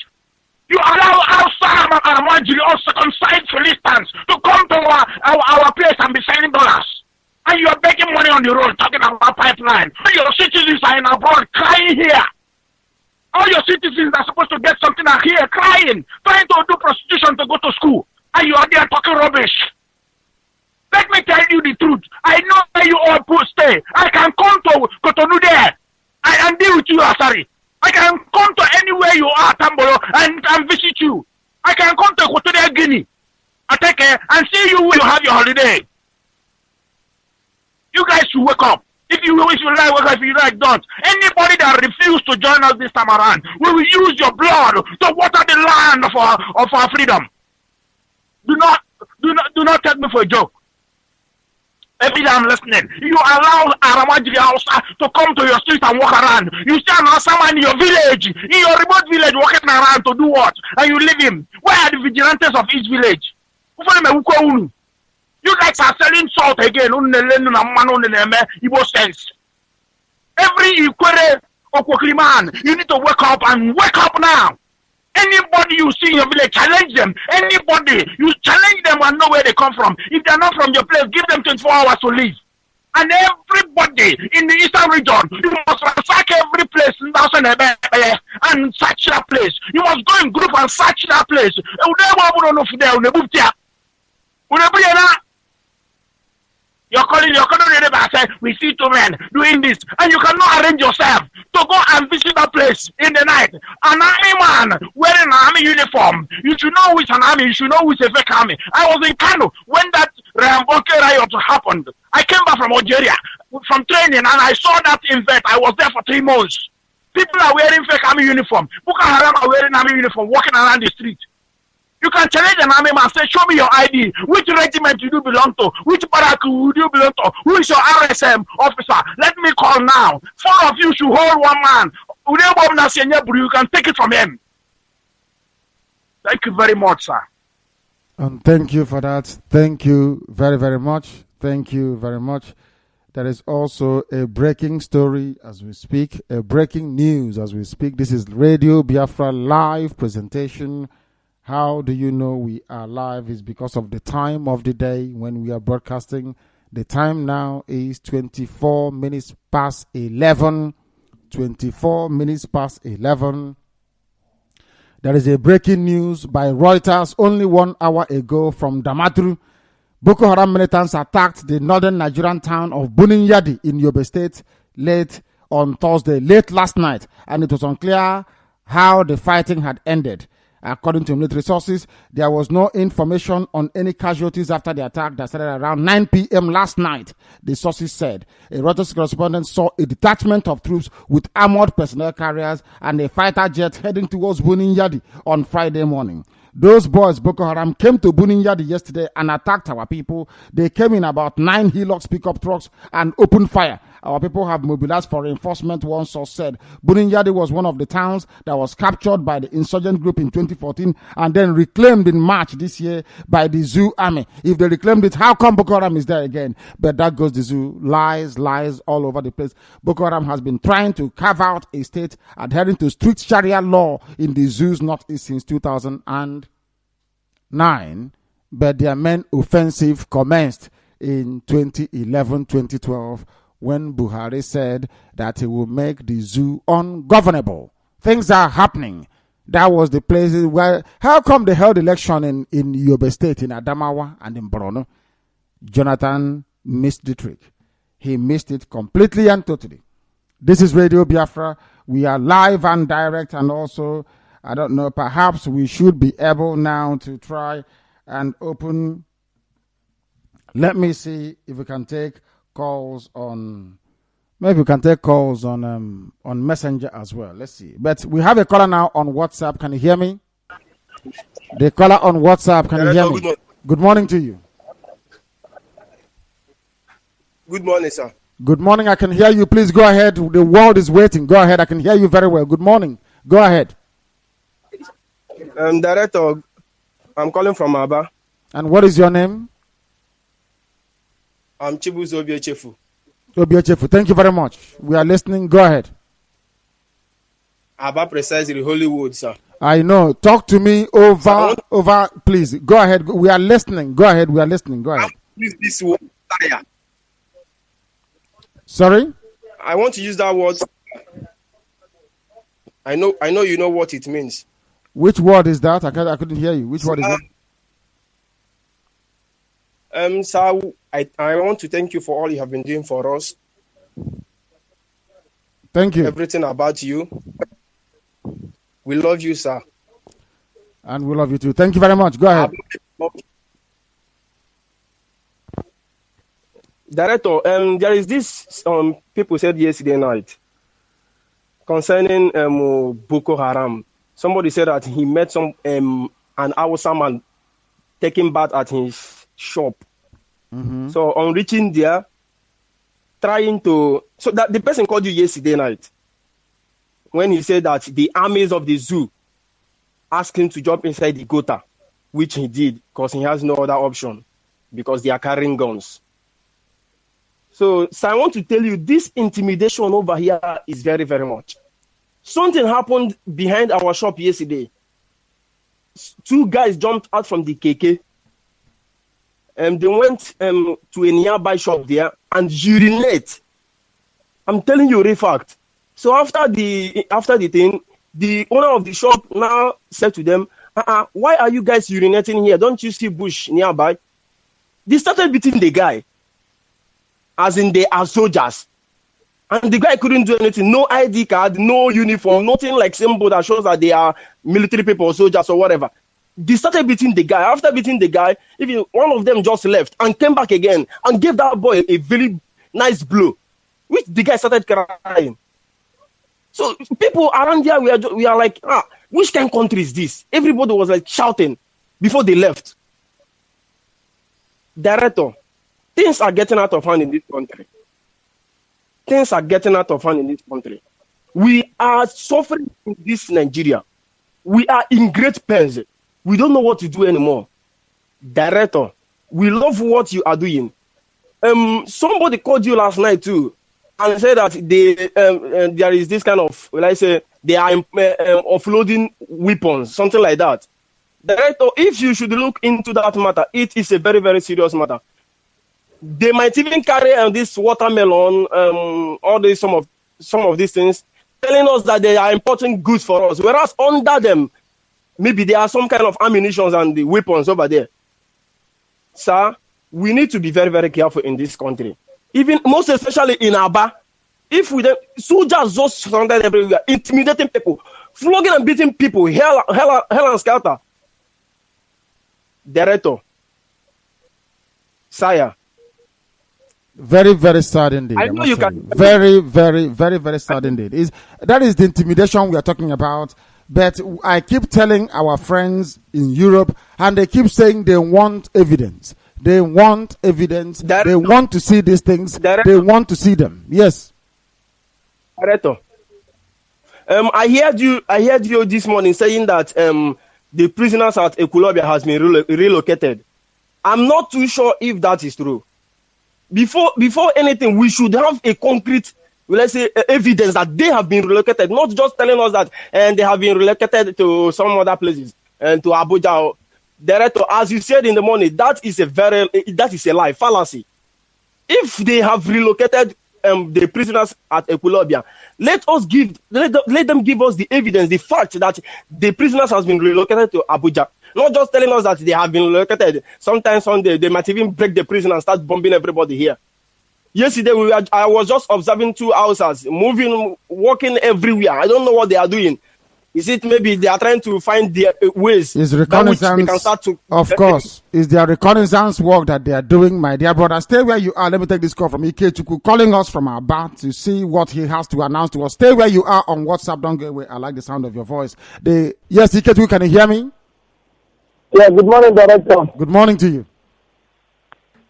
You allow outside or circumcised Philistines to come to our place and be sending dollars. And you are begging money on the road talking about pipeline. All your citizens are in abroad crying here. All your citizens are supposed to get something out here crying, trying to do prostitution to go to school. And you are there talking rubbish. Let me tell you the truth. I know where you all stay. I can come to Cotonou there and deal with you, Asari. I can come to anywhere you are, Tambolo, and visit you. I can come to Equatorial Guinea. I take care and see you when you have your holiday. You guys should wake up. If you like, if you like, don't. Anybody that refuse to join us this time around, we will use your blood to water the land of our freedom. Do not take me for a joke. Every day I'm listening. You allow Aramajiri Hausa to come to your street and walk around. You stand on someone in your village, in your remote village, walking around to do what? And you leave him. Where are the vigilantes of each village? You guys are selling salt again. Igbo sense. Every Ikwere Okwokiri man, you need to wake up and wake up now. Anybody you see in your village, challenge them. Anybody, you challenge them and know where they come from. If they are not from your place, give them 24 hours to leave. And everybody in the eastern region, you must ransack every place and search that place. You must go in group and search that place. You're calling your neighbor and say, we see two men doing this, and you cannot arrange yourself to go and visit that place in the night. An army man wearing an army uniform, you should know which an army, you should know which a fake army. I was in Kano when that Ramboke riot happened. I came back from Algeria from training, and I saw that event. I was there for 3 months. People are wearing fake army uniform. Boko Haram are wearing army uniform, walking around the street. You can challenge an army man, say, show me your ID. Which regiment you do belong to? Which barrack you do belong to? Who is your RSM officer? Let me call now. 4 of you should hold one man. You can take it from him. Thank you very much, sir. And thank you for that. Thank you very, very much. Thank you very much. There is also a breaking story as we speak, a breaking news as we speak. This is Radio Biafra live presentation. How do you know we are live? Is because of the time of the day when we are broadcasting. The time now is 24 minutes past 11. 24 minutes past 11. There is a breaking news by Reuters only 1 hour ago from Damaturu. Boko Haram militants attacked the northern Nigerian town of Buninyadi in Yobe State late last night, and it was unclear how the fighting had ended. According to military sources, there was no information on any casualties after the attack that started around 9 p.m. last night, the sources said. A Reuters correspondent saw a detachment of troops with armored personnel carriers and a fighter jet heading towards Buninyadi on Friday morning. Those boys, Boko Haram, came to Buninyadi yesterday and attacked our people. They came in about 9 Hilux pickup trucks and opened fire. Our people have mobilized for reinforcement, one source said. Buninyadi was one of the towns that was captured by the insurgent group in 2014 and then reclaimed in March this year by the Zoo army. If they reclaimed it, how come Boko Haram is there again? But that goes the Zoo. Lies all over the place. Boko Haram has been trying to carve out a state adhering to strict Sharia law in the Zoo's northeast since 2009, but their main offensive commenced in 2011-2012 when Buhari said that he will make the Zoo ungovernable. Things are happening. That was the places where, how come they held election in Yobe State, in Adamawa and in Borno? Jonathan missed the trick. He missed it completely and totally. This is Radio Biafra. We are live and direct, and also, I don't know, perhaps we should be able now to try and open. Let me see if we can take calls on, maybe we can take calls on Messenger as well. Let's see. But we have a caller now on WhatsApp. Can you hear me? The caller on WhatsApp, can you hear me? Good morning to you. Good morning, sir. Good morning. I can hear you. Please go ahead. The world is waiting. Go ahead. I can hear you very well. Good morning. Go ahead. Director, I'm calling from Aba. And what is your name? I'm Chibuzo Obiechefu. Obiechefu, thank you very much. We are listening. Go ahead. Aba, precisely Hollywood, sir. I know. Talk to me over, please. Go ahead. We are listening. Go ahead. We are listening. Go ahead. This word, tire. Sorry? I want to use that word. I know you know what it means. Which word is that? I couldn't hear you. Which word is it? Sir, I want to thank you for all you have been doing for us. Thank you. Everything about you. We love you, sir. And we love you too. Thank you very much. Go ahead. Director, there is this people said yesterday night concerning Boko Haram. Somebody said that he met an Hausa man taking bath at his shop. So on reaching there, trying to, so that the person called you yesterday night when he said that the armies of the zoo asked him to jump inside the gutter, which he did because he has no other option because they are carrying guns. So I want to tell you, this intimidation over here is very, very much. Something happened behind our shop yesterday. 2 guys jumped out from the KK. And they went to a nearby shop there and urinate. I'm telling you a fact. So after the thing, the owner of the shop now said to them, why are you guys urinating here? Don't you see bush nearby? They started beating the guy. As in they are soldiers. And the guy couldn't do anything. No ID card, no uniform, nothing like symbol that shows that they are military people or soldiers or whatever. They started beating the guy. After beating the guy, even one of them just left and came back again and gave that boy a very nice blow, which the guy started crying. So people around here, we are like, which kind of country is this? Everybody was like shouting before they left. Director, things are getting out of hand in this country. Things are getting out of hand in this country. We are suffering in this Nigeria. We are in great pains. We don't know what to do anymore. Director, we love what you are doing. Somebody called you last night too and said that there is this kind of, they are offloading weapons, something like that. Director, if you should look into that matter, it is a very, very serious matter. They might even carry this watermelon, all these some of these things, telling us that they are importing goods for us, whereas under them, maybe there are some kind of ammunition and the weapons over there. Sir, we need to be very, very careful in this country. Even most especially in Aba, if we soldiers just surrounded everywhere, intimidating people, flogging and beating people, hell and scatter. Director, sire. Very, very sad indeed. I know you can. Very, very, very, very sad indeed. That is the intimidation we are talking about. But I keep telling our friends in Europe, and they keep saying they want evidence. They want evidence. Director. They want to see these things. Director. They want to see them. Yes. Director. I heard you this morning saying that the prisoners at Ekulobia has been relocated. I'm not too sure if that is true. Before anything, we should have a concrete, let's say, evidence that they have been relocated, not just telling us that they have been relocated to some other places and to Abuja. Director, as you said in the morning, that is a lie, fallacy. If they have relocated the prisoners at Ekulobia, let them give us the evidence, the fact that the prisoners has been relocated to Abuja. Not just telling us that they have been relocated. Sometimes Sunday, they might even break the prison and start bombing everybody here. Yesterday, I was just observing 2 houses, moving, walking everywhere. I don't know what they are doing. Is it maybe they are trying to find their ways? Is reconnaissance, of course. Is their reconnaissance work that they are doing, my dear brother? Stay where you are. Let me take this call from Ikechuku, calling us from Aba to see what he has to announce to us. Stay where you are on WhatsApp. Don't go away. I like the sound of your voice. Yes, Ikechuku, can you hear me? Yeah, good morning, Director. Good morning to you.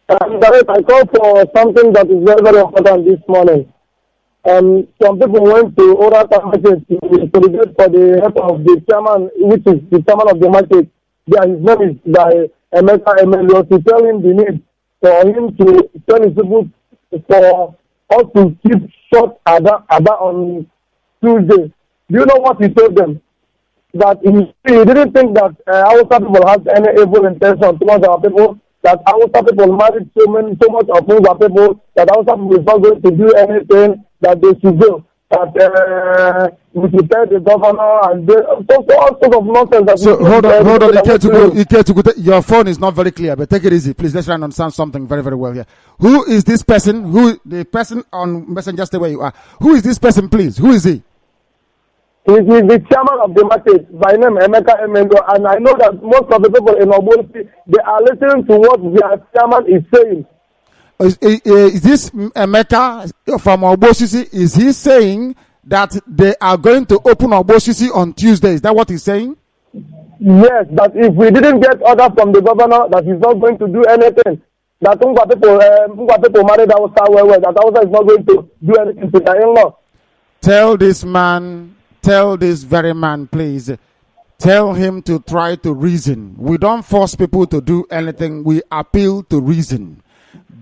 Director, I called for something that is very, very important this morning. Some people went to oral market to celebrate for the help of the chairman, which is the chairman of the market. Yeah, his name is by Emeka Emelo, to tell him the need for him to tell his people for us to keep short Aba on Tuesday. Do you know what he told them? That he didn't think that Hausa people have any evil intention towards our people, that Hausa people married so much of our people, that Hausa people is not going to do anything, that they should go, that we should tell the governor, and all sorts of nonsense. That so hold on, Ikechuku, your phone is not very clear, but take it easy, please. Let's try and understand something very, very well here. Who is this person? The person on Messenger, stay where you are. Who is this person, please? Who is he? He is the chairman of the market, by name Emeka Emendo, and I know that most of the people in Obolisi, they are listening to what their chairman is saying. Is this Emeka from Ogbosisi? Is he saying that they are going to open Ogbosisi on Tuesday? Is that what he's saying? Yes, but if we didn't get order from the governor that he's not going to do anything, that Ngwa people married Hausa well, that Hausa is not going to do anything to their in-law. Tell this very man, please. Tell him to try to reason. We don't force people to do anything. We appeal to reason.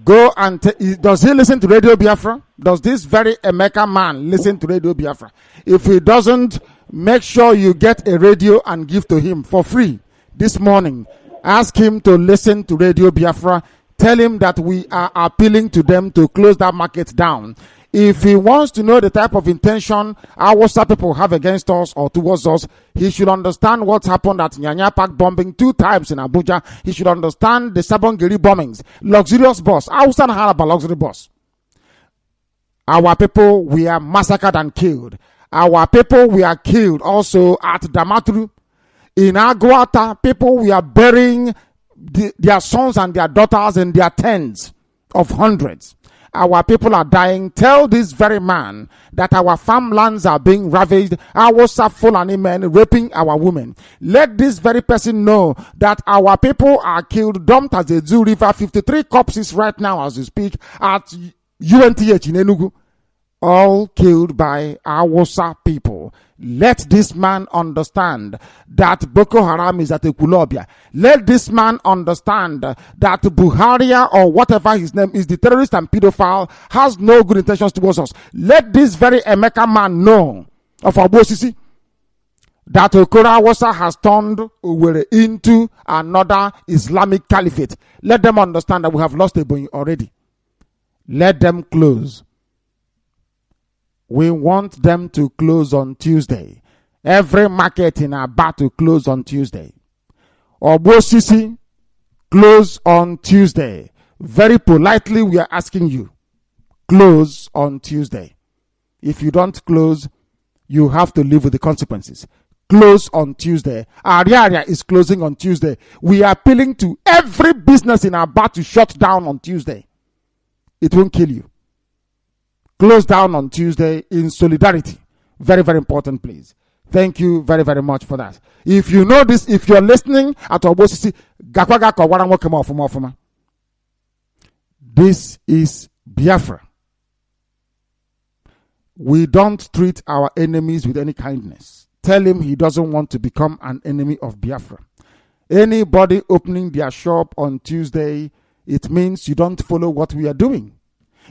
Go and does he listen to Radio Biafra? Does this very Emeka man listen to Radio Biafra? If he doesn't, make sure you get a radio and give to him for free this morning. Ask him to listen to Radio Biafra. Tell him that we are appealing to them to close that market down. If he wants to know the type of intention our people have against us or towards us, he should understand what's happened at Nyanya Park bombing 2 times in Abuja. He should understand the Sabongiri bombings. Luxurious bus. Hausa na Haraba luxury bus. Our people were massacred and killed. Our people were killed also at Damaturu. In Aguata, people were burying their sons and their daughters in their tents of hundreds. Our people are dying. Tell this very man that our farmlands are being ravaged. Our Fulani men raping our women. Let this very person know that our people are killed, dumped at the Zoo River. 53 corpses right now as we speak at UNTH in Enugu. All killed by Awasa people. Let this man understand that Boko Haram is at Ekulobia. Let this man understand that Buharia or whatever his name is, the terrorist and pedophile, has no good intentions towards us. Let this very Emeka man know of Ogbosisi that Okora Awasa has turned Owerri into another Islamic caliphate. Let them understand that we have lost Ebonyi already. Let them close. We want them to close on Tuesday. Every market in Aba to close on Tuesday. Ogbosisi, close on Tuesday. Very politely, we are asking you, close on Tuesday. If you don't close, you have to live with the consequences. Close on Tuesday. Ariaria is closing on Tuesday. We are appealing to every business in Aba to shut down on Tuesday. It won't kill you. Close down on Tuesday in solidarity. Very, very important, please. Thank you very, very much for that. If you know this, if you're listening at Ogbosisi, this is Biafra. We don't treat our enemies with any kindness. Tell him he doesn't want to become an enemy of Biafra. Anybody opening their shop on Tuesday, it means you don't follow what we are doing.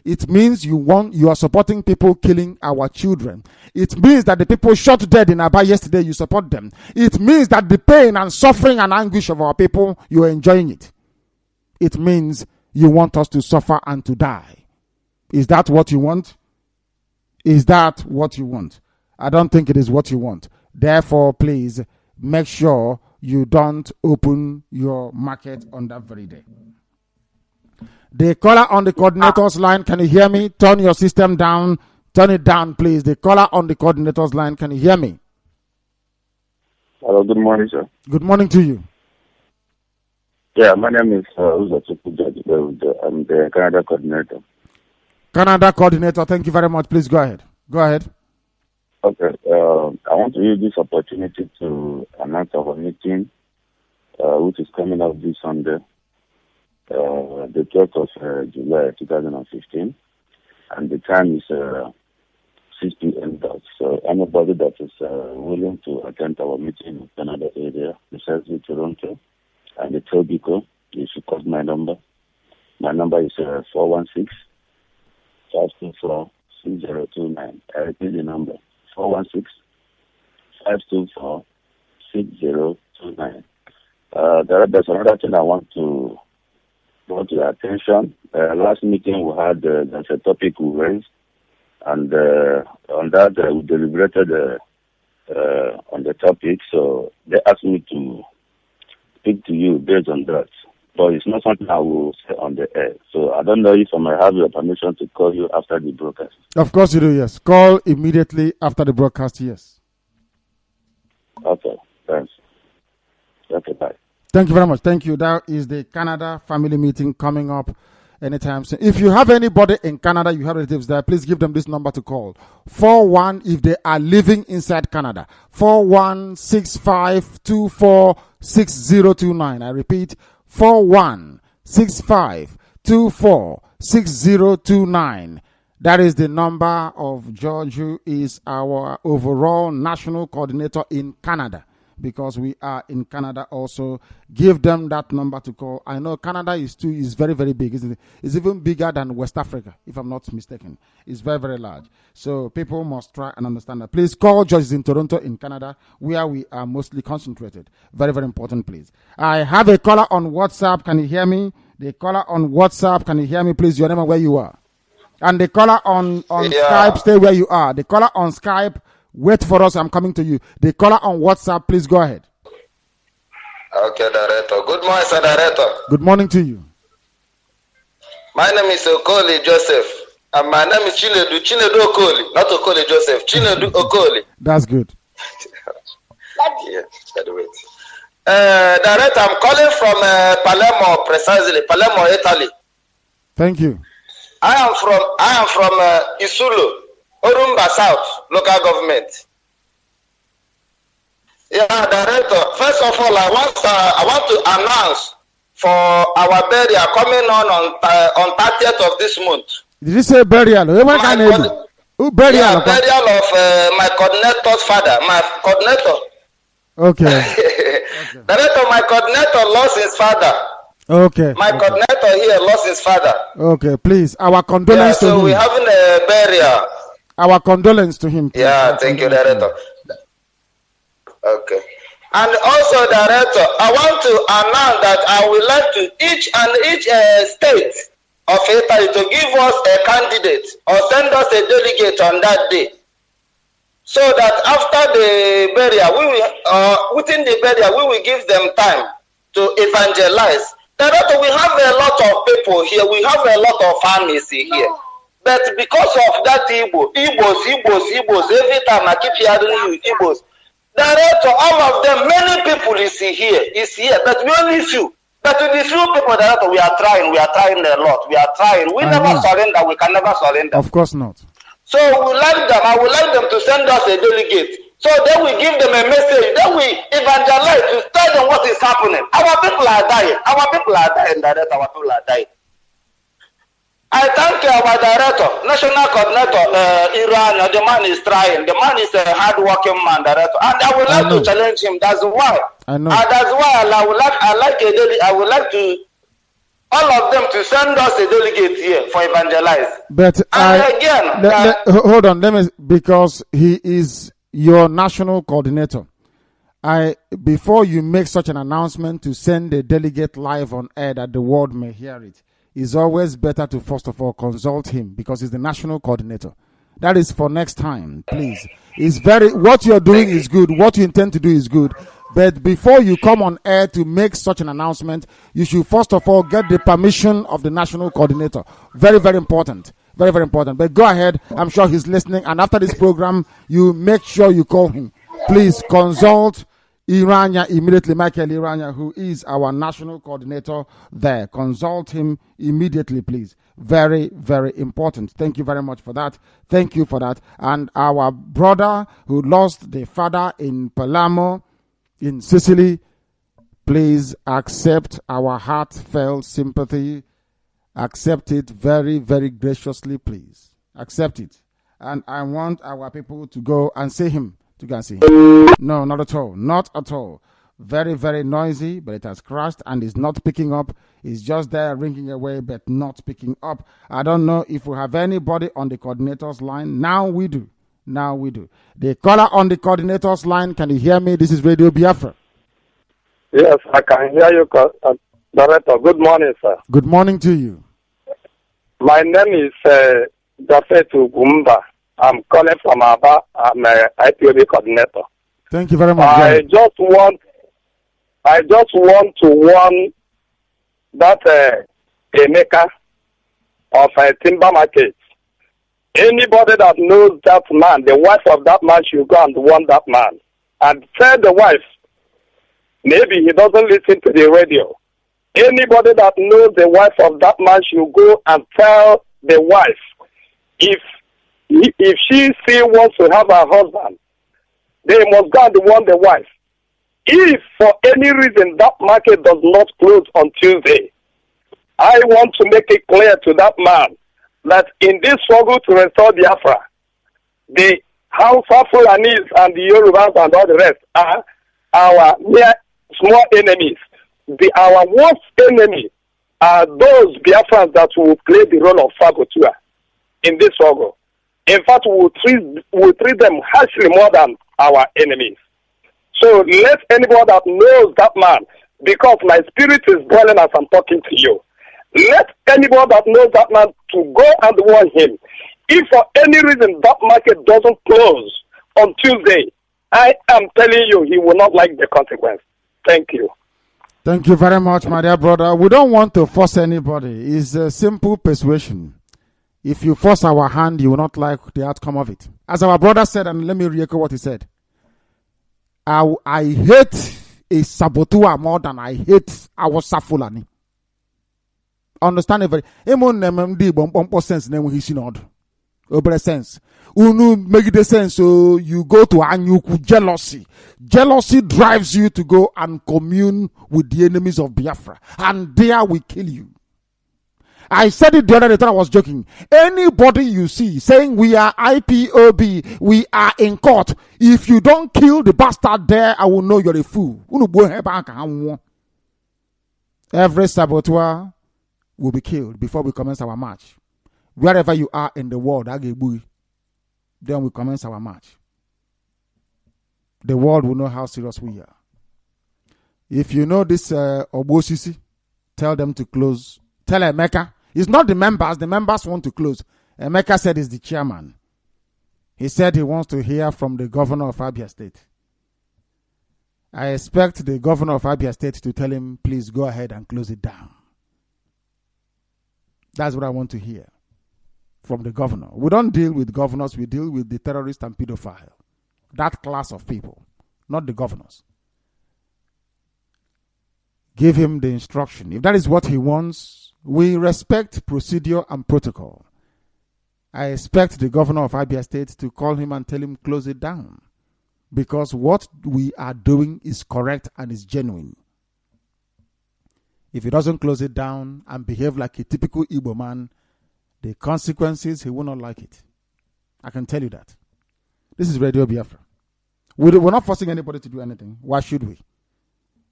It means you are supporting people killing our children. It means that the people shot dead in Aba yesterday, you support them. It means that the pain and suffering and anguish of our people, you are enjoying it. It means you want us to suffer and to die. Is that what you want? Is that what you want? I don't think it is what you want. Therefore, please make sure you don't open your market on that very day. The caller on the coordinator's line, can you hear me? Turn your system down. Turn it down, please. The caller on the coordinator's line, can you hear me? Hello, good morning, sir. Good morning to you. Yeah, my name is Uzo. I'm the Canada coordinator. Canada coordinator, thank you very much. Please go ahead. Go ahead. Okay. I want to use this opportunity to announce our meeting, which is coming up this Sunday. The 12th of July 2015, and the time is 6 p.m. So anybody that is willing to attend our meeting in Canada area, besides Toronto and the Tobico, you should call my number. My number is 416-524-6029. I repeat the number, 416-524-6029. There's another thing I want to brought to your attention. Last meeting we had, there's a topic we raised, and on that we deliberated on the topic, so they asked me to speak to you based on that. But it's not something I will say on the air. So I don't know if I might have your permission to call you after the broadcast. Of course you do, yes. Call immediately after the broadcast, yes. Okay, thanks. Okay, bye. Thank you very much. Thank you. That is the Canada family meeting coming up anytime soon. If you have anybody in Canada, you have relatives there, please give them this number to call. 41 if they are living inside Canada. 4165246029. I repeat, 4165246029. That is the number of George, who is our overall national coordinator in Canada, because we are in Canada also. Give them that number to call. I know Canada is very, very big, isn't it? It's even bigger than West Africa, if I'm not mistaken. It's very, very large. So people must try and understand that. Please call George in Toronto, in Canada, where we are mostly concentrated. Very, very important, please. I have a caller on WhatsApp. Can you hear me? The caller on WhatsApp, can you hear me, please? Your name and where you are. And the caller on Skype, stay where you are. The caller on Skype, wait for us. I'm coming to you. The caller on WhatsApp, please go ahead. Okay, Director. Good morning, Sir Director. Good morning to you. My name is Okoli Joseph. And my name is Chinedu Okoli. Not Okoli Joseph. Chinedu Okoli. That's good. Yeah, Director, I'm calling from Palermo, precisely. Palermo, Italy. Thank you. I am from Isulo, Orumba South, local government. Yeah, Director. First of all, I want to announce for our burial coming on 30th of this month. Did you say burial? Burial of my coordinator's father, my coordinator. Okay. Director, my coordinator lost his father. Okay. My coordinator here lost his father. Okay, please. Our condolence to him. So we're having a burial. Our condolence to him. Please. Yeah, thank you, Director. Okay. And also, Director, I want to announce that I would like to each state of Italy to give us a candidate or send us a delegate on that day, so that after the burial, within the burial, we will give them time to evangelize. Director, we have a lot of people here. We have a lot of families here. But because of that Igbos, every time I keep hearing you, Igbos. Director, all of them, many people is here, but we only few. But with the few people, Director, we are trying a lot. We are trying. We never surrender. We can never surrender. Of course not. So I would like them to send us a delegate. So then we give them a message. Then we evangelize to tell them what is happening. Our people are dying. Director. Our people are dying. I thank our director, national coordinator, Iran. The man is trying. The man is a hard-working man, Director. And I would like to challenge him. That's why. I know. That's why I would like to all of them to send us a delegate here for evangelize. But hold on, because he is your national coordinator. Before you make such an announcement to send a delegate live on air that the world may hear it, it's always better to first of all consult him, because he's the national coordinator. That is for next time, please. What you're doing is good. What you intend to do is good. But before you come on air to make such an announcement, you should first of all get the permission of the national coordinator. Very, very important. Very, very important. But go ahead. I'm sure he's listening. And after this program, you make sure you call him. Please consult Irania immediately, Michael Irania, who is our national coordinator there. Consult him immediately, please. Very, very important. Thank you very much for that. Thank you for that. And our brother who lost the father in Palermo, in Sicily, please accept our heartfelt sympathy. Accept it very, very graciously, please. Accept it. And I want our people to go and see him. To go and see him. No, not at all. Not at all. Very, very noisy, but it has crashed and is not picking up. It's just there ringing away, but not picking up. I don't know if we have anybody on the coordinator's line. Now we do. The caller on the coordinator's line, can you hear me? This is Radio Biafra. Yes, I can hear you, Director. Good morning, sir. Good morning to you. My name is Jafetu Gumba. I'm calling from Aba. I'm an IPOB coordinator. Thank you very much. I just want to warn that Emeka of a timber market. Anybody that knows that man, the wife of that man should go and warn that man. And tell the wife, maybe he doesn't listen to the radio. Anybody that knows the wife of that man should go and tell the wife. If she still wants to have a husband, they must go and warn the wife. If for any reason that market does not close on Tuesday, I want to make it clear to that man that in this struggle to restore Biafra, the Hausa Fulanis and the Yorubas and all the rest are our mere small enemies. Our worst enemy are those Biafrans that will play the role of saboteur in this struggle. In fact, we'll treat them harshly more than our enemies. So let anybody that knows that man, because my spirit is boiling as I'm talking to you, let anybody that knows that man to go and warn him. If for any reason that market doesn't close on Tuesday, I am telling you, he will not like the consequence. Thank you. Thank you very much, my dear brother. We don't want to force anybody. It's a simple persuasion. If you force our hand, you will not like the outcome of it. As our brother said, and let me re-echo what he said. I hate a saboteur more than I hate our Safulani. Understand it? Sense sense. Unu make the sense, so you go to Anyuku jealousy. Jealousy drives you to go and commune with the enemies of Biafra, and there we kill you. I said it the other day, I was joking. Anybody you see saying we are IPOB, we are in court, if you don't kill the bastard there, I will know you're a fool. Every saboteur will be killed before we commence our march. Wherever you are in the world, then we commence our march. The world will know how serious we are. If you know this Obosisi, tell them to close. Tell Emeka. It's not the members want to close. Emeka said he's the chairman. He said he wants to hear from the governor of Abia State. I expect the governor of Abia State to tell him, please go ahead and close it down. That's what I want to hear from the governor. We don't deal with governors, we deal with the terrorist and pedophile. That class of people, not the governors. Give him the instruction. If that is what he wants, we respect procedure and protocol. I expect the governor of Abia State to call him and tell him close it down. Because what we are doing is correct and is genuine. If he doesn't close it down and behave like a typical Igbo man, the consequences, he will not like it. I can tell you that. This is Radio Biafra. We're not forcing anybody to do anything. Why should we?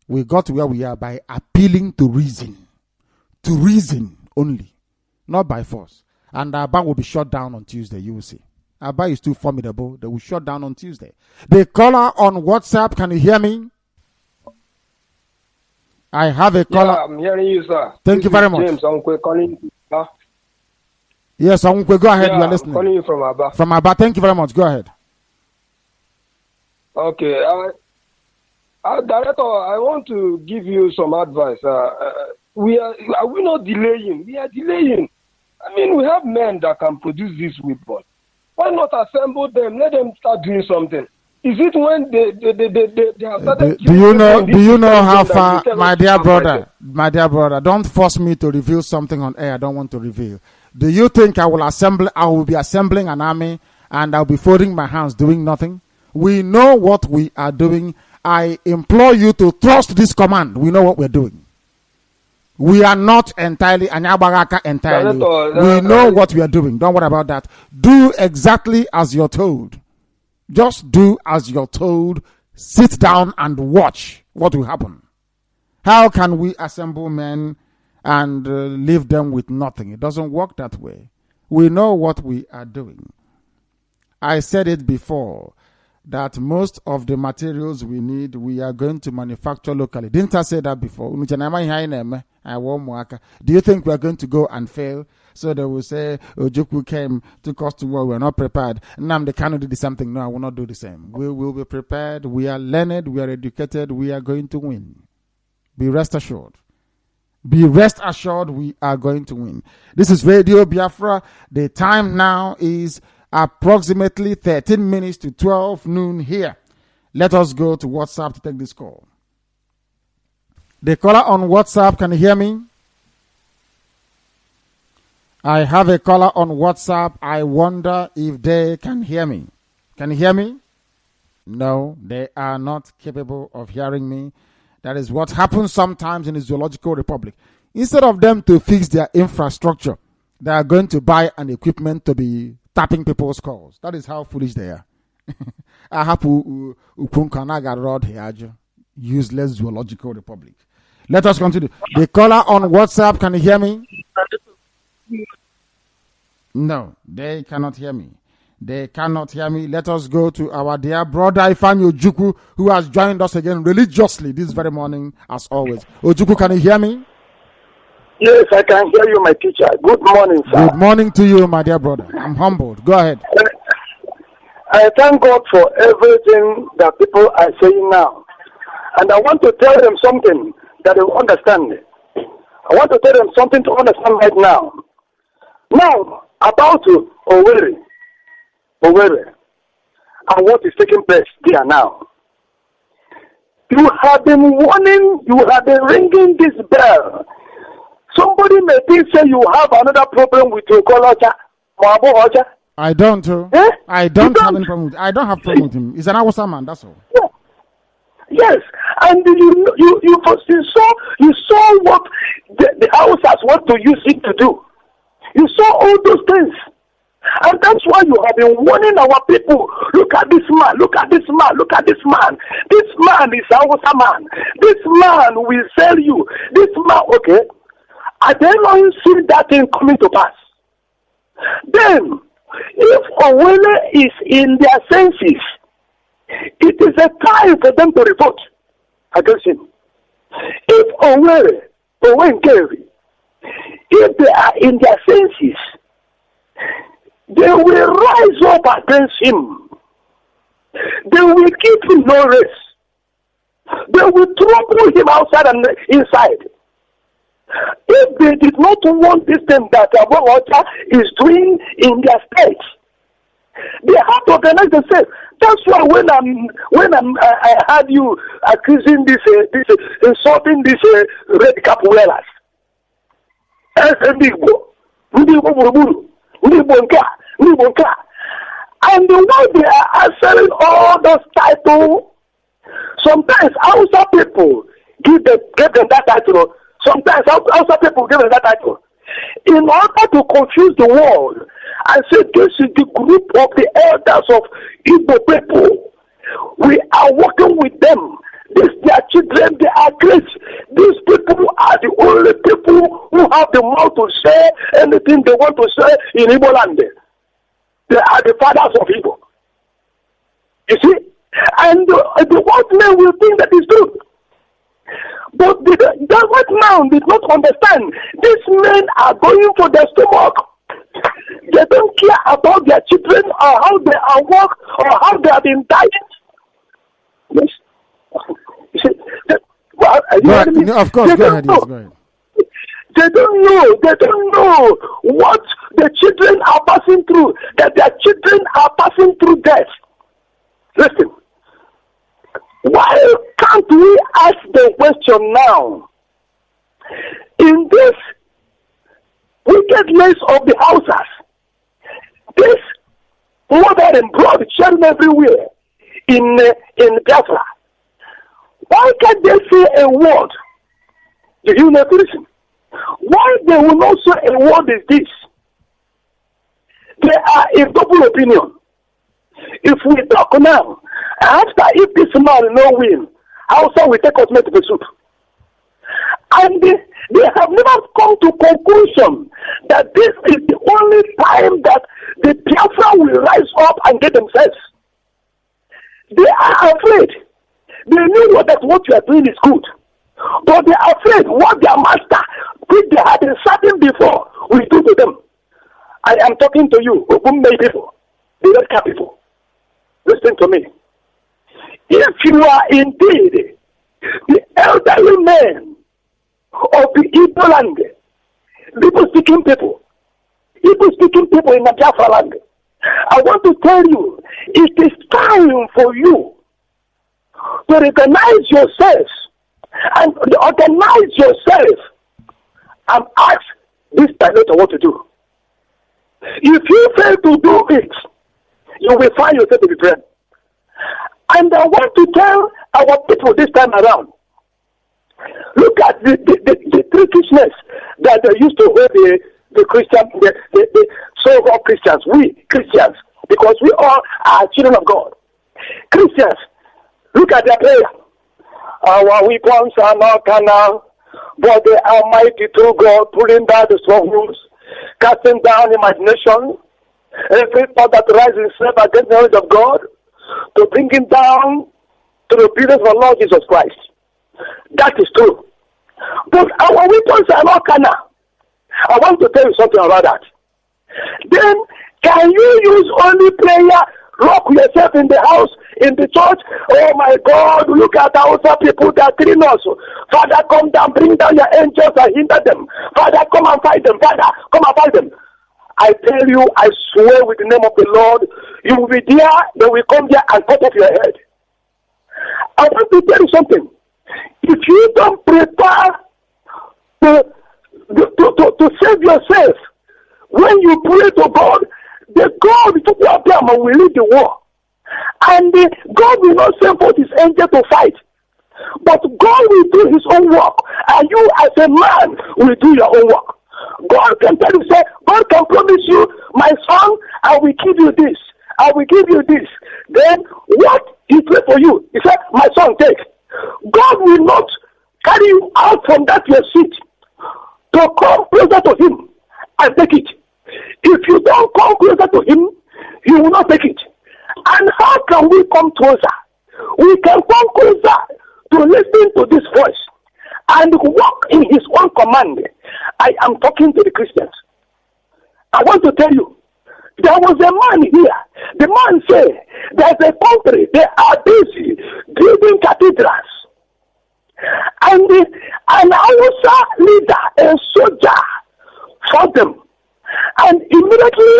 We got to where we are by appealing to reason. To reason only. Not by force. And Abba will be shut down on Tuesday, you will see. Abba is too formidable. They will shut down on Tuesday. The caller on WhatsApp, can you hear me? I have a caller. Yeah, I'm hearing you, sir. Thank you very much. James Onkwe calling you. Yes, Onkwe, go ahead. Yeah, You are listening. I'm calling you from Abba. From Abba. Thank you very much. Go ahead. Okay. Director, I want to give you some advice. Are we not delaying? We are delaying. I mean, we have men that can produce this weapon. Why not assemble them? Let them start doing something. Is it when they have started? Do you know how far, my dear brother, don't force me to reveal something on air I don't want to reveal. Do you think I will be assembling an army and I'll be folding my hands doing nothing? We know what we are doing. I implore you to trust this command. We know what we're doing. We are not entirely. We know what we are doing. Don't worry about that. Do exactly as you're told. Just do as you're told. Sit down and watch what will happen. How can we assemble men and leave them with nothing? It doesn't work that way. We know what we are doing. I said it before that most of the materials we need, we are going to manufacture locally. Didn't I say that before? Do you think we are going to go and fail? So they will say, Ojukwu came, took us to war, we are not prepared. Nnamdi Kanu did something. No, I will not do the same. We will be prepared. We are learned. We are educated. We are going to win. Be rest assured. Be rest assured we are going to win. This is Radio Biafra. The time now is approximately 13 minutes to 12 noon here. Let us go to WhatsApp to take this call. The caller on WhatsApp, can you hear me? I have a caller on WhatsApp. I wonder if they can hear me. Can you hear me? No, they are not capable of hearing me. That is what happens sometimes in the Zoological Republic. Instead of them to fix their infrastructure, they are going to buy an equipment to be tapping people's calls. That is how foolish they are. I have useless Zoological Republic. Let us continue. The caller on WhatsApp, can you hear me? No, they cannot hear me. They cannot hear me. Let us go to our dear brother Ifeanyi Ojukwu, who has joined us again religiously this very morning, as always. Ojukwu, can you hear me? Yes, I can hear you, my teacher. Good morning, sir. Good morning to you, my dear brother. I'm humbled. Go ahead. I thank God for everything that people are saying now. And I want to tell them something that they will understand. I want to tell them something to understand right now. Now, about Owerri, and what is taking place there now. You have been warning, you have been ringing this bell. Somebody may think say you have another problem with your Kolocha, Mabo Hoja. I don't. Eh? I don't have any problem with. I don't have problem with him. He's an Hausa man. That's all. Yeah. Yes, and you saw what the Hausas want to use it to do. You saw all those things. And that's why you have been warning our people. Look at this man, look at this man, look at this man. This man is our man. This man will sell you. This man, okay. I then not see that thing coming to pass. Then, if Owele is in their senses, it is a time for them to revolt against him. If Owele, if they are in their senses, they will rise up against him. They will give him no rest. They will trample him outside and inside. If they did not want this thing that Abuja is doing in their state, they have to organize themselves. That's why I had you accusing this insulting this red cap wearers. And the way they are answering all those titles, sometimes Hausa people give them that title. Sometimes Hausa people give them that title. In order to confuse the world, I said this is the group of the elders of Igbo people. We are working with them. Their children, they are great. These people are the only people who have the mouth to say anything they want to say in Igbo land. They are the fathers of Igbo. You see? And the white men will think that is true. But the white man did not understand. These men are going for their stomach. They don't care about their children or how they are work or how they have been dying. Yes. You see, of course, go ahead. Yes, go ahead. They don't know what the children are passing through, that their children are passing through death. Listen, why can't we ask the question now? In this wickedness of the houses, this mother and blood sharing everywhere in Biafra, why can't they say a word? Do you know the reason? Why they will not say a word is this? They are in double opinion. If we talk now, after if this man no win, Hausa will take us to the soup. And they have never come to conclusion that this is the only time that the Biafra will rise up and get themselves. They are afraid. They know that what you are doing is good. But they are afraid what their master, which they had been serving before, will do to them. I am talking to you, Ogunme people, the red cap people. Listen to me. If you are indeed the elderly men of the Igbo land, Igbo-speaking people in the Biafra land, I want to tell you, it is time for you to recognize yourselves and organize yourself and ask this director what to do. If you fail to do it, you will find yourself in the brain. And I want to tell our people this time around, look at the trickiness that they used to hold the Christian, the so-called Christians, we Christians, because we all are children of God. Christians, look at their prayer. Our weapons are not carnal, but they are mighty through God, pulling down the strongholds, casting down imagination, every thought that rises itself against the knowledge of God, to bring him down to the obedience of our Lord Jesus Christ. That is true. But our weapons are not carnal. I want to tell you something about that. Then, can you use only prayer, lock yourself in the house, in the church? Oh my God, look at our people that are killing us. Father, come down, bring down your angels and hinder them. Father, come and fight them. Father, come and fight them. I tell you, I swear with the name of the Lord, you will be there, they will come there and cut off your head. I want to tell you something. If you don't prepare to save yourself, when you pray to God, the God will lead the war. And God will not send forth his angel to fight. But God will do his own work. And you as a man will do your own work. God can tell you, say, God can promise you, my son, I will give you this. I will give you this. Then what he prayed for you, he said, my son, take. God will not carry you out from that your seat to come closer to him and take it. If you don't come closer to him, he will not take it. And how can we come closer? We can come closer to listen to this voice and walk in his own command. I am talking to the Christians. I want to tell you, there was a man here. The man said, there's a country, they are busy building cathedrals. And an Hausa leader, a soldier, fought them. And immediately,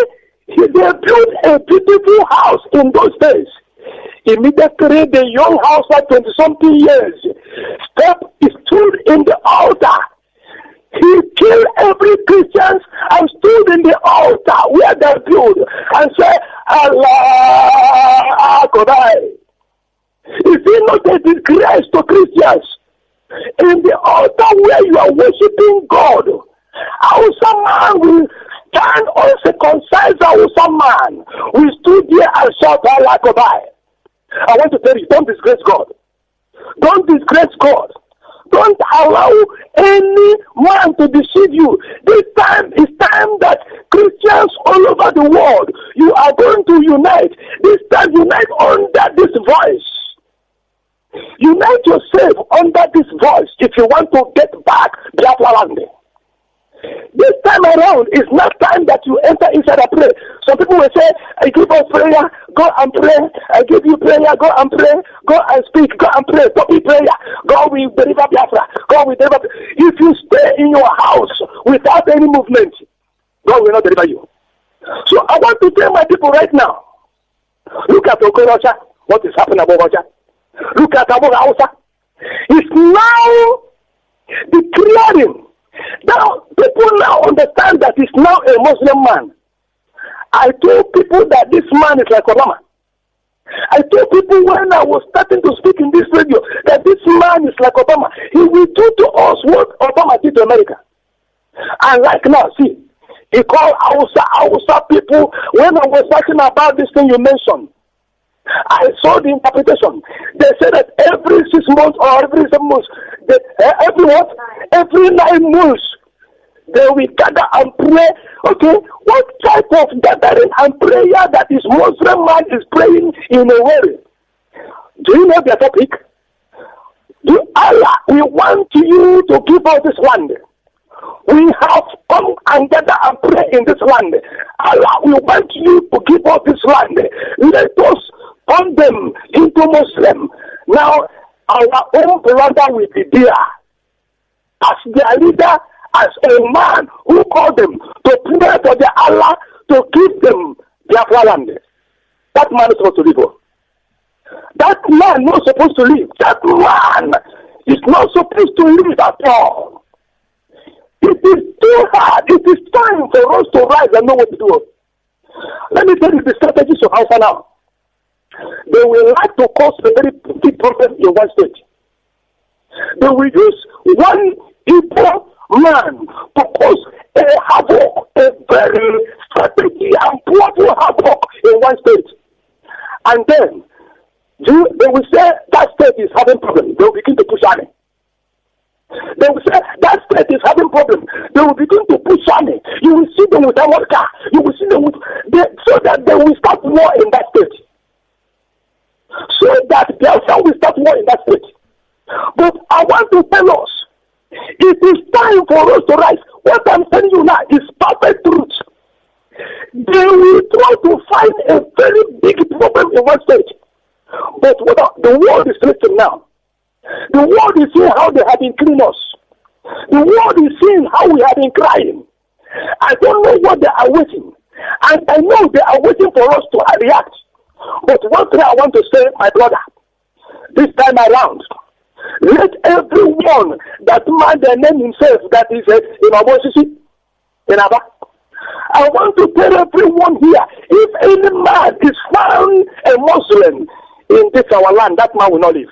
they built a beautiful house in those days. Immediately, the young house at 20-something years stood in the altar. He killed every Christian and stood in the altar where they built and said, Allah Akbar. Is it not a disgrace to Christians? In the altar where you are worshiping God, Hausa man will stand uncircumcised Hausa man will stood there and shout Allah Akbar. I want to tell you, don't disgrace God. Don't disgrace God. Don't allow any man to deceive you. This time is time that Christians all over the world, you are going to unite. This time unite under this voice. Unite yourself under this voice if you want to get back Biafra land. This time around is not time that you enter inside a prayer. Some people will say, I give us prayer, go and pray. I give you prayer, go and pray. Go and speak, go and pray. Don't be prayer. God will deliver Biafra. God will deliver. If you stay in your house without any movement, God will not deliver you. So I want to tell my people right now, look at Okorocha, what is happening above Ocha. Look at Abu Hausa. It's now declaring. Now, people now understand that he's now a Muslim man. I told people that this man is like Obama. I told people when I was starting to speak in this radio that this man is like Obama. He will do to us what Obama did to America. And like now, see, he called Hausa people. When I was talking about this thing you mentioned, I saw the interpretation. They said that every 6 months or every 7 months, every 9 months, they will gather and pray. Okay, what type of gathering and prayer that this Muslim man is praying in a way? Do you know their topic? Allah, we want you to give us this land. We have come and gather and pray in this land. Allah, we want you to give us this land. Let us turn them into Muslim. Now, our own brother will be there as their leader, as a man who called them to pray for their Allah to give them their land. That man is supposed to live. That man not supposed to live. That man is not supposed to live at all. It is too hard. It is time for us to rise and know what to do. Let me tell you the strategies of Hausa now. They will like to cause a very big problem in one state. They will use one Igbo man to cause a havoc, a very strategy and powerful havoc in one state. And then they will say that state is having problems. They will begin to push on it. They will say that state is having problems. They will begin to push on it. You will see them with America. You will see them with so that they will start war in that state. So that Biafra will start war in that state. But I want to tell us, it is time for us to rise. What I'm telling you now is perfect truth. They will try to find a very big problem in one state. But the world is listening now. The world is seeing how they have been killing us. The world is seeing how we have been crying. I don't know what they are waiting. And I know they are waiting for us to react. But one thing I want to say, my brother, this time around, let everyone that man their name himself, that is in Abosisi, in Aba. I want to tell everyone here, if any man is found a Muslim in this our land, that man will not live.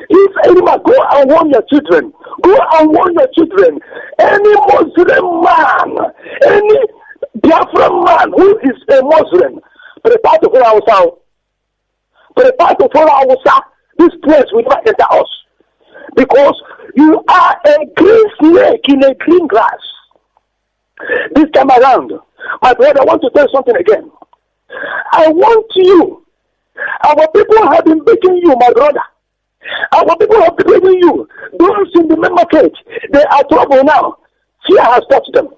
If any man, go and warn your children. Go and warn your children. Any Muslim man, any Biafran man who is a Muslim, prepare to follow Hausa. Prepare to follow Hausa. This place will not enter us. Because you are a green snake in a green grass. This time around, my brother, I want to tell you something again. I want you. Our people have been begging you, my brother. Our people have been begging you. Those in the main market, they are trouble now. Fear has touched them.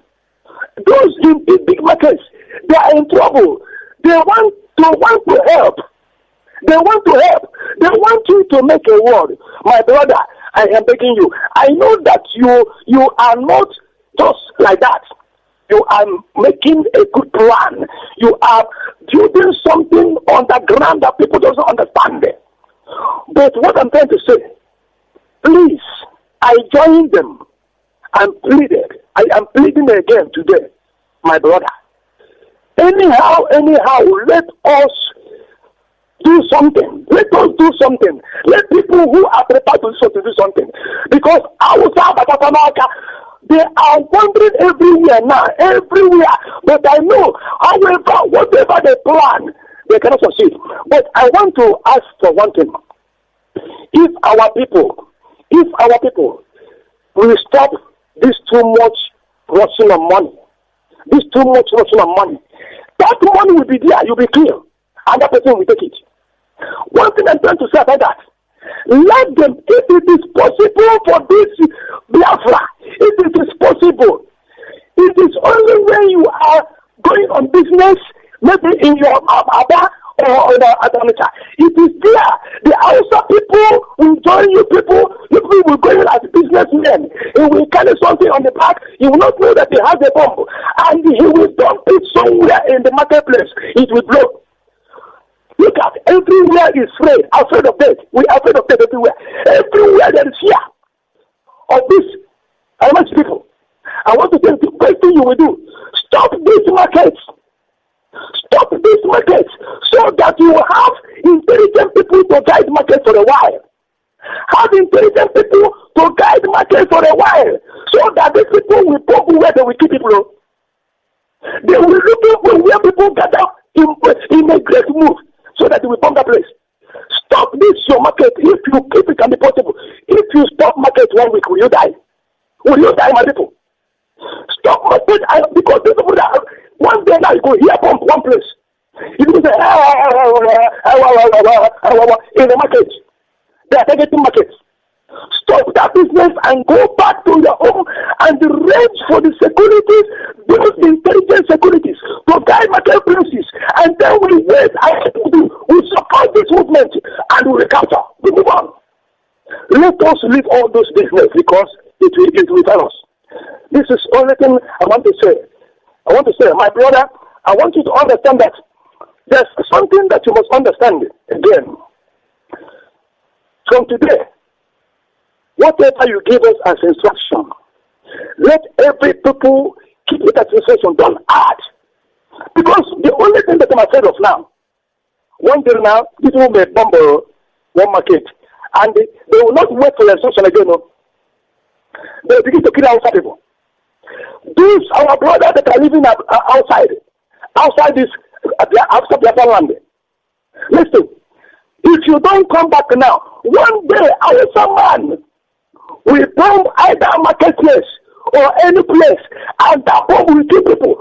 Those in big markets, they are in trouble. They want to help. They want to help. They want you to make a word. My brother, I am begging you. I know that you are not just like that. You are making a good plan. You are building something on the ground that people don't understand. But what I'm trying to say, please, I join them and pleaded. I am pleading again today, my brother. Anyhow, let us do something. Let us do something. Let people who are prepared to do something. Because they are wandering everywhere now, everywhere. But I know, however, whatever they plan, they cannot succeed. But I want to ask for one thing. If our people will stop this too much rushing of money, that money will be there, you'll be clear, and that person will take it. One thing I'm trying to say about that, let them, if it is possible for this Biafra, if it is possible, it is only when you are going on business, maybe in your Abba or Adamita. It is there. The Hausa people will join you people. You people will go in as businessmen. He will carry something on the back. He will not know that he has a bomb. And he will dump it somewhere in the marketplace. It will blow. Look at everywhere is afraid of death. We are afraid of death everywhere. Everywhere there is fear of this. I want people. I want to tell you the first thing you will do. Stop these markets. Stop these markets so that you will have intelligent people to guide market for a while. Have intelligent people to guide market for a while so that these people will go where they will keep people. They will look for where people gather in a great move so that they will bomb the place. Stop this your market. If it can be possible. If you stop market 1 week, will you die? Will you die, my people? Stop market because these people that one day now you go here bomb one place. You will say in the market. They are targeting markets. Stop that business and go back to your home and range for the securities, those intelligent securities to guide market places. And then we wait and we support this movement and we recapture. We move on. Let us leave all those business because it will tell us. This is the only thing I want to say. My brother, I want you to understand that there's something that you must understand again. From today, whatever you give us as instruction, let every people keep it as instruction. Don't add. Because the only thing that I'm afraid of now, one day now, people may bomb one market, and they will not wait for the instruction again. No. They begin to kill outside people. These our brothers that are living outside this outside their land. Listen, if you don't come back now, one day our man will bomb either marketplace or any place, and that bomb will kill people.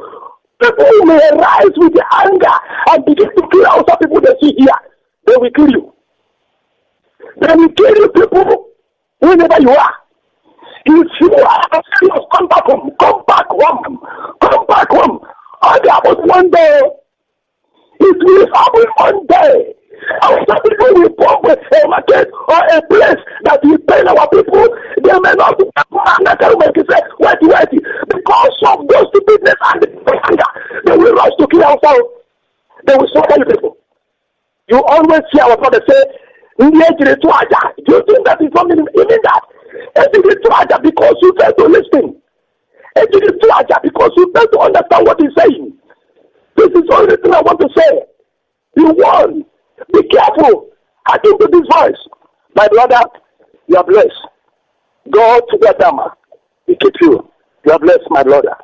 People may rise with the anger and begin to kill outside people they see here. They will kill you. They will kill you people whenever you are. If you are serious, come back home. Come back home. Come back home. All about one day. It will happen one day. Our people will bomb a market or a place that will pain our people. They may not be wait. Because of those stupidness and the anger, they will rush to kill ourselves. They will slaughter you people. You always hear our father say, do you think that is not meaning that? Because you fail to listen. Because you fail to understand what he's saying. This is the only thing I want to say. You won. Be careful. Attend to this voice. My brother, you are blessed. God together, He keep you. You are blessed, my brother.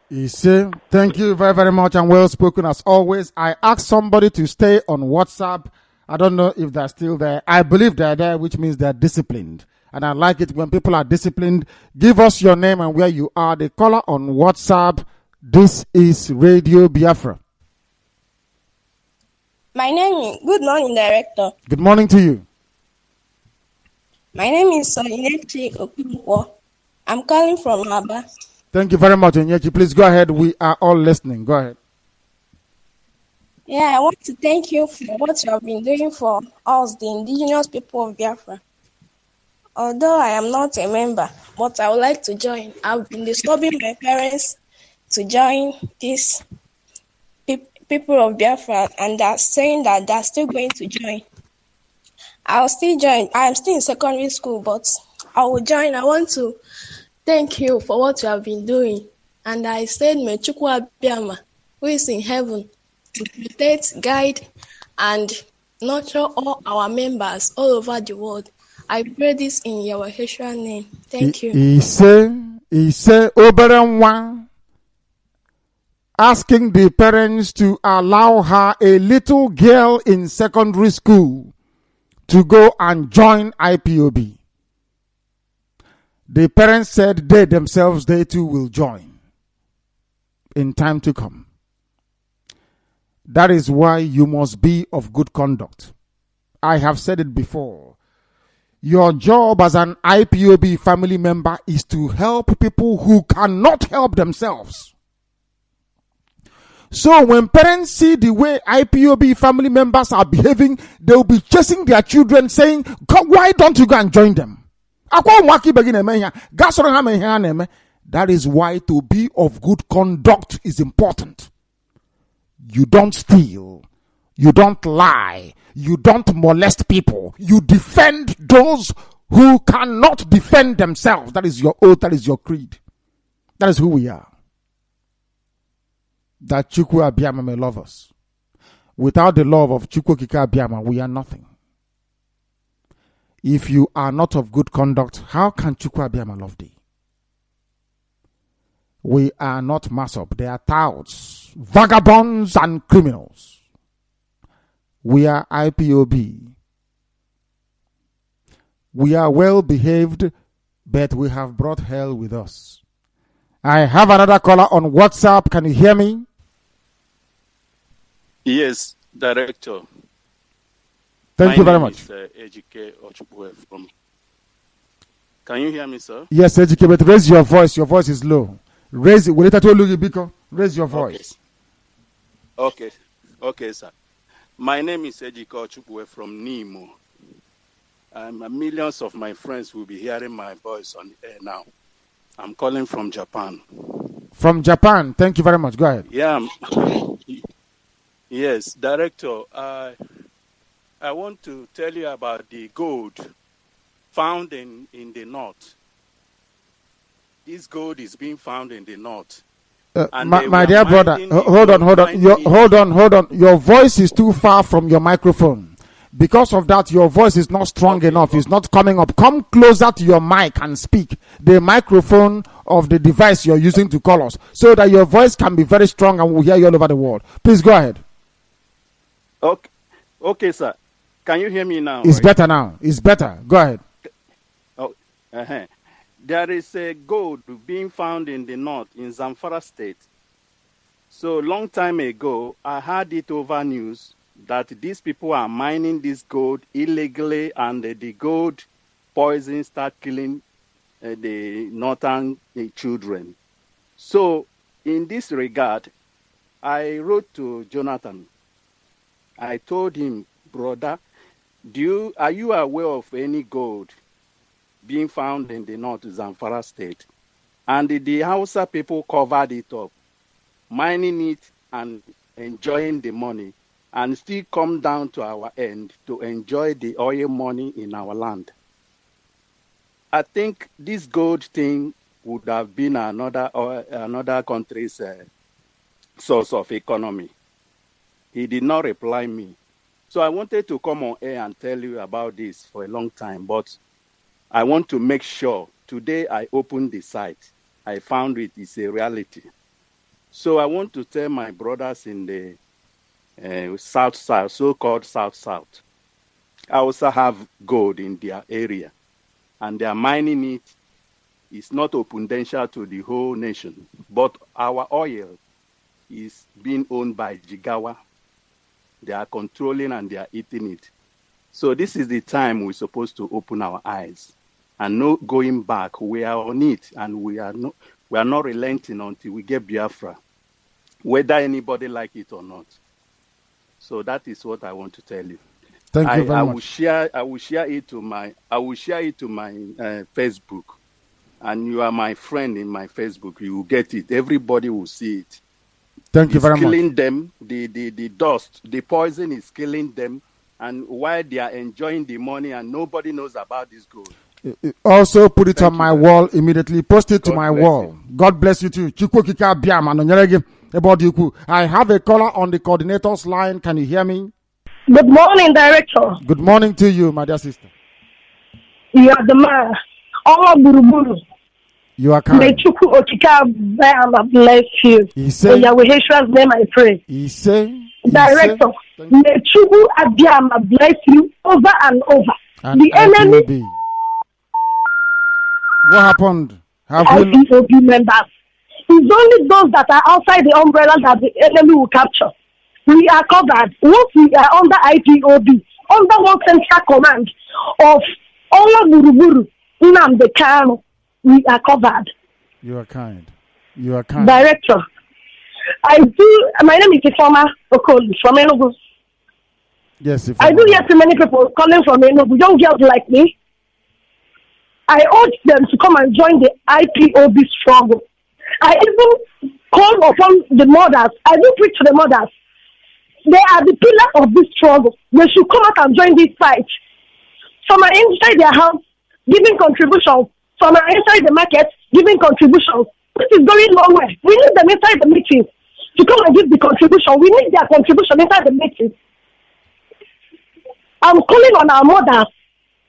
You see, thank you very, very much and well spoken as always. I asked somebody to stay on WhatsApp. I don't know if they're still there. I believe they're there, which means they're disciplined. And I like it when people are disciplined. Give us your name and where you are. The caller on WhatsApp. This is Radio Biafra. My name is, good morning, Director. Good morning to you. My name is Onyinyechi Okunkwo. I'm calling from Aba. Thank you very much, Onyinyechi. Please go ahead. We are all listening. Go ahead. Yeah, I want to thank you for what you have been doing for us, the indigenous people of Biafra. Although I am not a member, but I would like to join. I've been disturbing my parents to join this people of Biafra, and they're saying that they're still going to join. I'll still join. I'm still in secondary school, but I will join. I want to thank you for what you have been doing. And I said, may Chukwu Abiyama, who is in heaven, to protect, guide, and nurture all our members all over the world. I pray this in Yahweh's name. Thank you. He said, Oberenwa, asking the parents to allow her, a little girl in secondary school, to go and join IPOB. The parents said they themselves, they too will join in time to come. That is why you must be of good conduct. I have said it before. Your job as an IPOB family member is to help people who cannot help themselves. So when parents see the way IPOB family members are behaving, they will be chasing their children saying, why don't you go and join them? That is why to be of good conduct is important. You don't steal. You don't lie. You don't molest people. You defend those who cannot defend themselves. That is your oath. That is your creed. That is who we are. That Chukwu Abiyama may love us. Without the love of Chukwu Kika Abiyama, we are nothing. If you are not of good conduct, how can Chukwu Abiyama love thee? We are not Masop. They are touts, vagabonds and criminals. We are IPOB. We are well behaved, but we have brought hell with us. I have another caller on WhatsApp. Can you hear me? Yes, Director. Thank you very much. Ejike Ochukwu from. Can you hear me, sir? Yes, Ejike, but raise your voice. Your voice is low. Raise it. Raise your voice. Okay, sir. My name is Ejike Ochukwu from Nimo. Millions of my friends will be hearing my voice on the air now. I'm calling from Japan. From Japan. Thank you very much. Go ahead. Yeah. Yes, Director. I want to tell you about the gold found in the north. This gold is being found in the north. My dear brother, hold on. Your voice is too far from your microphone. Because of that, your voice is not strong enough. It's not coming up. Come closer to your mic and speak. The microphone of the device you're using to call us, so that your voice can be very strong and we'll hear you all over the world. Please go ahead. Okay, sir. Can you hear me now? It's better now. It's better. Go ahead. There is a gold being found in the north in Zamfara state. So long time ago, I heard it over news that these people are mining this gold illegally, and the gold poison start killing the northern children. So in this regard, I wrote to Jonathan. I told him, brother, are you aware of any gold being found in the north Zamfara state? And the Hausa people covered it up, mining it and enjoying the money, and still come down to our end to enjoy the oil money in our land. I think this gold thing would have been another country's source of economy. He did not reply me. So I wanted to come on air and tell you about this for a long time, but I want to make sure today I opened the site. I found it is a reality. So I want to tell my brothers in the South-South, so-called South-South. I also have gold in their area, and they are mining it. It's not opundential to the whole nation, but our oil is being owned by Jigawa. They are controlling and they are eating it. So this is the time we're supposed to open our eyes and no going back. We are on it, and we are not relenting until we get Biafra, whether anybody like it or not. So that is what I want to tell you. Thank you very much. I will share it to my Facebook, and you are my friend in my Facebook. You will get it. Everybody will see it. Thank you very much. It's killing them. The dust, the poison is killing them, and while they are enjoying the money, and nobody knows about this gold. Also put it on my wall immediately. Post it to my wall. God bless you too. I have a caller on the coordinator's line. Can you hear me? Good morning, Director. Good morning to you, my dear sister. You are the man. Allah Buruburu. You are kind. May Chuku Okika bless you. In Yahweh's name I pray. Director, may Chuku Abiyama bless you over and over. And the enemy. What happened? IPOB members. It's only those that are outside the umbrella that the enemy will capture. We are covered. Once we are under IPOB, under one central command of Ola Buruburu, Nnamdi Kanu, we are covered. You are kind. You are kind. Director, my name is Ifeoma Okoli from Enugu. Yes, Ifeoma. I do hear too many people calling from Enugu, young girls like me. I urge them to come and join the IPOB struggle. I even call upon the mothers. I do preach to the mothers. They are the pillar of this struggle. They should come out and join this fight. Some are inside their house giving contributions. Some are inside the market giving contributions. This is going nowhere. We need them inside the meeting to come and give the contribution. We need their contribution inside the meeting. I'm calling on our mothers.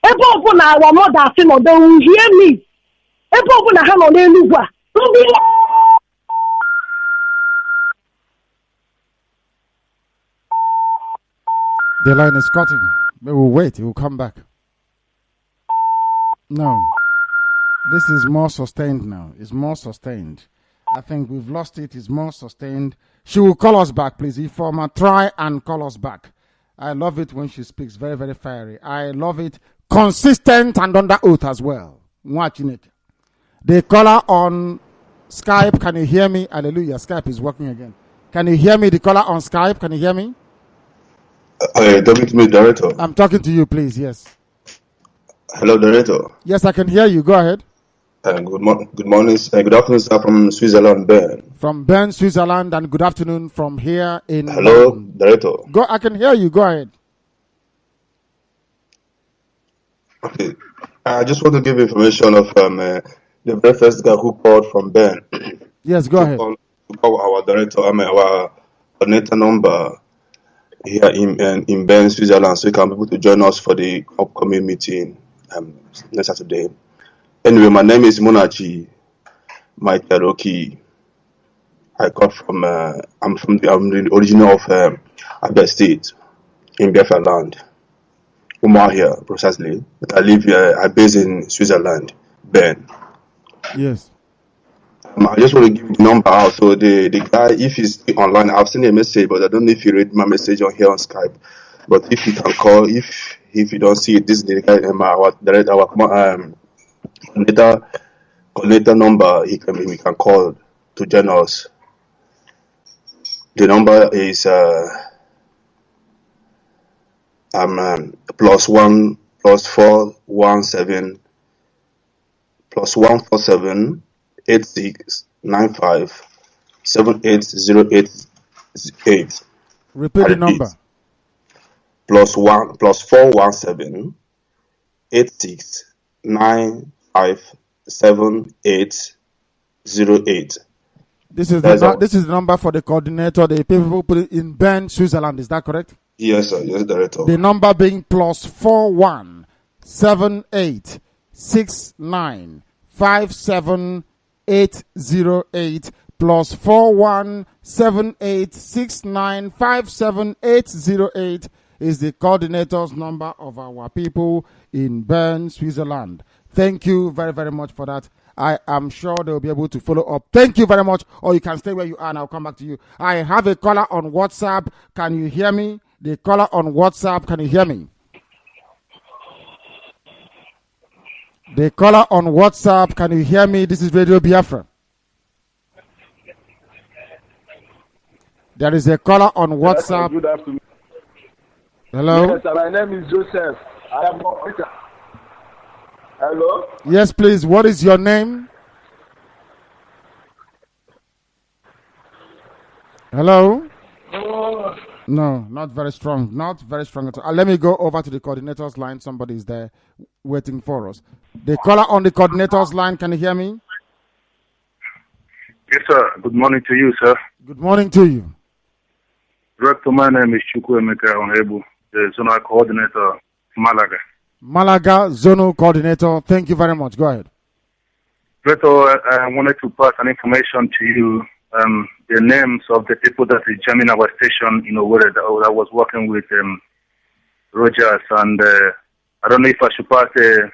Ebe ọbụna our mothers, they will hear me. Ebe ọbụna ha nọ n'Enugu a. The line is cutting. We will wait. He will come back. No. This is more sustained now. It's more sustained. I think we've lost it. It's more sustained. She will call us back, please. Ifeoma, try and call us back. I love it when she speaks. Very, very fiery. I love it. Consistent and under oath as well. Watching it. The caller on Skype. Can you hear me? Hallelujah. Skype is working again. Can you hear me? The caller on Skype. Can you hear me? Talking to me, Director. I'm talking to you, please. Yes. Hello, Director. Yes, I can hear you. Go ahead. Good morning. Good afternoon, sir, from Switzerland, Bern. From Bern, Switzerland, and good afternoon from here in. Hello, London. Director. I can hear you. Go ahead. Okay. I just want to give information of the very first guy who called from Ben. Yes, go ahead. To call our director, our coordinator number here in Bern, Switzerland, so you can be able to join us for the upcoming meeting next Saturday. Anyway, my name is Munachi Maiteroki. I come from I'm the original of Abia State in Biafra land. Here precisely, but I live here. I base in Switzerland, Bern. Yes. I just want to give the number out. So the guy, if he's online, I've sent a message, but I don't know if you read my message on here on Skype. But if you can call, if you don't see it, this is the guy, our coordinator number. We can call to join us. The number is +1 +417 +147 8695 78088. Repeat the number. +1 +417 8695 7808. This is the number for the coordinator. The people put it in Bern, Switzerland. Is that correct? Yes, sir. Yes, director. The number being +41 78 69 57 808 +41 78 69 57 808 is the coordinator's number of our people in Bern, Switzerland. Thank you very, very much for that. I am sure they'll be able to follow up. Thank you very much. Or you can stay where you are and I'll come back to you. I have a caller on WhatsApp. Can you hear me? The caller on WhatsApp, can you hear me? The caller on WhatsApp, can you hear me? This is Radio Biafra. There is a caller on WhatsApp. Good afternoon. Hello? Yes, my name is Joseph. I am Hello? Yes, please. What is your name? Hello? No, not very strong. Not very strong at all. Let me go over to the coordinator's line. Somebody is there waiting for us. The caller on the coordinator's line, can you hear me? Yes, sir. Good morning to you, sir. Good morning to you. Director, my name is Chukwuemeka Onhebu, the zonal coordinator, Malaga. Malaga zonal coordinator. Thank you very much. Go ahead. Director, I wanted to pass an information to you. The names of the people that is jamming our station in Owerri that I was working with Rogers, and I don't know if I should pass it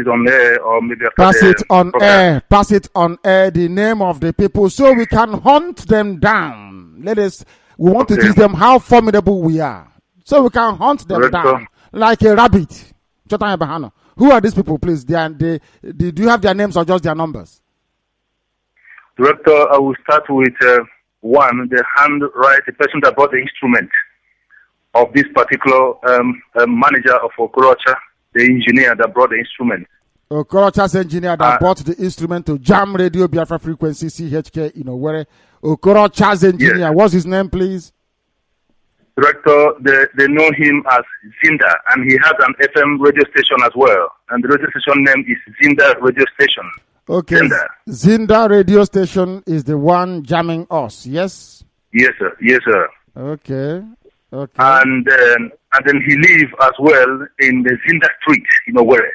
on air or maybe after pass it on air. Pass it on air. The name of the people, so we can hunt them down. We want to teach them how formidable we are, so we can hunt them down like a rabbit. Who are these people, please? Do you have their names or just their numbers? Director, I will start with one, the person that brought the instrument of this particular manager of Okorocha, the engineer that brought the instrument. Okorocha's engineer that brought the instrument to jam Radio Biafra frequency CHK in Owerri. Okorocha's engineer, yes. What's his name, please? Director, they know him as Zinda, and he has an FM radio station as well. And the radio station name is Zinda Radio Station. Okay, Zinda Radio Station is the one jamming us, yes? Yes, sir. Yes, sir. Okay. And then he lives as well in the Zinda Street in Owerri.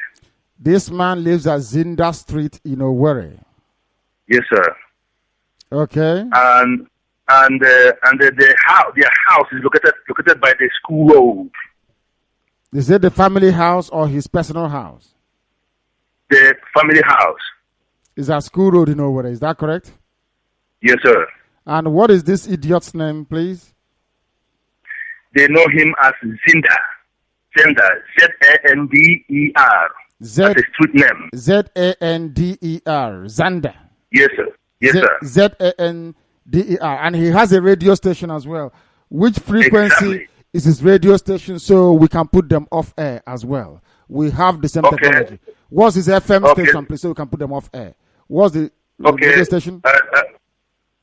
This man lives at Zinda Street in Owerri. Yes, sir. Okay. And their house is located by the school road. Is it the family house or his personal house? The family house. Is that school road in Owerri? Is that correct? Yes, sir. And what is this idiot's name, please? They know him as Zinda. Z-A-N-D-E-R. That's a street name. Z-A-N-D-E-R. Zander. Yes, sir. Yes, sir. Z-A-N-D-E-R. And he has a radio station as well. Which frequency is his radio station, so we can put them off air as well? We have the same technology. What's his FM station, please, so we can put them off air? What's the radio station?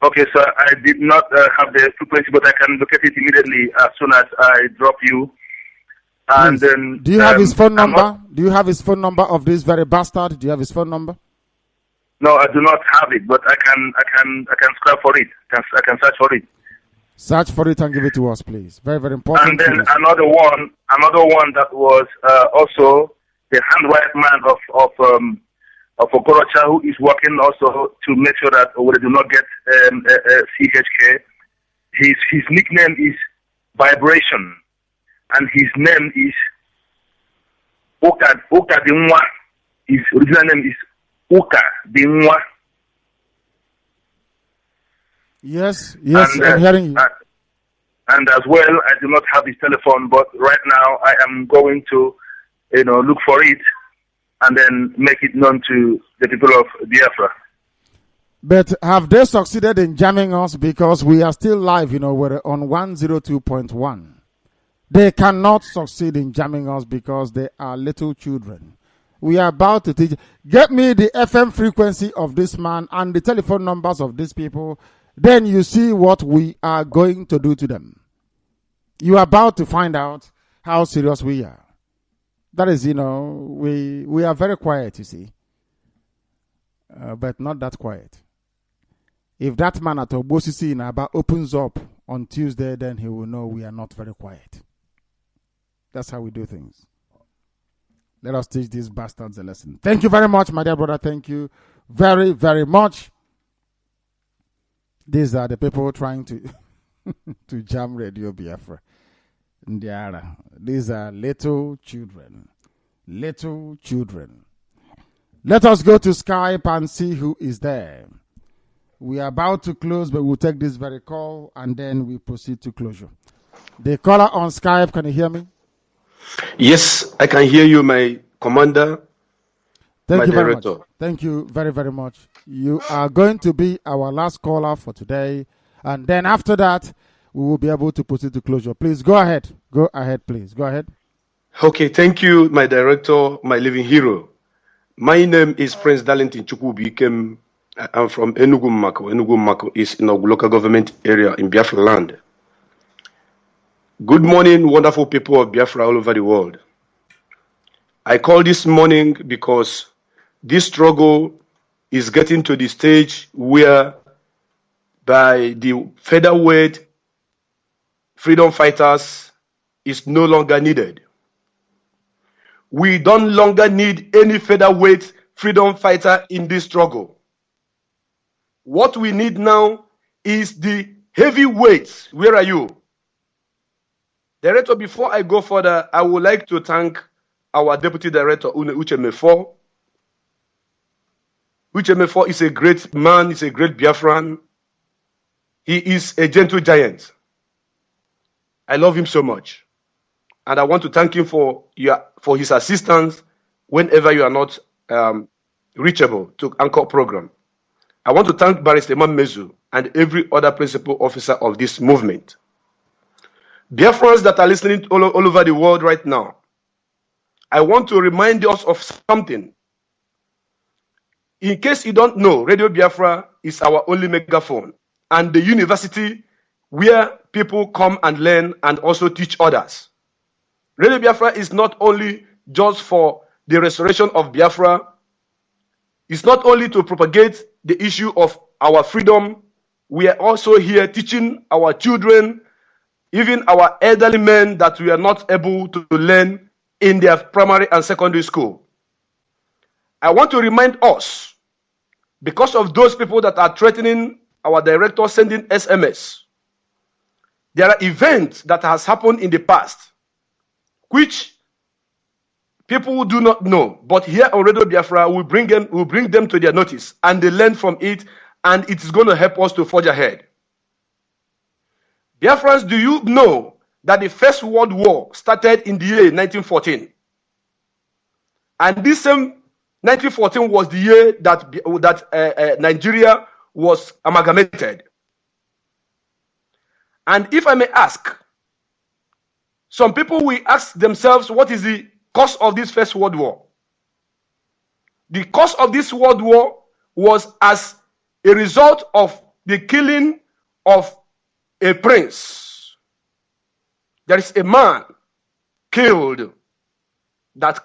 Okay, sir. I did not have the frequency, but I can locate it immediately as soon as I drop you. And then, do you have his phone number? Do you have his phone number of this very bastard? Do you have his phone number? No, I do not have it, but I can scrap for it. I can search for it. Search for it and give it to us, please. Very, very important. And then another one that was also the handwrite man of Okorocha, who is working also to make sure that we do not get CHK. His nickname is Vibration, and his name is Oka Dinwa. His original name is Oka Dinwa. Yes, I'm hearing you. And as well, I do not have his telephone, but right now I am going to, look for it and then make it known to the people of Biafra. But have they succeeded in jamming us? Because we are still live, we're on 102.1. They cannot succeed in jamming us because they are little children. We are about to teach. Get me the FM frequency of this man and the telephone numbers of these people. Then you see what we are going to do to them. You are about to find out how serious we are. That is, we are very quiet, you see. But not that quiet. If that man at Obosisi in Aba opens up on Tuesday, then he will know we are not very quiet. That's how we do things. Let us teach these bastards a lesson. Thank you very much, my dear brother. Thank you very, very much. These are the people trying to to jam Radio Biafra. These are little children. Little children. Let us go to Skype and see who is there. We are about to close, but we'll take this very call and then we proceed to closure. The caller on Skype, can you hear me? Yes, I can hear you, my commander. Thank you director. very much. Thank you very, very much. You are going to be our last caller for today. And then after that, we will be able to proceed to closure. Please go ahead. Go ahead, please. Go ahead. Okay, thank you, my director, my living hero. My name is Prince Darlington Chukwubikem. I'm from Enugu Mako. Enugu Mako is in a local government area in Biafra land. Good morning, wonderful people of Biafra all over the world. I call this morning because this struggle is getting to the stage where by the featherweight freedom fighters is no longer needed. We don't longer need any featherweight freedom fighter in this struggle. What we need now is the heavyweights. Where are you? Director, before I go further, I would like to thank our Deputy Director, Uche Mefo. Uche Mefo is a great man, he's a great Biafran. He is a gentle giant. I love him so much. And I want to thank him for his assistance whenever you are not reachable to anchor program. I want to thank Barrister Imam Mezu and every other principal officer of this movement. Biafrans that are listening all over the world right now, I want to remind us of something. In case you don't know, Radio Biafra is our only megaphone and the university where people come and learn and also teach others. Radio Biafra is not only just for the restoration of Biafra, it's not only to propagate the issue of our freedom, we are also here teaching our children, even our elderly men that we are not able to learn in their primary and secondary school. I want to remind us, because of those people that are threatening our director sending SMS, there are events that has happened in the past, which people do not know, but here on Radio Biafra, we bring them to their notice, and they learn from it, and it is going to help us to forge ahead. Biafrans, do you know that the First World War started in the year 1914? And this same 1914 was the year that Nigeria was amalgamated. And if I may ask, some people will ask themselves, what is the cause of this First World War? The cause of this World War was as a result of the killing of a prince. There is a man killed that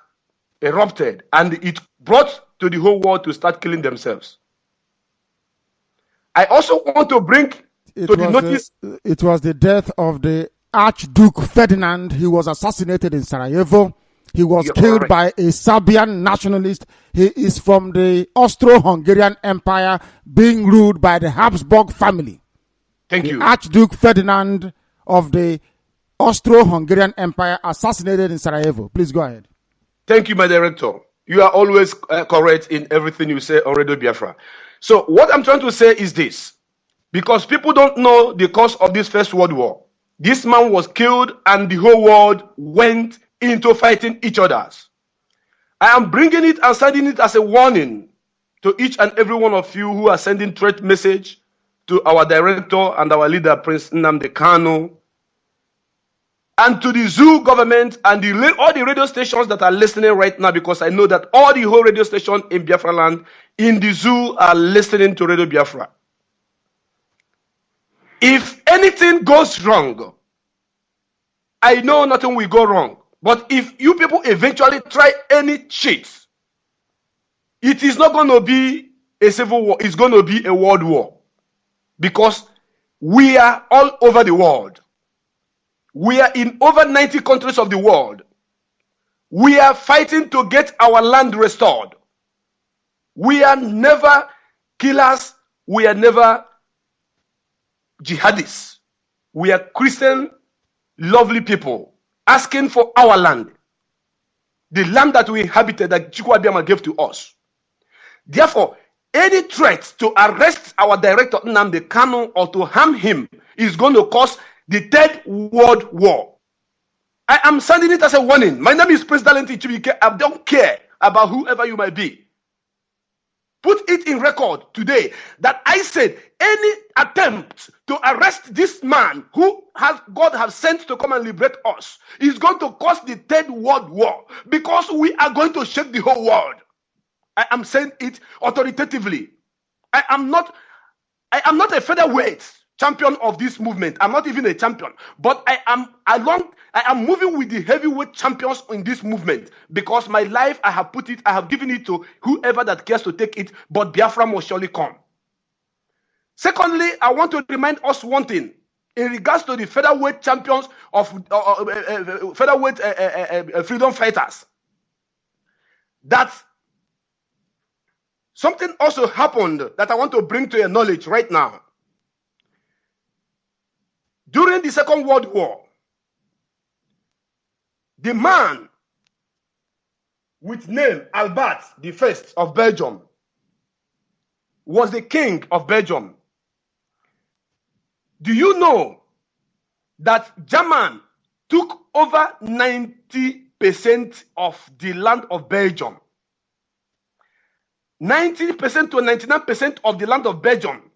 erupted, and it brought to the whole world to start killing themselves. I also want to bring to the notice. It was the death of the Archduke Ferdinand. He was assassinated in Sarajevo. He was killed by a Serbian nationalist. He is from the Austro-Hungarian Empire, being ruled by the Habsburg family. Thank you. Archduke Ferdinand of the Austro-Hungarian Empire, assassinated in Sarajevo. Please go ahead. Thank you, my director. You are always correct in everything you say on Radio Biafra. So what I'm trying to say is this. Because people don't know the cause of this First World War. This man was killed and the whole world went into fighting each other. I am bringing it and sending it as a warning to each and every one of you who are sending threat message to our director and our leader, Prince Nnamdi Kanu, and to the zoo government and all the radio stations that are listening right now, because I know that all the whole radio stations in Biafra land in the zoo are listening to Radio Biafra. If anything goes wrong, I know nothing will go wrong. But if you people eventually try any cheat, it is not going to be a civil war. It's going to be a world war. Because we are all over the world. We are in over 90 countries of the world. We are fighting to get our land restored. We are never killers. We are never jihadists. We are Christian, lovely people asking for our land. The land that we inhabited, that Chukwu Abiyama gave to us. Therefore, any threat to arrest our director Nnamdi Kanu or to harm him is going to cause the Third World War. I am sending it as a warning. My name is President Ichibike. I don't care about whoever you might be. Put it in record today that I said any attempt to arrest this man who God has sent to come and liberate us is going to cause the Third World War, because we are going to shake the whole world. I am saying it authoritatively. I am not a featherweight champion of this movement. I'm not even a champion, but I am moving with the heavyweight champions in this movement, because my life, I have given it to whoever that cares to take it, but Biafra must surely come. Secondly, I want to remind us one thing in regards to the featherweight champions of featherweight freedom fighters, that something also happened that I want to bring to your knowledge right now. During the Second World War, the man with name Albert I of Belgium was the king of Belgium. Do you know that German took over 90% of the land of Belgium? 90% to 99% of the land of Belgium.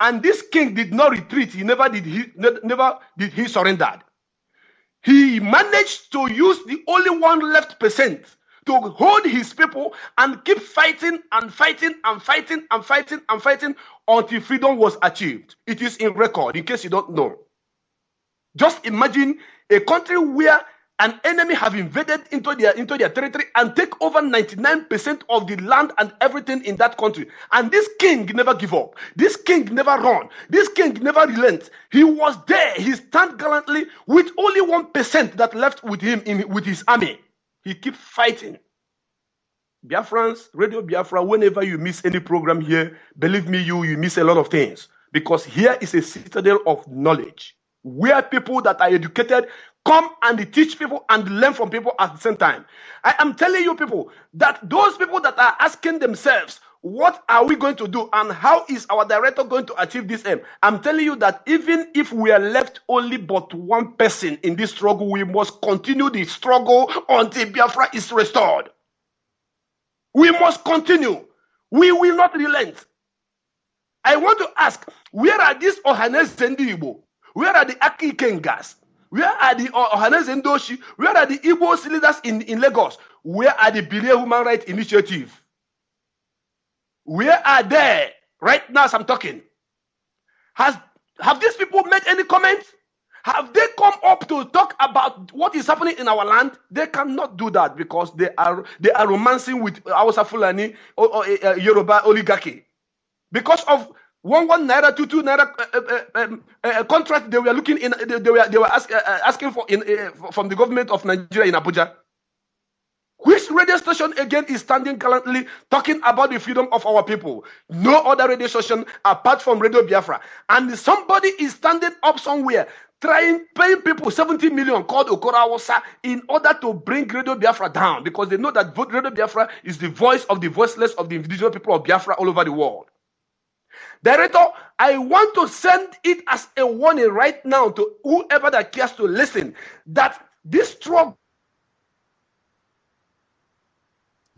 And this king did not retreat. He never did he surrender. He managed to use the only one left percent to hold his people and keep fighting and fighting and fighting and fighting and fighting until freedom was achieved. It is in record, in case you don't know. Just imagine a country where an enemy have invaded into their territory and take over 99% of the land and everything in that country. And this king never give up. This king never run. This king never relent. He was there. He stand gallantly with only 1% that left with him with his army. He keep fighting. Biafrans, Radio Biafra, whenever you miss any program here, believe me, you miss a lot of things. Because here is a citadel of knowledge, where people that are educated come and teach people and learn from people at the same time. I am telling you people that those people that are asking themselves, what are we going to do and how is our director going to achieve this aim? I'm telling you that even if we are left only but one person in this struggle, we must continue the struggle until Biafra is restored. We must continue. We will not relent. I want to ask, where are these Ohanes Igbo? Where are the Aki Kengas? Where are the Ohanes Ndoshi? Where are the Igbo leaders in Lagos? Where are the Bilia Human Rights Initiative? Where are they right now as I'm talking? Have these people made any comments? Have they come up up to talk about what is happening in our land, they cannot do that because they are romancing with Hausa Fulani or Yoruba oligarchy. Because of 1 naira, 2 naira contract they were looking in, they were asking for from the government of Nigeria in Abuja. Which radio station again is standing currently talking about the freedom of our people? No other radio station apart from Radio Biafra. And somebody is standing up somewhere paying people 70 million called Okorawosa in order to bring Radio Biafra down because they know that Radio Biafra is the voice of the voiceless of the indigenous people of Biafra all over the world. Director, I want to send it as a warning right now to whoever that cares to listen that this struggle.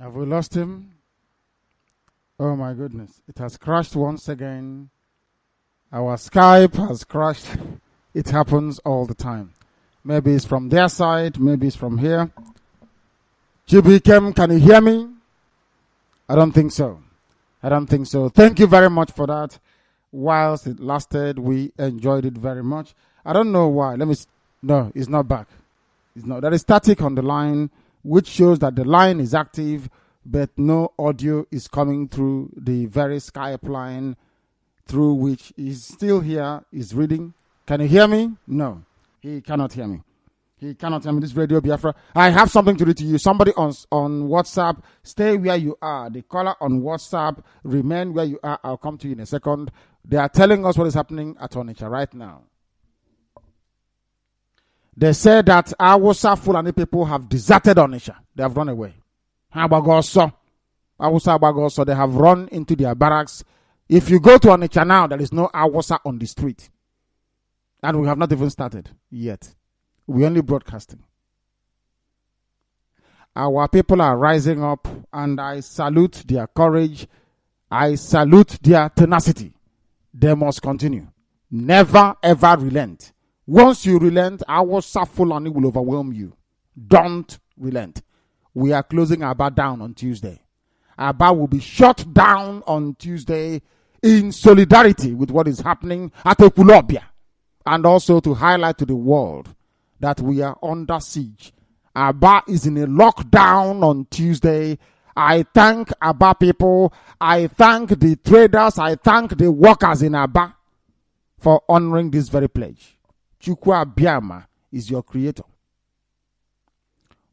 Have we lost him? Oh my goodness. It has crashed once again. Our Skype has crashed. It happens all the time. Maybe it's from their side. Maybe it's from here. GBKM, can you hear me? I don't think so. I don't think so. Thank you very much for that. Whilst it lasted, we enjoyed it very much. I don't know why. No, it's not back. It's not. There is static on the line, which shows that the line is active, but no audio is coming through the very Skype line through which is still here, is reading. Can you hear me? No, he cannot hear me. He cannot hear me. This Radio Biafra. I have something to read to you. Somebody on WhatsApp, stay where you are. The caller on WhatsApp, remain where you are. I'll come to you in a second. They are telling us what is happening at Onitsha right now. They say that Hausa Fulani people have deserted Onitsha. They have run away. Hausa Bagoso, they have run into their barracks. If you go to Onitsha now, there is no Hausa on the street. And we have not even started yet. We're only broadcasting. Our people are rising up, and I salute their courage. I salute their tenacity. They must continue. Never, ever relent. Once you relent, our Fulani will overwhelm you. Don't relent. We are closing Aba down on Tuesday. Aba will be shut down on Tuesday in solidarity with what is happening at Ekulobia, and also to highlight to the world that we are under siege. Aba is in a lockdown on Tuesday. I thank Aba people. I thank the traders. I thank the workers in Aba for honoring this very pledge. Chukwu Biama is your creator.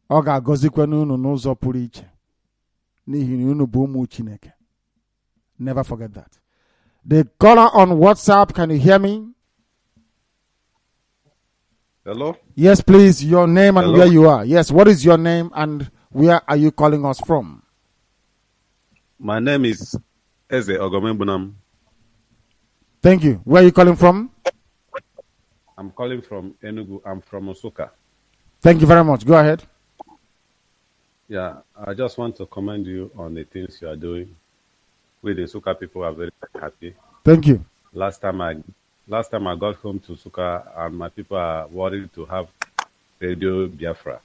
Oga gozikwenu unu n'ụzọ pụrụ iche. N'ihi na unu bụ ụmụ Chineke. Never forget that. The caller on WhatsApp, can you hear me? Hello? Yes, please. Your name and where you are. Yes, what is your name and where are you calling us from? My name is Eze Ogomembunam. Thank you. Where are you calling from? I'm calling from Enugu. I'm from Osuka. Thank you very much. Go ahead. Yeah, I just want to commend you on the things you are doing. We, the Suka people, are very happy. Thank you. Last time I got home to Suka, and my people are worried to have Radio Biafra.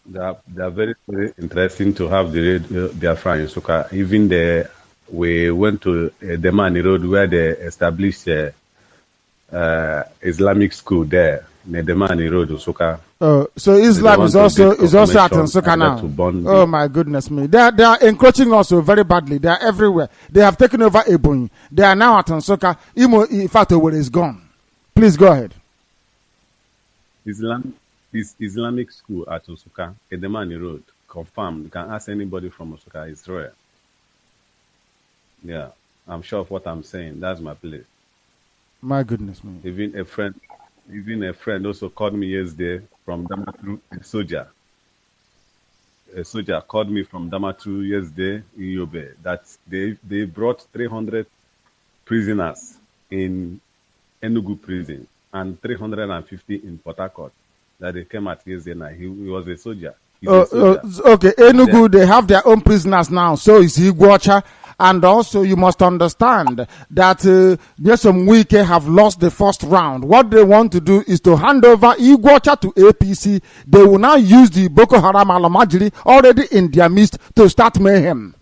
They are very, very interesting to have the Radio Biafra in Suka. Even we went to Demani Road where they established Islamic school there, Nedemani Road, Usuka. So Islam is also at Nsuka now. Oh my goodness me. They are encroaching also very badly. They are everywhere. They have taken over Ebonyi. They are now at Nsuka. Imo Ifatowo is gone. Please go ahead. Islamic school at Usuka, Edemani Road, confirmed. You can ask anybody from Usuka, it's rare. Yeah, I'm sure of what I'm saying. That's my place. My goodness me. Even a friend also called me yesterday from Damaturu, a soldier. A soldier called me from Damaturu yesterday in Yobe that they brought 300 prisoners in Enugu prison and 350 in Port Harcourt that they came at yesterday night. He was a soldier. Okay, Enugu, they have their own prisoners now. So is Igbo. And also, you must understand that Nyesom Wike have lost the first round. What they want to do is to hand over Igwacha to APC. They will now use the Boko Haram Alamajiri already in their midst to start mayhem.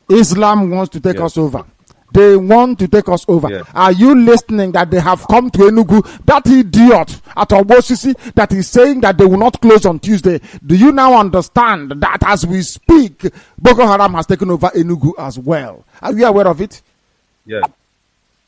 Islam wants to take us over. They want to take us over. Yes. Are you listening that they have come to Enugu? That idiot at Obosisi that is saying that they will not close on Tuesday. Do you now understand that as we speak, Boko Haram has taken over Enugu as well? Are you aware of it? Yes.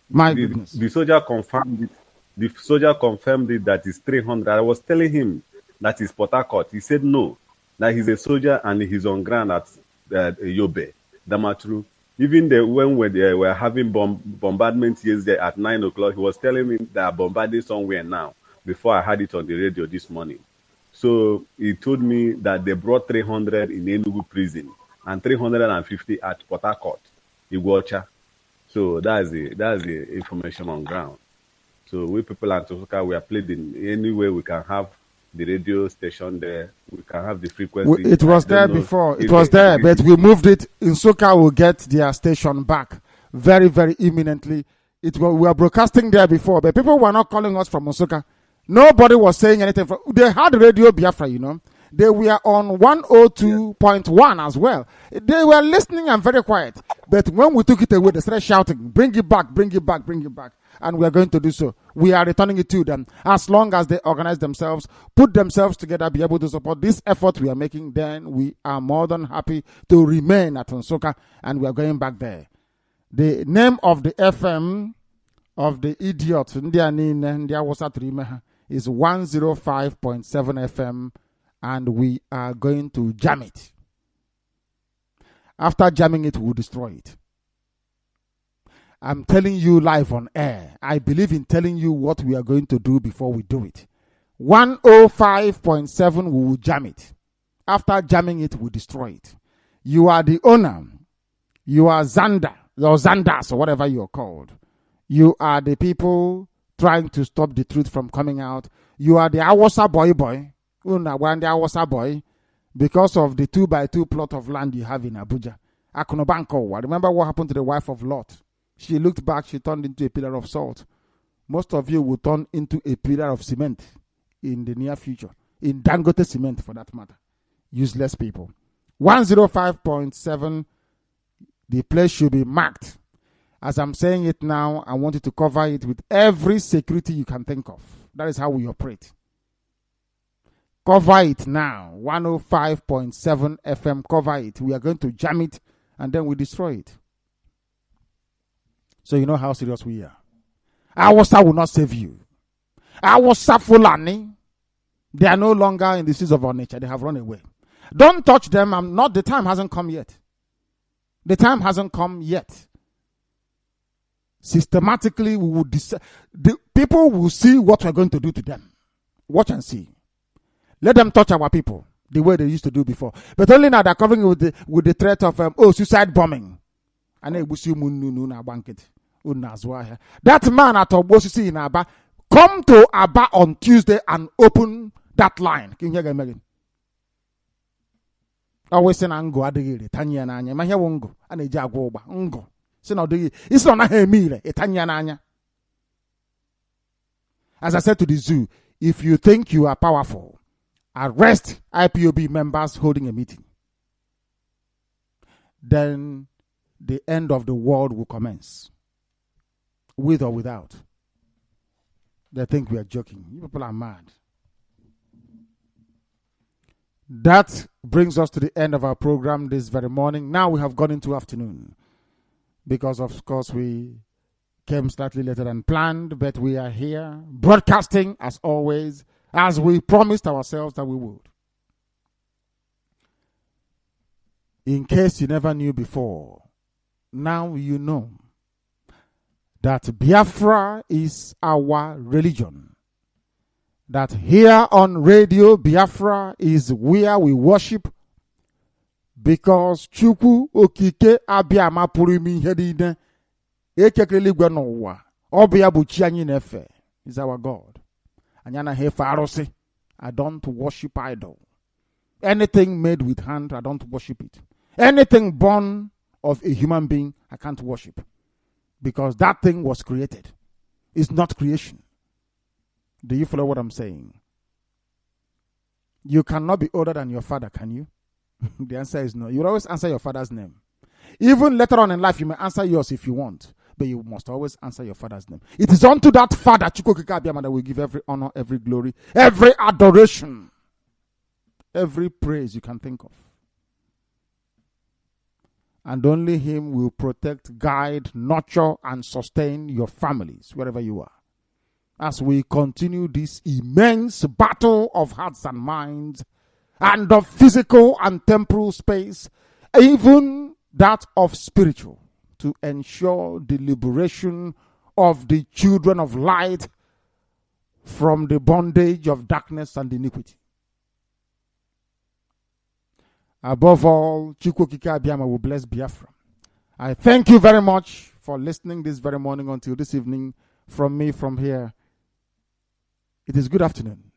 My goodness. The soldier confirmed it. The soldier confirmed it that it's 300. I was telling him that is Port Harcourt. He said no, that he's a soldier and he's on ground at Yobe, Damaturu. Even when they were having bombardment yesterday at 9 o'clock, he was telling me they are bombarding somewhere now, before I heard it on the radio this morning. So he told me that they brought 300 in Enugu prison and 350 at Port Harcourt, Iguacha. So that's the information on ground. So we people at Osoka, we are pleading any way we can have the radio station there. We can have the frequency. It was there before. It was there, but we moved it. In Soka will get their station back very, very imminently. We were broadcasting there before, but people were not calling us from Osoka. Nobody was saying anything. They had Radio Biafra, you know. They were on 102.1 as well. They were listening and very quiet. But when we took it away, they started shouting, bring it back, bring it back, bring it back. And we are going to do so. We are returning it to them. As long as they organize themselves, put themselves together, be able to support this effort we are making, then we are more than happy to remain at Nsoka, and we are going back there. The name of the FM of the idiot is 105.7 FM, and we are going to jam it. After jamming it, we'll destroy it. I'm telling you live on air. I believe in telling you what we are going to do before we do it. 105.7, we will jam it. After jamming it, we'll destroy it. You are the owner. You are Xander, or Xanders, or whatever you are called. You are the people trying to stop the truth from coming out. You are the Awasa boy. The Awasa boy. Because of the 2x2 plot of land you have in Abuja. Akunobanko. Remember what happened to the wife of Lot? She looked back, she turned into a pillar of salt. Most of you will turn into a pillar of cement in the near future. In Dangote cement, for that matter. Useless people. 105.7, the place should be marked. As I'm saying it now, I want you to cover it with every security you can think of. That is how we operate. Cover it now. 105.7 FM, cover it. We are going to jam it and then we destroy it. So you know how serious we are. Awasa will not save you. Awasa Fulani, they are no longer in the seas of our nature. They have run away. Don't touch them. The time hasn't come yet. The time hasn't come yet. Systematically, we will the people will see what we're going to do to them. Watch and see. Let them touch our people the way they used to do before. But only now they're covering with the threat of suicide bombing. That man at Obosisi in Aba, come to Aba on Tuesday and open that line. Can you hear again? Always say Ango Adigiri, Tanya Nanya, Mahia Wongo, and a Jagoba, Ungo. Say no, it's not a Hemile, a Tanya Nanya. As I said to the zoo, if you think you are powerful, arrest IPOB members holding a meeting. Then the end of the world will commence. With or without. They think we are joking. You people are mad. That brings us to the end of our program this very morning. Now we have gone into afternoon. Because of course we came slightly later than planned, but we are here broadcasting as always, as we promised ourselves that we would. In case you never knew before, now you know that Biafra is our religion. That here on Radio Biafra is where we worship, because Chukwu Okike Abiyama Purimi Hedine Ekekele Gwanowa Obia Buchi Anyi Nefe is our God. Anyana Hefa Arose. I don't worship idol. Anything made with hand, I don't worship it. Anything born of a human being, I can't worship. Because that thing was created. It's not creation. Do you follow what I'm saying? You cannot be older than your father, can you? The answer is no. You will always answer your father's name. Even later on in life, you may answer yours if you want, but you must always answer your father's name. It is unto that Father, that will give every honor, every glory, every adoration, every praise you can think of. And only him will protect, guide, nurture, and sustain your families wherever you are. As we continue this immense battle of hearts and minds, and of physical and temporal space, even that of spiritual, to ensure the liberation of the children of light from the bondage of darkness and iniquity. Above all, Chukwokika Abiyama will bless Biafra. I thank you very much for listening this very morning until this evening. From me, from here, it is good afternoon.